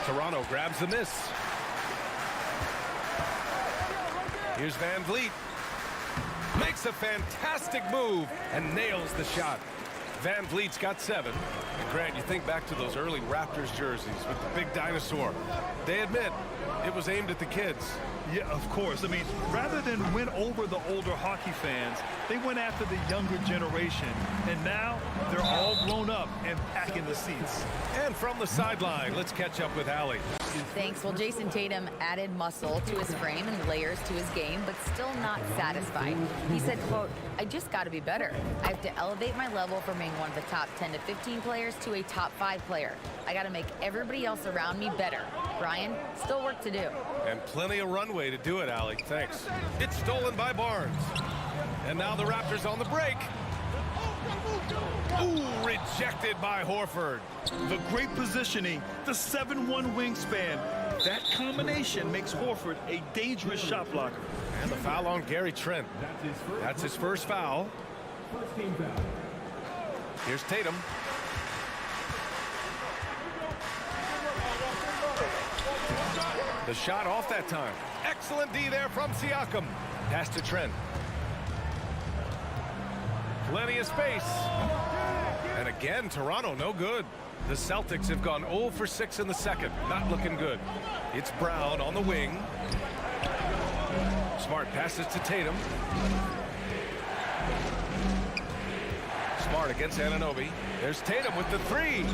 Toronto grabs the miss. Here's Van Vliet. Makes a fantastic move and nails the shot. Van Vliet's got 7. And Grant, you think back to those early Raptors jerseys with the big dinosaur. They admit it was aimed at the kids. Yeah, of course. I mean, rather than win over the older hockey fans, they went after the younger generation. And now they're all grown up and packing the seats. And from the sideline, let's catch up with Allie. Thanks. Well, Jason Tatum added muscle to his frame and layers to his game, but still not satisfied. He said, quote, "I just got to be better. I have to elevate my level from being one of the top 10 to 15 players to a top 5 player. I got to make everybody else around me better. Brian, still work to do." And plenty of runway to do it, Allie. Thanks. It's stolen by Barnes. And now the Raptors on the break. Ooh, rejected by Horford. The great positioning, the 7'1" wingspan. That combination makes Horford a dangerous shot blocker. And the foul on Gary Trent. That's his first foul. Here's Tatum. The shot off that time. Excellent D there from Siakam. Pass to Trent. Plenty of space. And again, Toronto no good. The Celtics have gone 0 for 6 in the second. Not looking good. It's Brown on the wing. Smart passes to Tatum. Smart against Anunoby. There's Tatum with the 3.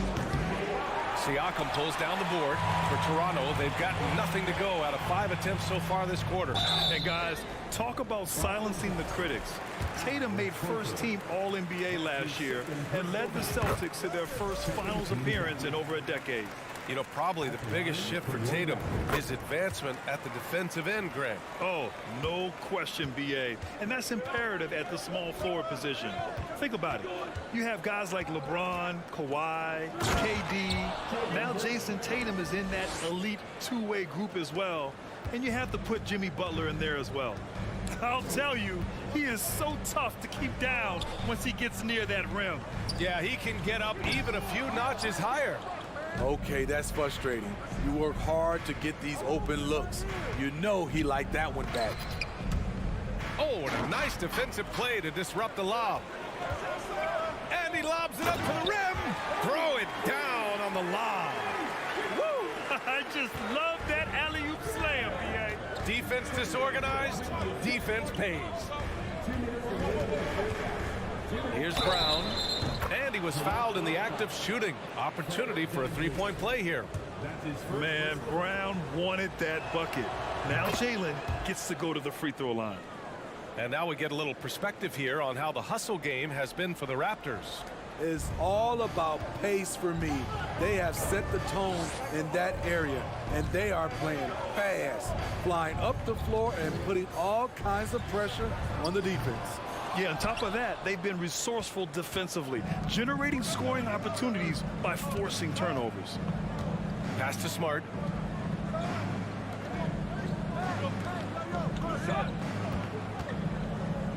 Siakam pulls down the board. For Toronto, they've got nothing to go out of 5 attempts so far this quarter. And guys, talk about silencing the critics. Tatum made first-team All-NBA last year and led the Celtics to their first finals appearance in over a decade. You know, probably the biggest shift for Tatum is advancement at the defensive end, Greg. Oh, no question, B.A. And that's imperative at the small forward position. Think about it. You have guys like LeBron, Kawhi, KD. Now Jason Tatum is in that elite two-way group as well. And you have to put Jimmy Butler in there as well. I'll tell you, he is so tough to keep down once he gets near that rim. Yeah, he can get up even a few notches higher. Okay, that's frustrating. You work hard to get these open looks. You know he liked that one back. Oh, and a nice defensive play to disrupt the lob. And he lobs it up to the rim. Throw it down on the lob. Woo! I just love that alley-oop slam, B.A. Defense disorganized, defense pays. Here's Brown. And he was fouled in the act of shooting. Opportunity for a three-point play here. Man, Brown wanted that bucket. Now Jalen gets to go to the free throw line. And now we get a little perspective here on how the hustle game has been for the Raptors. It's all about pace for me. They have set the tone in that area, and they are playing fast, flying up the floor and putting all kinds of pressure on the defense. Yeah, on top of that, they've been resourceful defensively, generating scoring opportunities by forcing turnovers. Pass to Smart.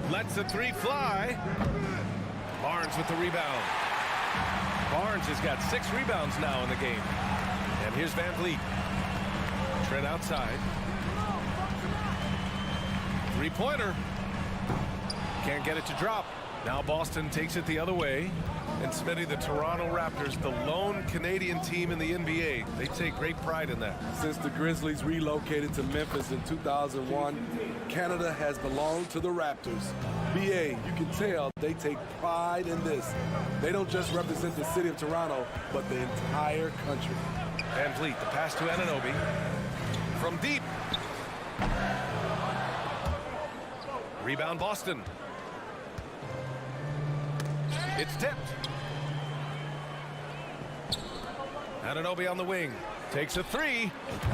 Lets the three fly. Barnes with the rebound. Barnes has got 6 rebounds now in the game. And here's Van Vliet. Trent outside. Three-pointer. Can't get it to drop. Now Boston takes it the other way. And Smitty, the Toronto Raptors, the lone Canadian team in the NBA. They take great pride in that. Since the Grizzlies relocated to Memphis in 2001, Canada has belonged to the Raptors. BA, you can tell they take pride in this. They don't just represent the city of Toronto, but the entire country. Van Vliet, the pass to Anunoby. From deep. Rebound Boston. It's tipped. Anunoby on the wing. Takes a 3.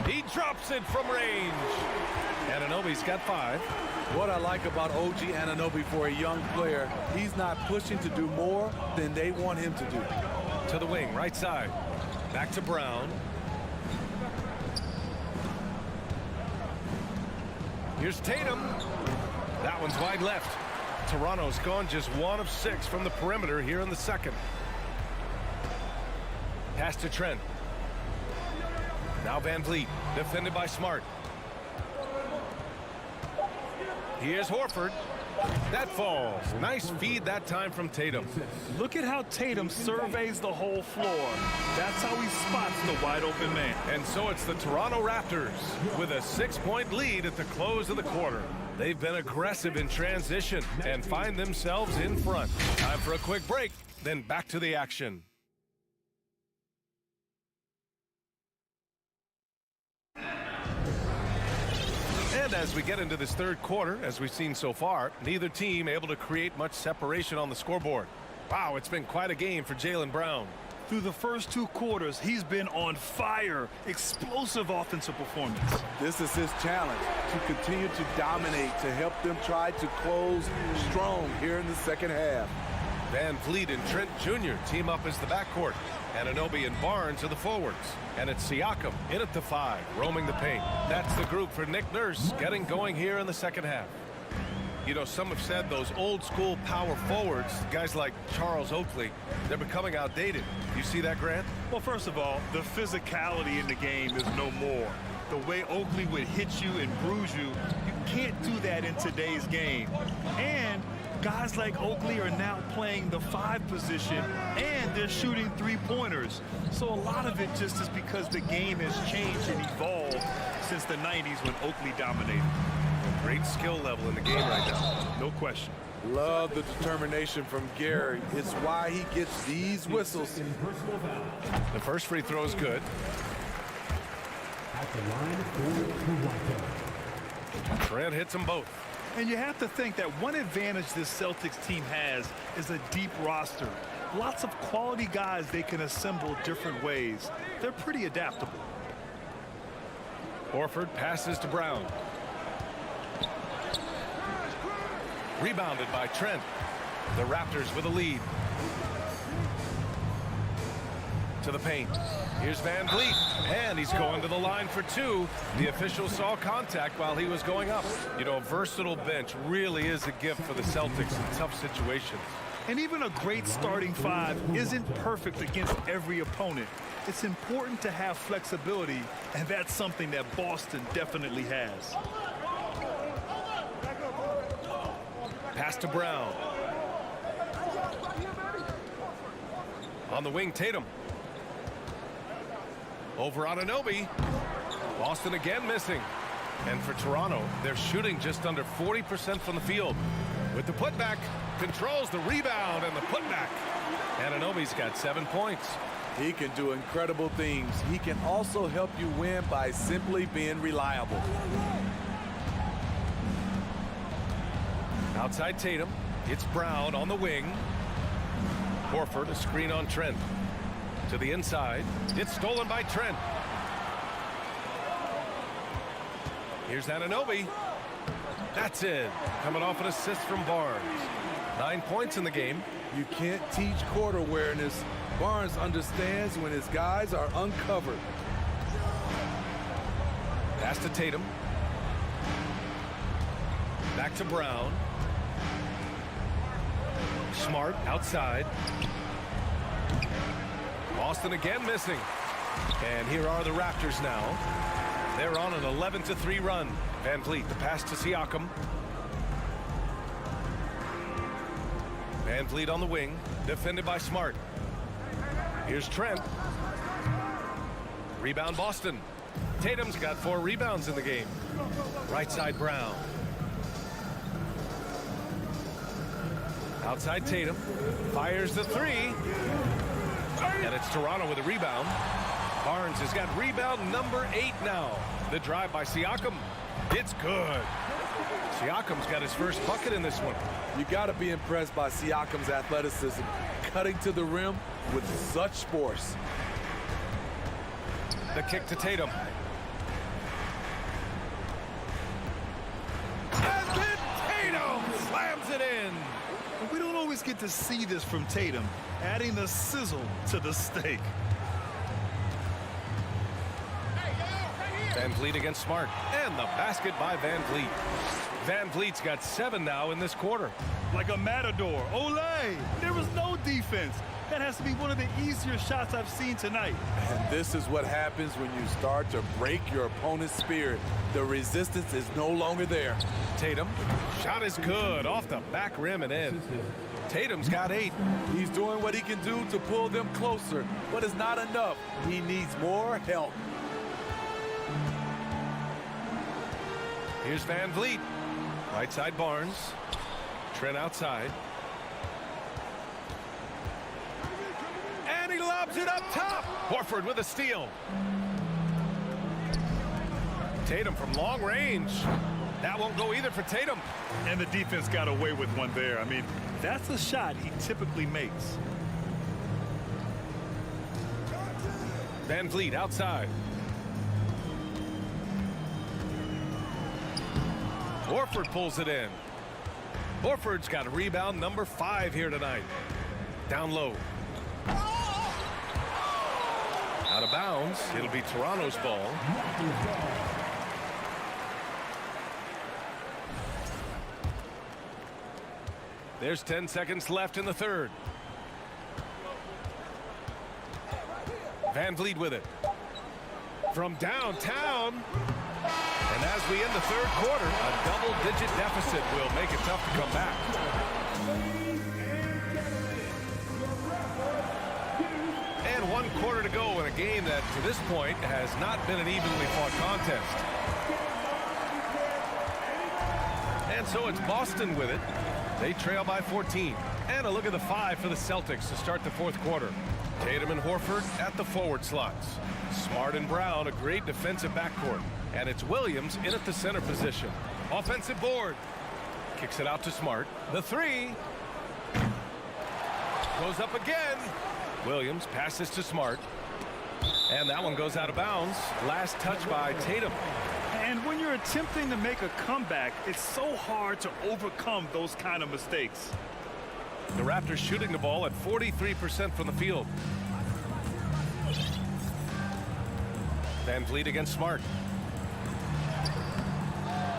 He drops it from range. Anunoby's got 5. What I like about OG Anunoby for a young player, he's not pushing to do more than they want him to do. To the wing, right side. Back to Brown. Here's Tatum. That one's wide left. Toronto's gone just 1 of 6 from the perimeter here in the second. Pass to Trent. Now Van Vliet, defended by Smart. Here's Horford. That falls. Nice feed that time from Tatum. Look at how Tatum surveys the whole floor. That's how he spots the wide open man. And so it's the Toronto Raptors with a 6-point lead at the close of the quarter. They've been aggressive in transition and find themselves in front. Time for a quick break, then back to the action. And as we get into this third quarter, as we've seen so far, neither team able to create much separation on the scoreboard. Wow, it's been quite a game for Jaylen Brown. Through the first 2 quarters, he's been on fire. Explosive offensive performance. This is his challenge, to continue to dominate, to help them try to close strong here in the second half. Van Vliet and Trent Jr. team up as the backcourt. Anunoby and Barnes are the forwards. And it's Siakam in at the 5, roaming the paint. That's the group for Nick Nurse getting going here in the second half. You know, some have said those old school power forwards, guys like Charles Oakley, they're becoming outdated. You see that, Grant? Well, first of all, the physicality in the game is no more. The way Oakley would hit you and bruise you, you can't do that in today's game. And guys like Oakley are now playing the 5 position, and they're shooting 3-pointers. So a lot of it just is because the game has changed and evolved since the 90s when Oakley dominated. Great skill level in the game right now. No question. Love the determination from Gary. It's why he gets these whistles. The first free throw is good. At the line for Trent hits them both. And you have to think that one advantage this Celtics team has is a deep roster. Lots of quality guys they can assemble different ways. They're pretty adaptable. Horford passes to Brown. Rebounded by Trent. The Raptors with a lead. To the paint. Here's Van Vliet. And he's going to the line for 2. The official saw contact while he was going up. You know, a versatile bench really is a gift for the Celtics in tough situations. And even a great starting 5 isn't perfect against every opponent. It's important to have flexibility, and that's something that Boston definitely has. Pass to Brown. On the wing, Tatum. Over on Anunoby. Boston again missing. And for Toronto, they're shooting just under 40% from the field. With the putback, controls the rebound and the putback. Anunoby's got 7 points. He can do incredible things. He can also help you win by simply being reliable. Outside Tatum. It's Brown on the wing. Horford, a screen on Trent. To the inside. It's stolen by Trent. Here's Anunoby. That's it. Coming off an assist from Barnes. 9 points in the game. You can't teach court awareness. Barnes understands when his guys are uncovered. Pass to Tatum. Back to Brown. Smart outside. Boston again missing. And here are the Raptors now. They're on an 11-3 run. Van Vliet, the pass to Siakam. Van Vliet on the wing, defended by Smart. Here's Trent. Rebound Boston. Tatum's got 4 rebounds in the game. Right side Brown. Outside Tatum. Fires the 3. And it's Toronto with a rebound. Barnes has got rebound number 8 now. The drive by Siakam. It's good. Siakam's got his first bucket in this one. You got to be impressed by Siakam's athleticism, cutting to the rim with such force. The kick to Tatum. And then Tatum slams it in. We don't always get to see this from Tatum, adding the sizzle to the steak. Van Vliet against Smart. And the basket by Van Vliet. Van Vliet's got 7 now in this quarter. Like a matador. Olay! There was no defense. That has to be one of the easier shots I've seen tonight. And this is what happens when you start to break your opponent's spirit. The resistance is no longer there. Tatum. Shot is good. Off the back rim and in. Tatum's got 8. He's doing what he can do to pull them closer, but it's not enough. He needs more help. Here's Van Vliet. Right side Barnes. Trent outside. And he lobs it up top. Horford with a steal. Tatum from long range. That won't go either for Tatum. And the defense got away with one there. I mean, that's a shot he typically makes. Van Vliet outside. Horford pulls it in. Horford's got a rebound number 5 here tonight. Down low. Out of bounds. It'll be Toronto's ball. There's 10 seconds left in the third. Van Vliet with it. From downtown. And as we end the third quarter, a double-digit deficit will make it tough to come back. And 1 quarter to go in a game that, to this point, has not been an evenly fought contest. And so it's Boston with it. They trail by 14. And a look at the 5 for the Celtics to start the fourth quarter. Tatum and Horford at the forward slots. Smart and Brown, a great defensive backcourt. And it's Williams in at the center position. Offensive board. Kicks it out to Smart. The 3. Goes up again. Williams passes to Smart. And that one goes out of bounds. Last touch by Tatum. And when you're attempting to make a comeback, it's so hard to overcome those kind of mistakes. The Raptors shooting the ball at 43% from the field. Van Vliet against Smart.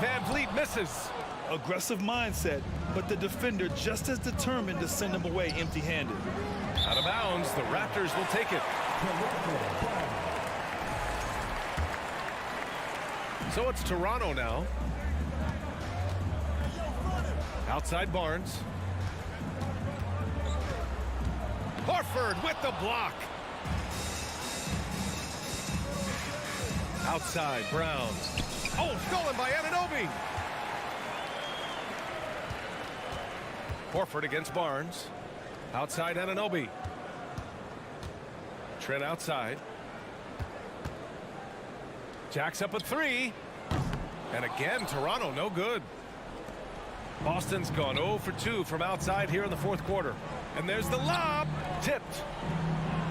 Van Vliet misses. Aggressive mindset, but the defender just as determined to send him away empty-handed. Out of bounds, the Raptors will take it. So it's Toronto now. Outside Barnes. Horford with the block. Outside Brown. Oh, stolen by Anunoby. Horford against Barnes. Outside Anunoby. Trent outside. Jacks up a three. And again, Toronto no good. Boston's gone 0 for 2 from outside here in the fourth quarter. And there's the lob. Tipped.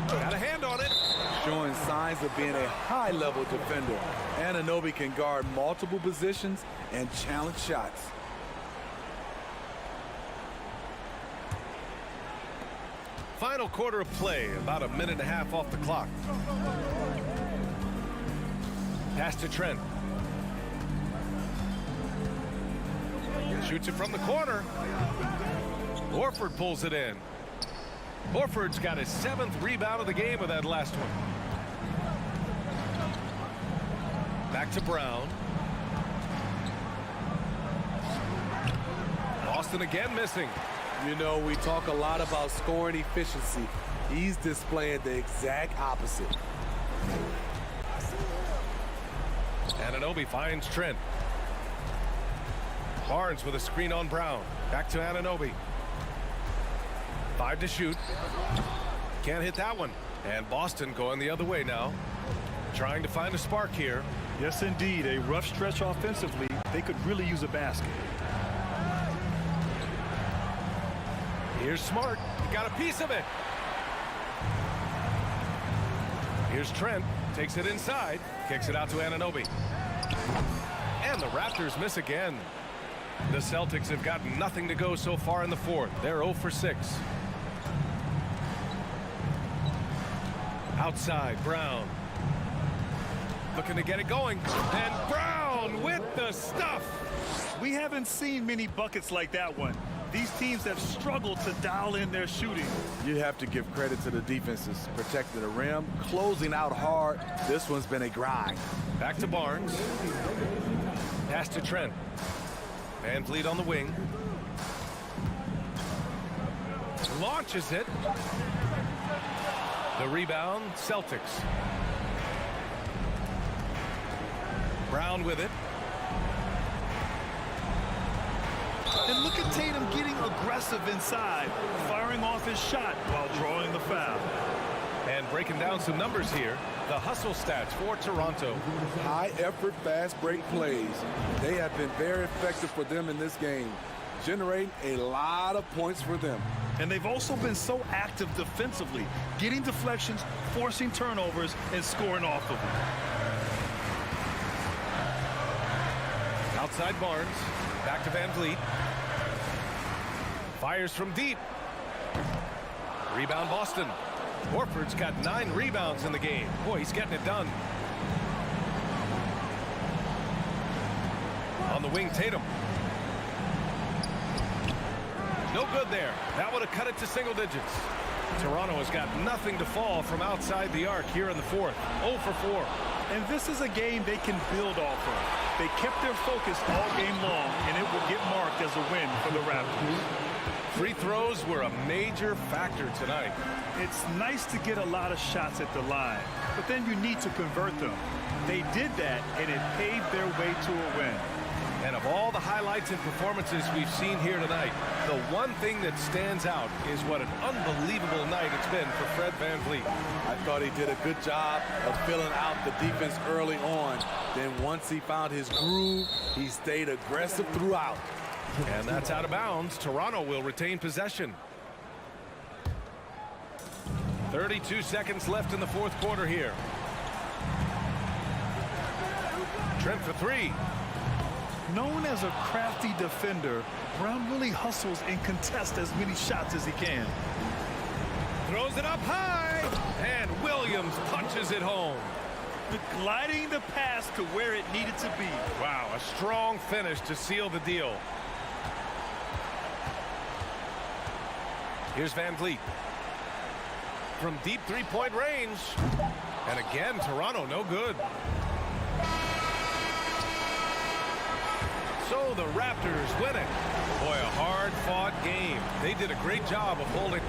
Got a hand on it. Showing signs of being a high-level defender. Anunoby can guard multiple positions and challenge shots. Final quarter of play, about a minute and a half off the clock. Pass to Trent. Shoots it from the corner. Horford pulls it in. Horford's got his 7th rebound of the game with that last one. Back to Brown. Boston again missing. You know, we talk a lot about scoring efficiency. He's displaying the exact opposite. Anunoby finds Trent. Barnes with a screen on Brown. Back to Anunoby. 5 to shoot. Can't hit that one. And Boston going the other way now. Trying to find a spark here. Yes, indeed. A rough stretch offensively. They could really use a basket. Here's Smart. He got a piece of it. Here's Trent. Takes it inside. Kicks it out to Anunoby. And the Raptors miss again. The Celtics have got nothing to go so far in the fourth. They're 0 for 6. Outside, Brown. Looking to get it going. And Brown with the stuff. We haven't seen many buckets like that one. These teams have struggled to dial in their shooting. You have to give credit to the defenses. Protecting the rim, closing out hard. This one's been a grind. Back to Barnes. Pass to Trent. Van Vliet on the wing. Launches it. The rebound, Celtics. Brown with it. And look at Tatum getting aggressive inside, firing off his shot while drawing the foul. And breaking down some numbers here, the hustle stats for Toronto. High effort, fast break plays. They have been very effective for them in this game, generating a lot of points for them. And they've also been so active defensively, getting deflections, forcing turnovers, and scoring off of them. Outside Barnes, back to Van Vliet. Fires from deep. Rebound Boston. Horford's got 9 rebounds in the game. Boy, he's getting it done. On the wing, Tatum. No good there. That would have cut it to single digits. Toronto has got nothing to fall from outside the arc here in the fourth. 0 for 4. And this is a game they can build off of. They kept their focus all game long, and it will get marked as a win for the Raptors. Free throws were a major factor tonight. It's nice to get a lot of shots at the line, but then you need to convert them. They did that, and it paved their way to a win. And of all the highlights and performances we've seen here tonight, the one thing that stands out is what an unbelievable night it's been for Fred VanVleet. I thought he did a good job of filling out the defense early on. Then once he found his groove, he stayed aggressive throughout. And that's out of bounds. Toronto will retain possession. 32 seconds left in the fourth quarter here. Trent for 3. Known as a crafty defender, Brown really hustles and contests as many shots as he can. Throws it up high, and Williams punches it home. Gliding the pass to where it needed to be. Wow, a strong finish to seal the deal. Here's VanVleet. From deep three-point range. And again, Toronto no good. So the Raptors win it. Boy, a hard-fought game. They did a great job of holding.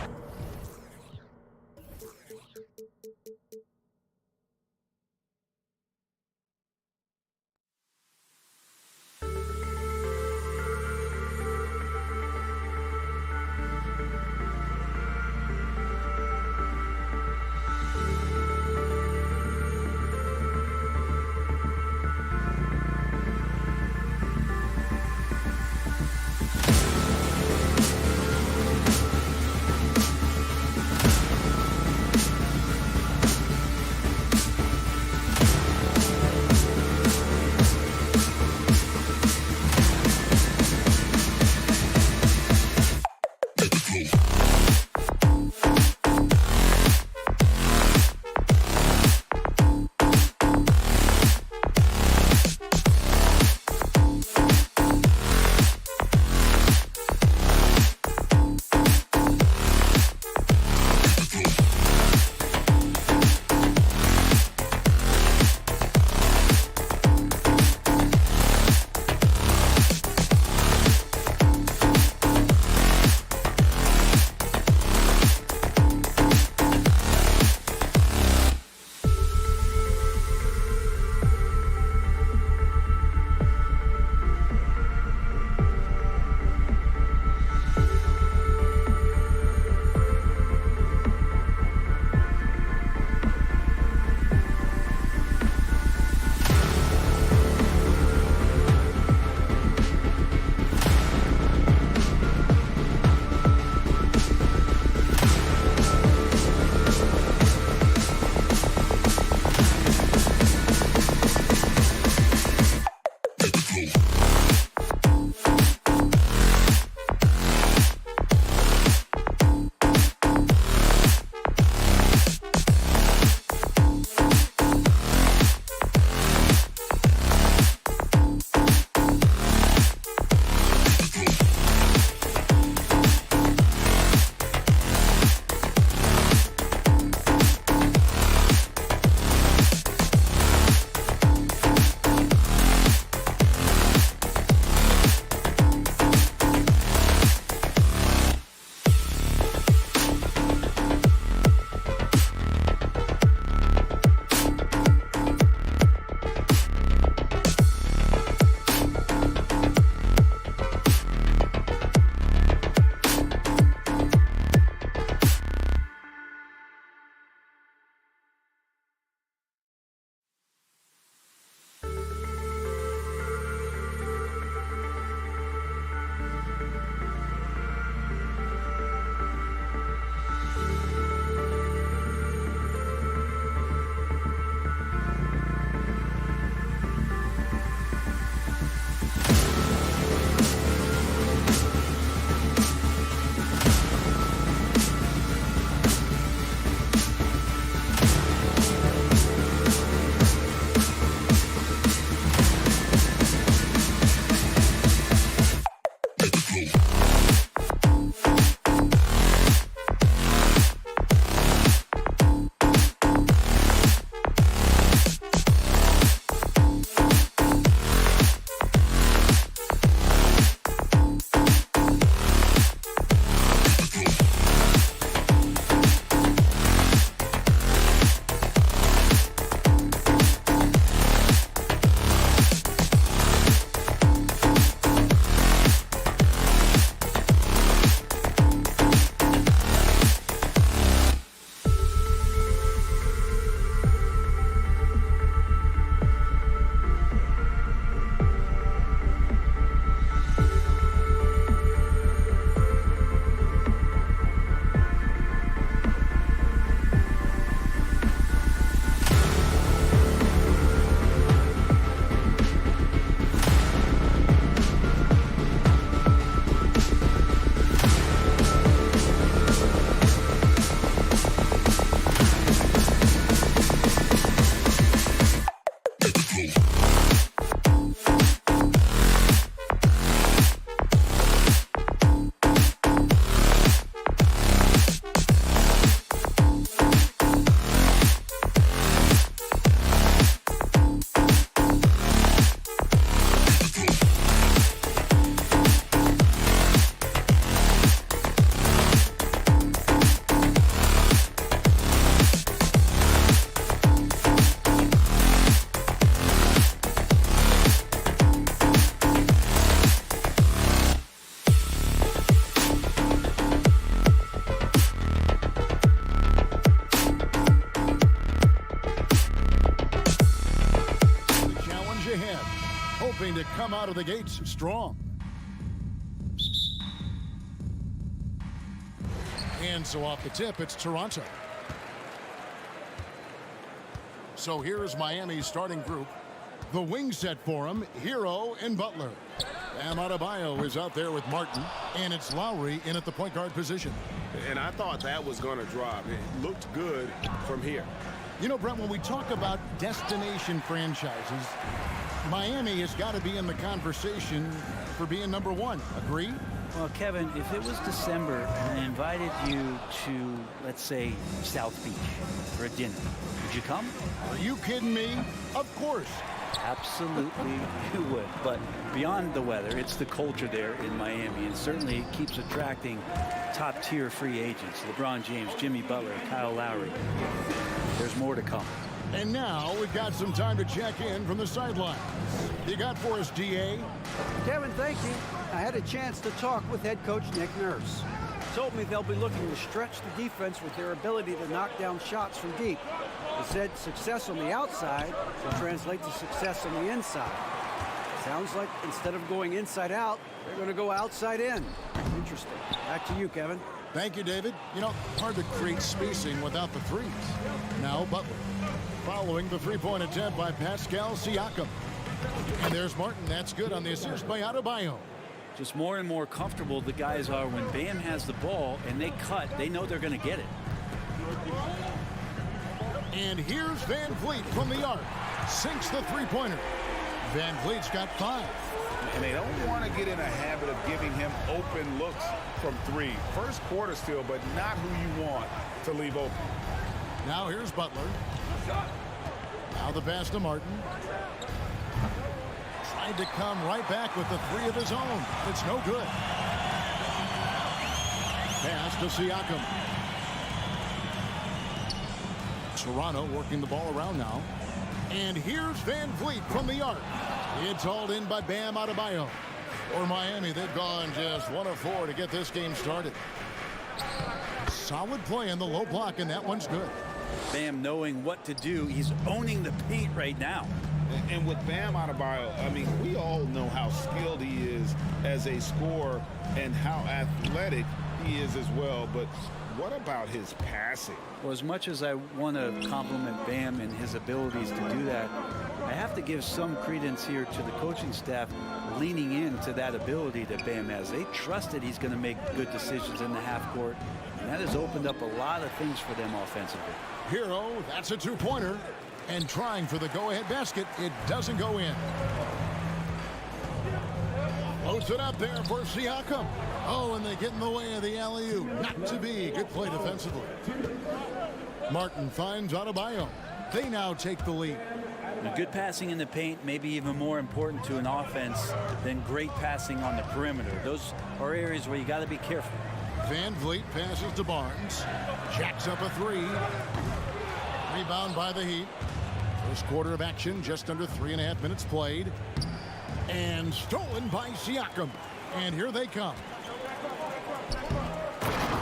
come out of the gates strong. And so off the tip, it's Toronto. So here's Miami's starting group. The wing set for him, Hero and Butler. Bam Adebayo is out there with Martin, and it's Lowry in at the point guard position. And I thought that was going to drop. It looked good from here. You know, Brett, when we talk about destination franchises, Miami has got to be in the conversation for being number one. Agree? Well, Kevin, if it was December and I invited you to, let's say, South Beach for a dinner, would you come? Are you kidding me? Of course. Absolutely you would. But beyond the weather, it's the culture there in Miami, and certainly it keeps attracting top-tier free agents. LeBron James, Jimmy Butler, Kyle Lowry. There's more to come. And now we've got some time to check in from the sideline. You got for us, DA? Kevin, thank you. I had a chance to talk with head coach Nick Nurse. Told me they'll be looking to stretch the defense with their ability to knock down shots from deep. He said success on the outside will translate to success on the inside. Sounds like instead of going inside out, they're going to go outside in. Interesting. Back to you, Kevin. Thank you, David. You know, hard to create spacing without the threes. Now Butler. Following the three-point attempt by Pascal Siakam. And there's Martin. That's good on the assist by Adebayo. Just more and more comfortable the guys are when Bam has the ball and they cut. They know they're going to get it. And here's Van Vliet from the arc. Sinks the three-pointer. Van Vliet's got 5. And they don't want to get in a habit of giving him open looks from 3. First quarter still, but not who you want to leave open. Now here's Butler. Now the pass to Martin. Tried to come right back with the 3 of his own. It's no good. Pass to Siakam. Toronto working the ball around now. And here's Van Vliet from the arc. It's hauled in by Bam Adebayo. For Miami, they've gone just 1 of 4 to get this game started. Solid play in the low block, and that one's good. Bam knowing what to do. He's owning the paint right now. And with Bam Adebayo, I mean, we all know how skilled he is as a scorer and how athletic he is as well. But what about his passing? Well, as much as I want to compliment Bam and his abilities to do that, I have to give some credence here to the coaching staff leaning into that ability that Bam has. They trust that he's going to make good decisions in the half court, and that has opened up a lot of things for them offensively. Hero, that's a 2-pointer. And trying for the go-ahead basket, it doesn't go in. Floats it up there for Siakam. Oh, and they get in the way of the alley-oop. Not to be. Good play defensively. Martin finds Adebayo. They now take the lead. Good passing in the paint may be even more important to an offense than great passing on the perimeter. Those are areas where you got to be careful. Van Vliet passes to Barnes. Jacks up a 3. Rebound by the Heat. First quarter of action, just under 3.5 minutes played. And stolen by Siakam. And here they come.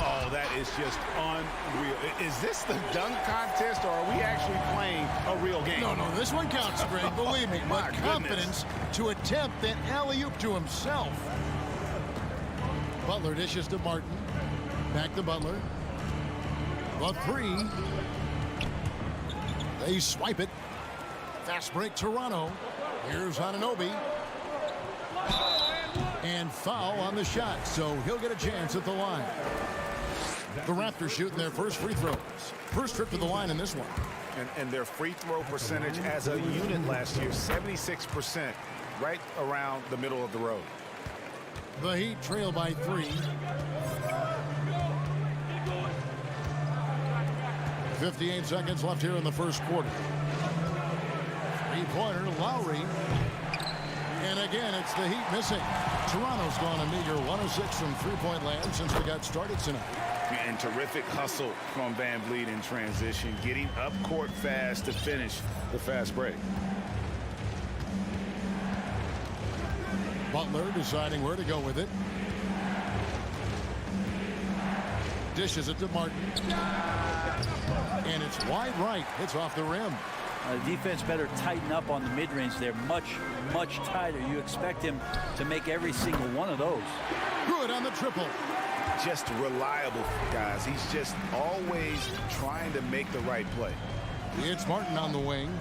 Oh, that is just unreal. Is this the dunk contest, or are we actually playing a real game? No, this one counts, Greg. Believe me. My But confidence to attempt that alley-oop to himself. Butler dishes to Martin. Back to Butler. The 3. They swipe it. Fast break Toronto. Here's Anunoby. And foul on the shot, so he'll get a chance at the line. The Raptors shooting their first free throws. First trip to the line in this one. And their free throw percentage as a unit last year, 76%, right around the middle of the road. The Heat trail by 3. 58 seconds left here in the first quarter. Three-pointer, Lowry. And again, it's the Heat missing. Toronto's gone a meager 1 of 6 from three-point land since we got started tonight. And terrific hustle from Van Vliet in transition, getting up court fast to finish the fast break. Butler deciding where to go with it. Dishes it to Martin. And it's wide right. It's off the rim. Defense better tighten up on the mid-range. They're much, much tighter. You expect him to make every single one of those. Good on the triple. Just reliable, guys. He's just always trying to make the right play. It's Martin on the wing.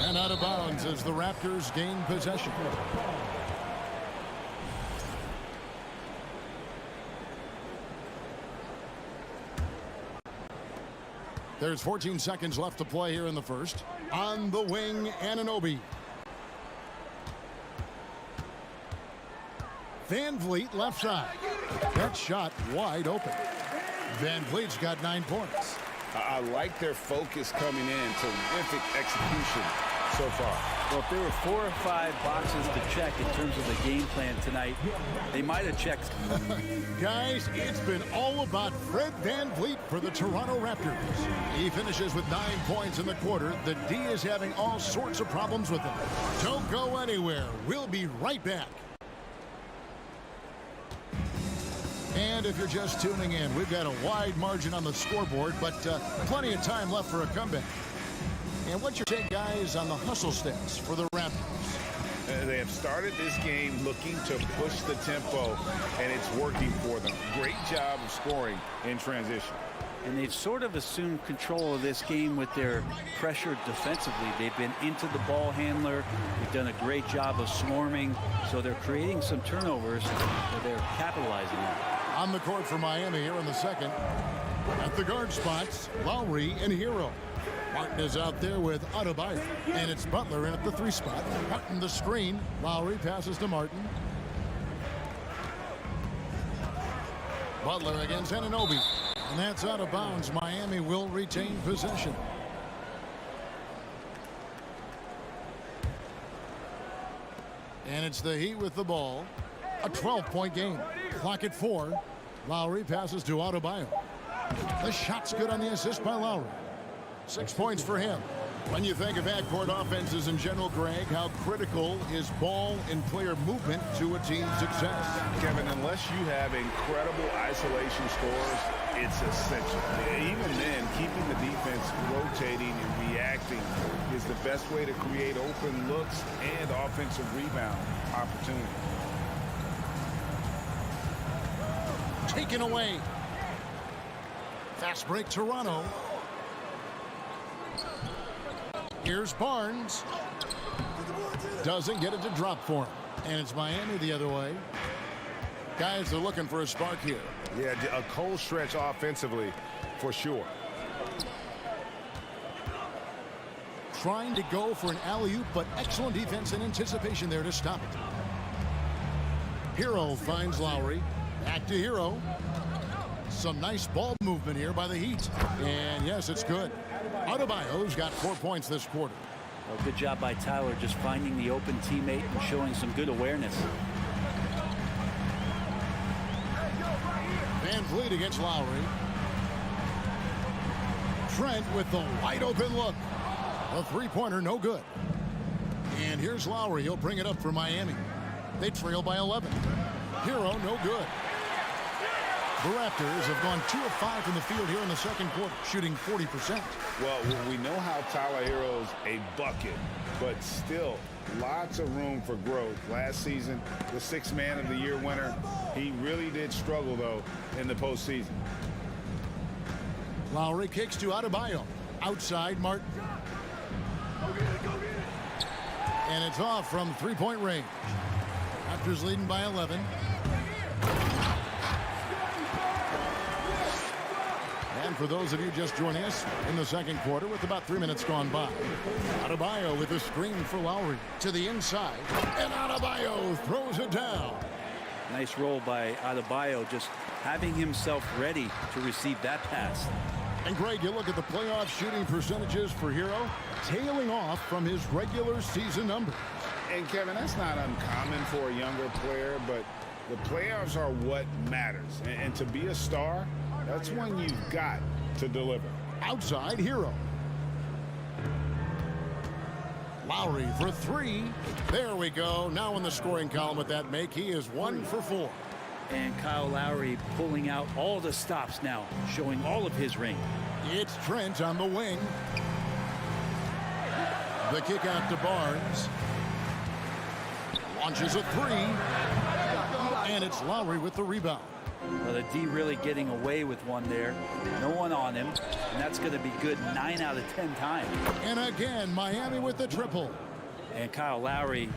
And out of bounds as the Raptors gain possession. There's 14 seconds left to play here in the first. On the wing, Anunoby. Van Vliet left side. That shot wide open. Van Vliet's got 9 points. I like their focus coming in. Terrific execution so far. Well, if there were 4 or 5 boxes to check in terms of the game plan tonight, they might have checked. Guys, it's been all about Fred Van Vliet for the Toronto Raptors. He finishes with 9 points in the quarter. The D is having all sorts of problems with him. Don't go anywhere. We'll be right back. And if you're just tuning in, we've got a wide margin on the scoreboard, but plenty of time left for a comeback. And what's your take, guys, on the hustle stats for the Raptors? They have started this game looking to push the tempo, and it's working for them. Great job of scoring in transition. And they've sort of assumed control of this game with their pressure defensively. They've been into the ball handler. They've done a great job of swarming. So they're creating some turnovers that they're capitalizing on. On the court for Miami here in the second. At the guard spots, Lowry and Hero. Martin is out there with Adebayo. And it's Butler in at the 3 spot. Martin the screen. Lowry passes to Martin. Butler against Anunoby. And that's out of bounds. Miami will retain possession. And it's the Heat with the ball. A 12-point game. Clock at 4. Lowry passes to Adebayo. The shot's good on the assist by Lowry. 6 points for him. When you think of backcourt offenses in general, Greg, how critical is ball and player movement to a team's success? Kevin, unless you have incredible isolation scores, it's essential. Even then, keeping the defense rotating and reacting is the best way to create open looks and offensive rebound opportunities. Taken away. Fast break, Toronto. Here's Barnes. Doesn't get it to drop for him. And it's Miami the other way. Guys, they're looking for a spark here. Yeah, a cold stretch offensively for sure. Trying to go for an alley-oop, but excellent defense and anticipation there to stop it. Hero finds Lowry. Back to Hero. Some nice ball movement here by the Heat. And yes, it's good. Adebayo's got 4 points this quarter. Well, good job by Tyler just finding the open teammate and showing some good awareness. Van Vliet against Lowry. Trent with the wide open look. A 3-pointer, no good. And here's Lowry. He'll bring it up for Miami. They trail by 11. Hero, no good. The Raptors have gone 2 of 5 from the field here in the second quarter, shooting 40%. Well, we know how Tyler Hero's a bucket, but still lots of room for growth. Last season, the 6th Man of the Year winner, he really did struggle, though, in the postseason. Lowry kicks to Adebayo. Outside, Martin. And it's off from 3-point range. Raptors leading by 11. And for those of you just joining us in the second quarter with about 3 minutes gone by, Adebayo with a screen for Lowry to the inside. And Adebayo throws it down. Nice roll by Adebayo, just having himself ready to receive that pass. And Greg, you look at the playoff shooting percentages for Hero, tailing off from his regular season numbers. And Kevin, that's not uncommon for a younger player, but the playoffs are what matters. And to be a star, that's when you've got to deliver. Outside, Hero. Lowry for 3. There we go. Now in the scoring column with that make, he is 1 for 4. And Kyle Lowry pulling out all the stops now, showing all of his range. It's Trent on the wing. The kick out to Barnes. Launches a three. And it's Lowry with the rebound. Well, the D really getting away with one there. No one on him. And that's going to be good 9 out of 10 times. And again, Miami with the triple. And Kyle Lowry,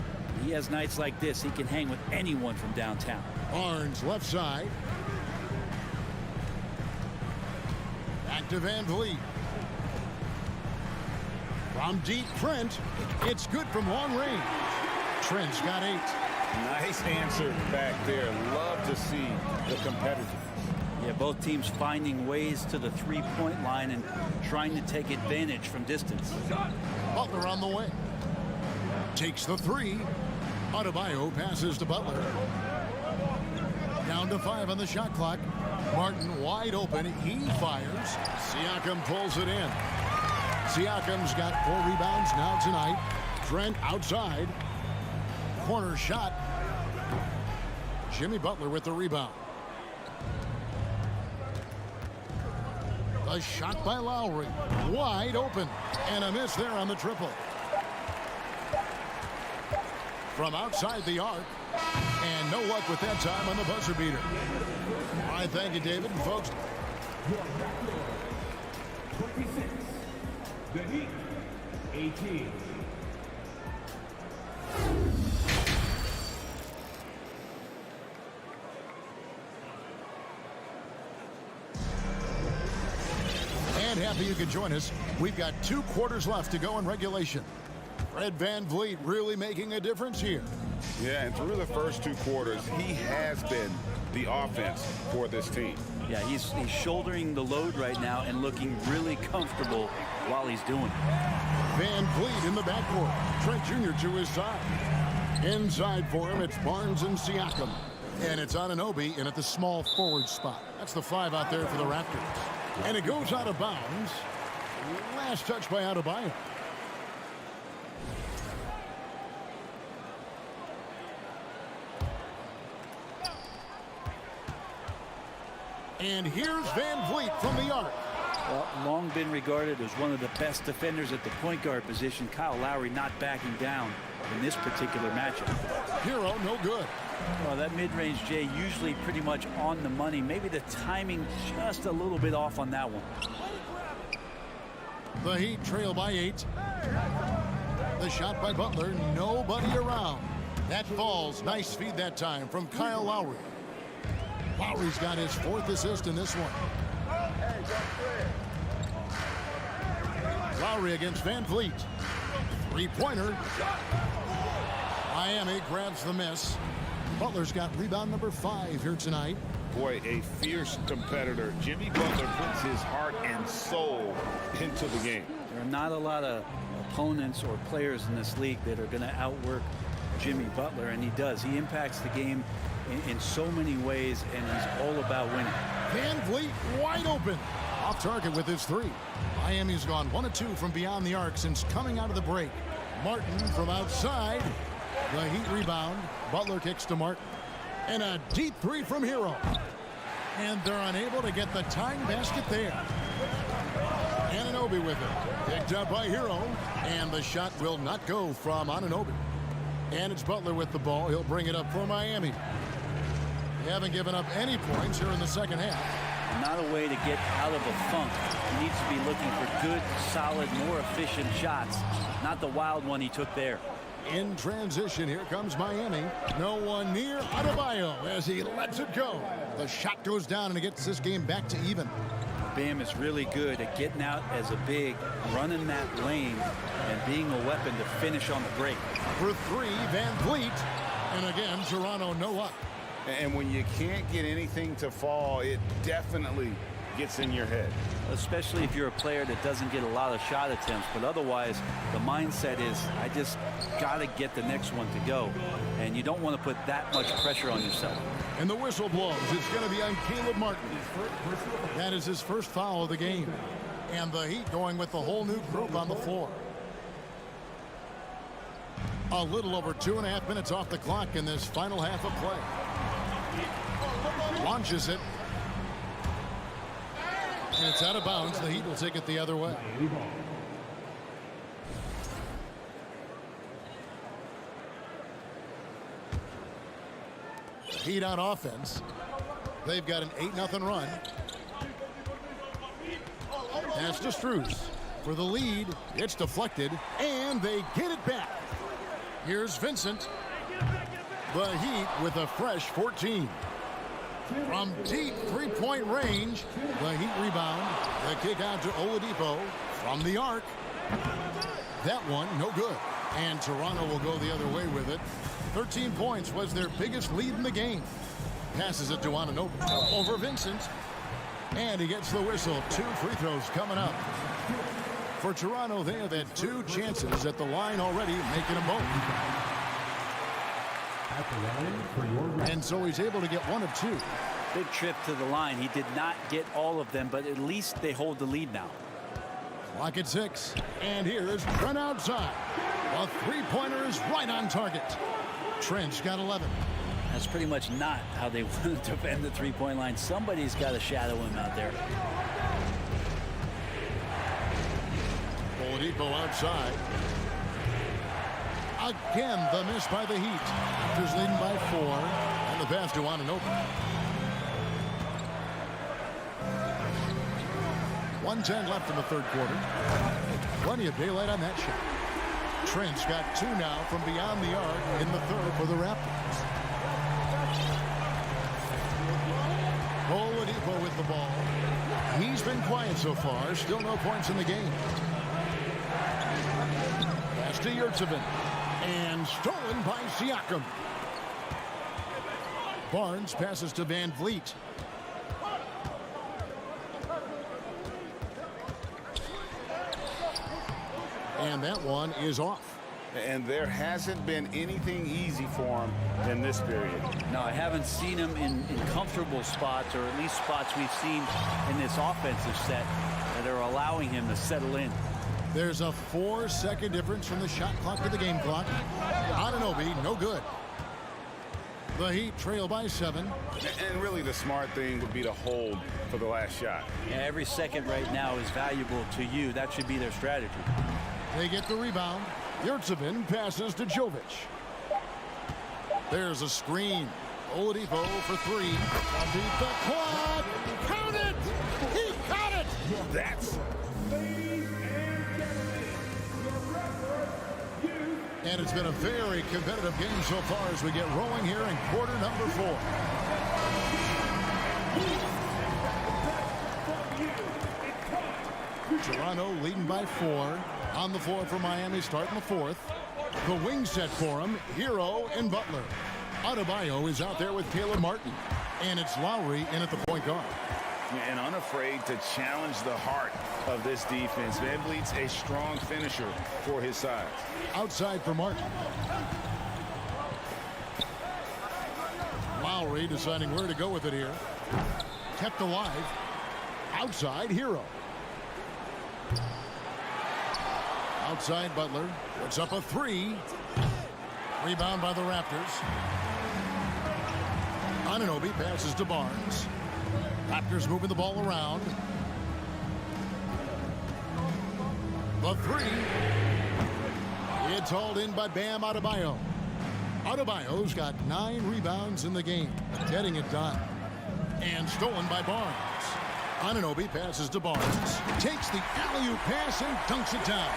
he has nights like this. He can hang with anyone from downtown. Barnes left side. Back to Van Vliet. From deep, Trent. It's good from long range. Trent's got 8. Nice answer back there. Love to see the competitiveness. Yeah, both teams finding ways to the three-point line and trying to take advantage from distance. Butler on the way. Takes the 3. Adebayo passes to Butler. Down to 5 on the shot clock. Martin wide open. He fires. Siakam pulls it in. Siakam's got 4 rebounds now tonight. Trent outside. Corner shot. Jimmy Butler with the rebound. A shot by Lowry. Wide open. And a miss there on the triple. From outside the arc. And no luck with that time on the buzzer beater. All right, thank you, David. And folks. 26. The Heat. 18. And happy you could join us. We've got 2 quarters left to go in regulation. Fred Van Vliet really making a difference here. Yeah, and through the first 2 quarters, he has been the offense for this team. Yeah, he's shouldering the load right now and looking really comfortable while he's doing it. Van Vliet in the backcourt. Trent Jr. to his side. Inside for him, it's Barnes and Siakam. And it's Anunoby in at the small forward spot. That's the 5 out there for the Raptors. And it goes out of bounds. Last touch by Adebayo. And here's Van Vliet from the arc. Well, long been regarded as one of the best defenders at the point guard position. Kyle Lowry not backing down in this particular matchup. Hero, no good. Well, that mid-range, Jay, usually pretty much on the money. Maybe the timing just a little bit off on that one. The Heat trail by 8. The shot by Butler, nobody around. That falls. Nice feed that time from Kyle Lowry. Lowry's got his 4th assist in this one. Lowry against Van Vliet. 3-pointer. Miami grabs the miss. Butler's got rebound number 5 here tonight. Boy, a fierce competitor. Jimmy Butler puts his heart and soul into the game. There are not a lot of opponents or players in this league that are going to outwork Jimmy Butler, and he does. He impacts the game in so many ways, and he's all about winning. Van Vliet wide open. Off target with his 3. Miami's gone 1 of 2 from beyond the arc since coming out of the break. Martin from outside. The Heat rebound. Butler kicks to Martin. And a deep 3 from Hero. And they're unable to get the tying basket there. Anunoby with it. Picked up by Hero. And the shot will not go from Anunoby. And it's Butler with the ball. He'll bring it up for Miami. They haven't given up any points here in the second half. Not a way to get out of a funk. He needs to be looking for good, solid, more efficient shots. Not the wild one he took there. In transition, here comes Miami. No one near Adebayo as he lets it go. The shot goes down and it gets this game back to even. Bam is really good at getting out as a big, running that lane, and being a weapon to finish on the break. For 3, Van Vliet. And again, Toronto no luck. And when you can't get anything to fall, it definitely gets in your head. Especially if you're a player that doesn't get a lot of shot attempts. But otherwise, the mindset is, I just got to get the next one to go. And you don't want to put that much pressure on yourself. And the whistle blows. It's going to be on Caleb Martin. That is his first foul of the game. And the Heat going with the whole new group on the floor. A little over 2.5 minutes off the clock in this final half of play. Launches it. And it's out of bounds. The Heat will take it the other way. Heat on offense. They've got an 8-0 run. Pass to Strus. For the lead, it's deflected, and they get it back. Here's Vincent. The Heat with a fresh 14. From deep three-point range, the Heat rebound. The kick out to Oladipo from the arc. That one, no good. And Toronto will go the other way with it. 13 points was their biggest lead in the game. Passes it to Anunoby over Vincent. And he gets the whistle. 2 free throws coming up. For Toronto, they have had 2 chances at the line already, making them both. And so he's able to get 1 of 2. Big trip to the line. He did not get all of them, but at least they hold the lead now. Clock at 6. And here is Trent outside. A three-pointer is right on target. Trent's got 11. That's pretty much not how they want to defend the three-point line. Somebody's got to shadow him out there. Oladipo outside. Again, the miss by the Heat. Raptors leading by 4. And the pass to Anunoby. 1:10 left in the third quarter. Plenty of daylight on that shot. Trent's got 2 now from beyond the arc in the third for the Raptors. Oladipo with the ball. He's been quiet so far. Still no points in the game. Pass to Yurtsevin. And stolen by Siakam. Barnes passes to Van Vliet. And that one is off. And there hasn't been anything easy for him in this period. No, I haven't seen him in comfortable spots, or at least spots we've seen in this offensive set that are allowing him to settle in. There's a 4-second difference from the shot clock to the game clock. Anunoby, no good. The Heat trail by 7. And really the smart thing would be to hold for the last shot. Yeah, every second right now is valuable to you. That should be their strategy. They get the rebound. Yurtsevin passes to Jovic. There's a screen. Oladipo for 3. Beat the clock. Count it! He got it! That's... And it's been a very competitive game so far as we get rolling here in quarter number 4. Toronto leading by 4. On the floor for Miami starting the 4th. The wing set for him, Hero and Butler. Adebayo is out there with Caleb Martin. And it's Lowry in at the point guard. And unafraid to challenge the heart of this defense. Van Vliet's a strong finisher for his size. Outside for Martin. Lowry deciding where to go with it here. Kept alive. Outside, Hero. Outside Butler. Puts up a 3. Rebound by the Raptors. Anunoby passes to Barnes. Raptors moving the ball around. The 3. It's hauled in by Bam Adebayo. Adebayo's got 9 rebounds in the game. Getting it done. And stolen by Barnes. Anunoby passes to Barnes. Takes the alley-oop pass and dunks it down.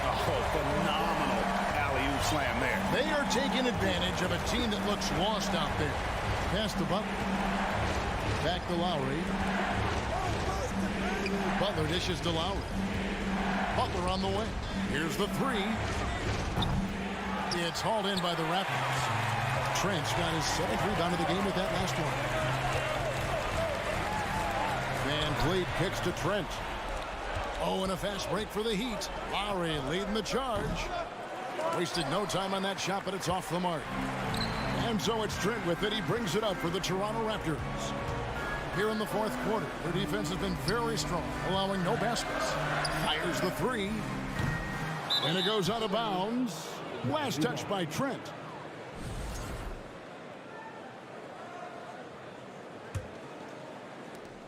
Oh, phenomenal alley-oop slam there. They are taking advantage of a team that looks lost out there. Pass to Butler. Back to Lowry. Butler dishes to Lowry. Butler on the way. Here's the 3. It's hauled in by the Raptors. Trent's got his 7th rebound of the game with that last one. Van Vliet kicks to Trent. Oh, and a fast break for the Heat. Lowry leading the charge. Wasted no time on that shot, but it's off the mark. And so it's Trent with it. He brings it up for the Toronto Raptors. Here in the 4th quarter, their defense has been very strong, allowing no baskets. Fires the 3. And it goes out of bounds. Last touch by Trent.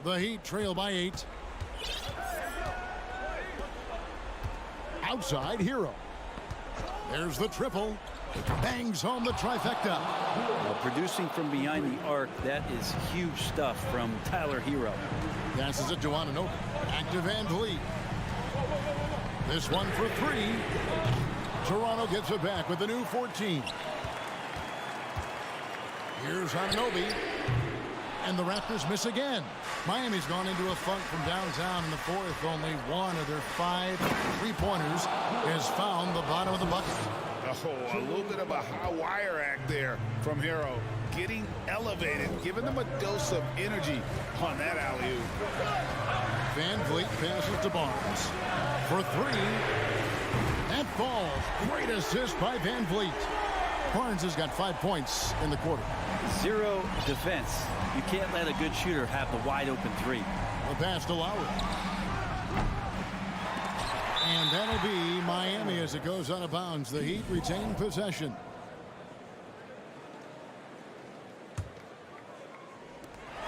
The Heat trail by 8. Outside, Hero. There's the triple. Bangs home the trifecta. Producing from behind the arc, that is huge stuff from Tyler Hero. Passes it to Anunoby. Back to Van Vliet. This one for three. Toronto gets it back with a new 14. Here's Anunoby. And the Raptors miss again. Miami's gone into a funk from downtown in the fourth. Only one of their 5 3-pointers has found the bottom of the bucket. Oh, a little bit of a high wire act there from Hero. Getting elevated, giving them a dose of energy on that alley-oop. Van Vliet passes to Barnes. For three. That falls. Great assist by Van Vliet. Barnes has got 5 points in the quarter. 0 defense. You can't let a good shooter have the wide open 3. The pass to Lowry. And that'll be Miami as it goes out of bounds. The Heat retain possession.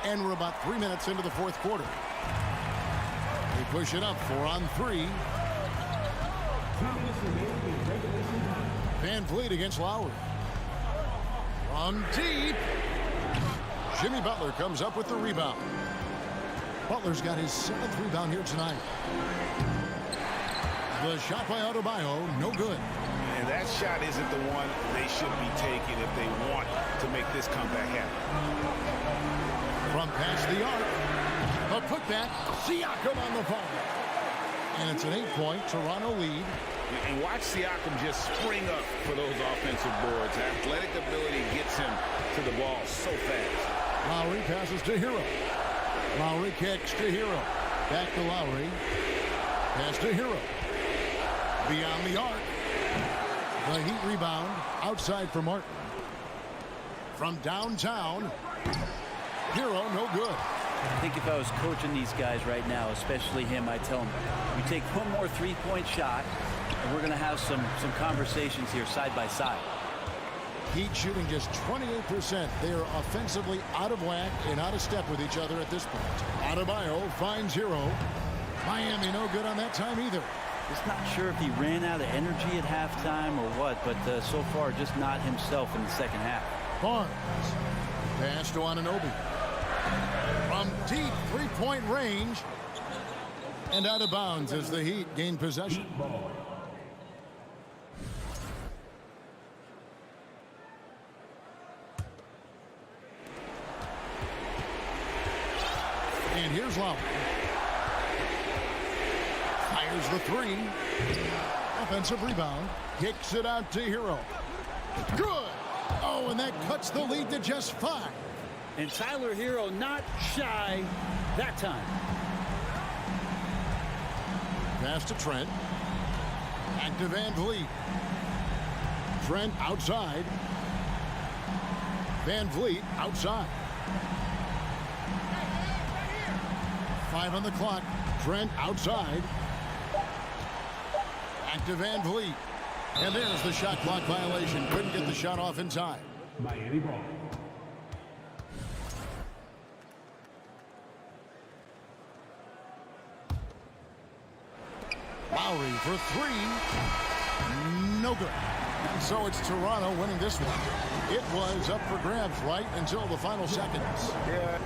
And we're about 3 minutes into the fourth quarter. They push it up 4 on 3. Van Vliet against Lowry. From deep. Jimmy Butler comes up with the rebound. Butler's got his 7th rebound here tonight. The shot by Adebayo, no good. And that shot isn't the one they should be taking if they want to make this comeback happen. From past the arc. A putback. Siakam on the ball. And it's an 8-point Toronto lead. And watch Siakam just spring up for those offensive boards. Athletic ability gets him to the ball so fast. Lowry passes to Hero. Lowry kicks to Hero. Back to Lowry. Pass to Hero. Beyond the arc. The Heat rebound outside for Martin. From downtown. Hero, no good. I think if I was coaching these guys right now, especially him, I'd tell him, you take one more 3-point shot, and we're going to have some conversations here side by side. Heat shooting just 28%. They are offensively out of whack and out of step with each other at this point. Adebayo finds Hero. Miami no good on that time either. Just not sure if he ran out of energy at halftime or what, but so far just not himself in the second half. Barnes. Pass to Anunoby. From deep 3-point range. And out of bounds as the Heat gain possession. And here's Lowry. Fires the 3. Offensive rebound. Kicks it out to Hero. Good. Oh, and that cuts the lead to just 5. And Tyler Hero not shy that time. Pass to Trent. Back to Van Vliet. Trent outside. Van Vliet outside. 5 on the clock. Trent outside. Back to Van Vliet. And there's the shot clock violation. Couldn't get the shot off in time. Miami ball. Lowry for 3. No good. And so it's Toronto winning this one. It was up for grabs right until the final seconds. Yeah.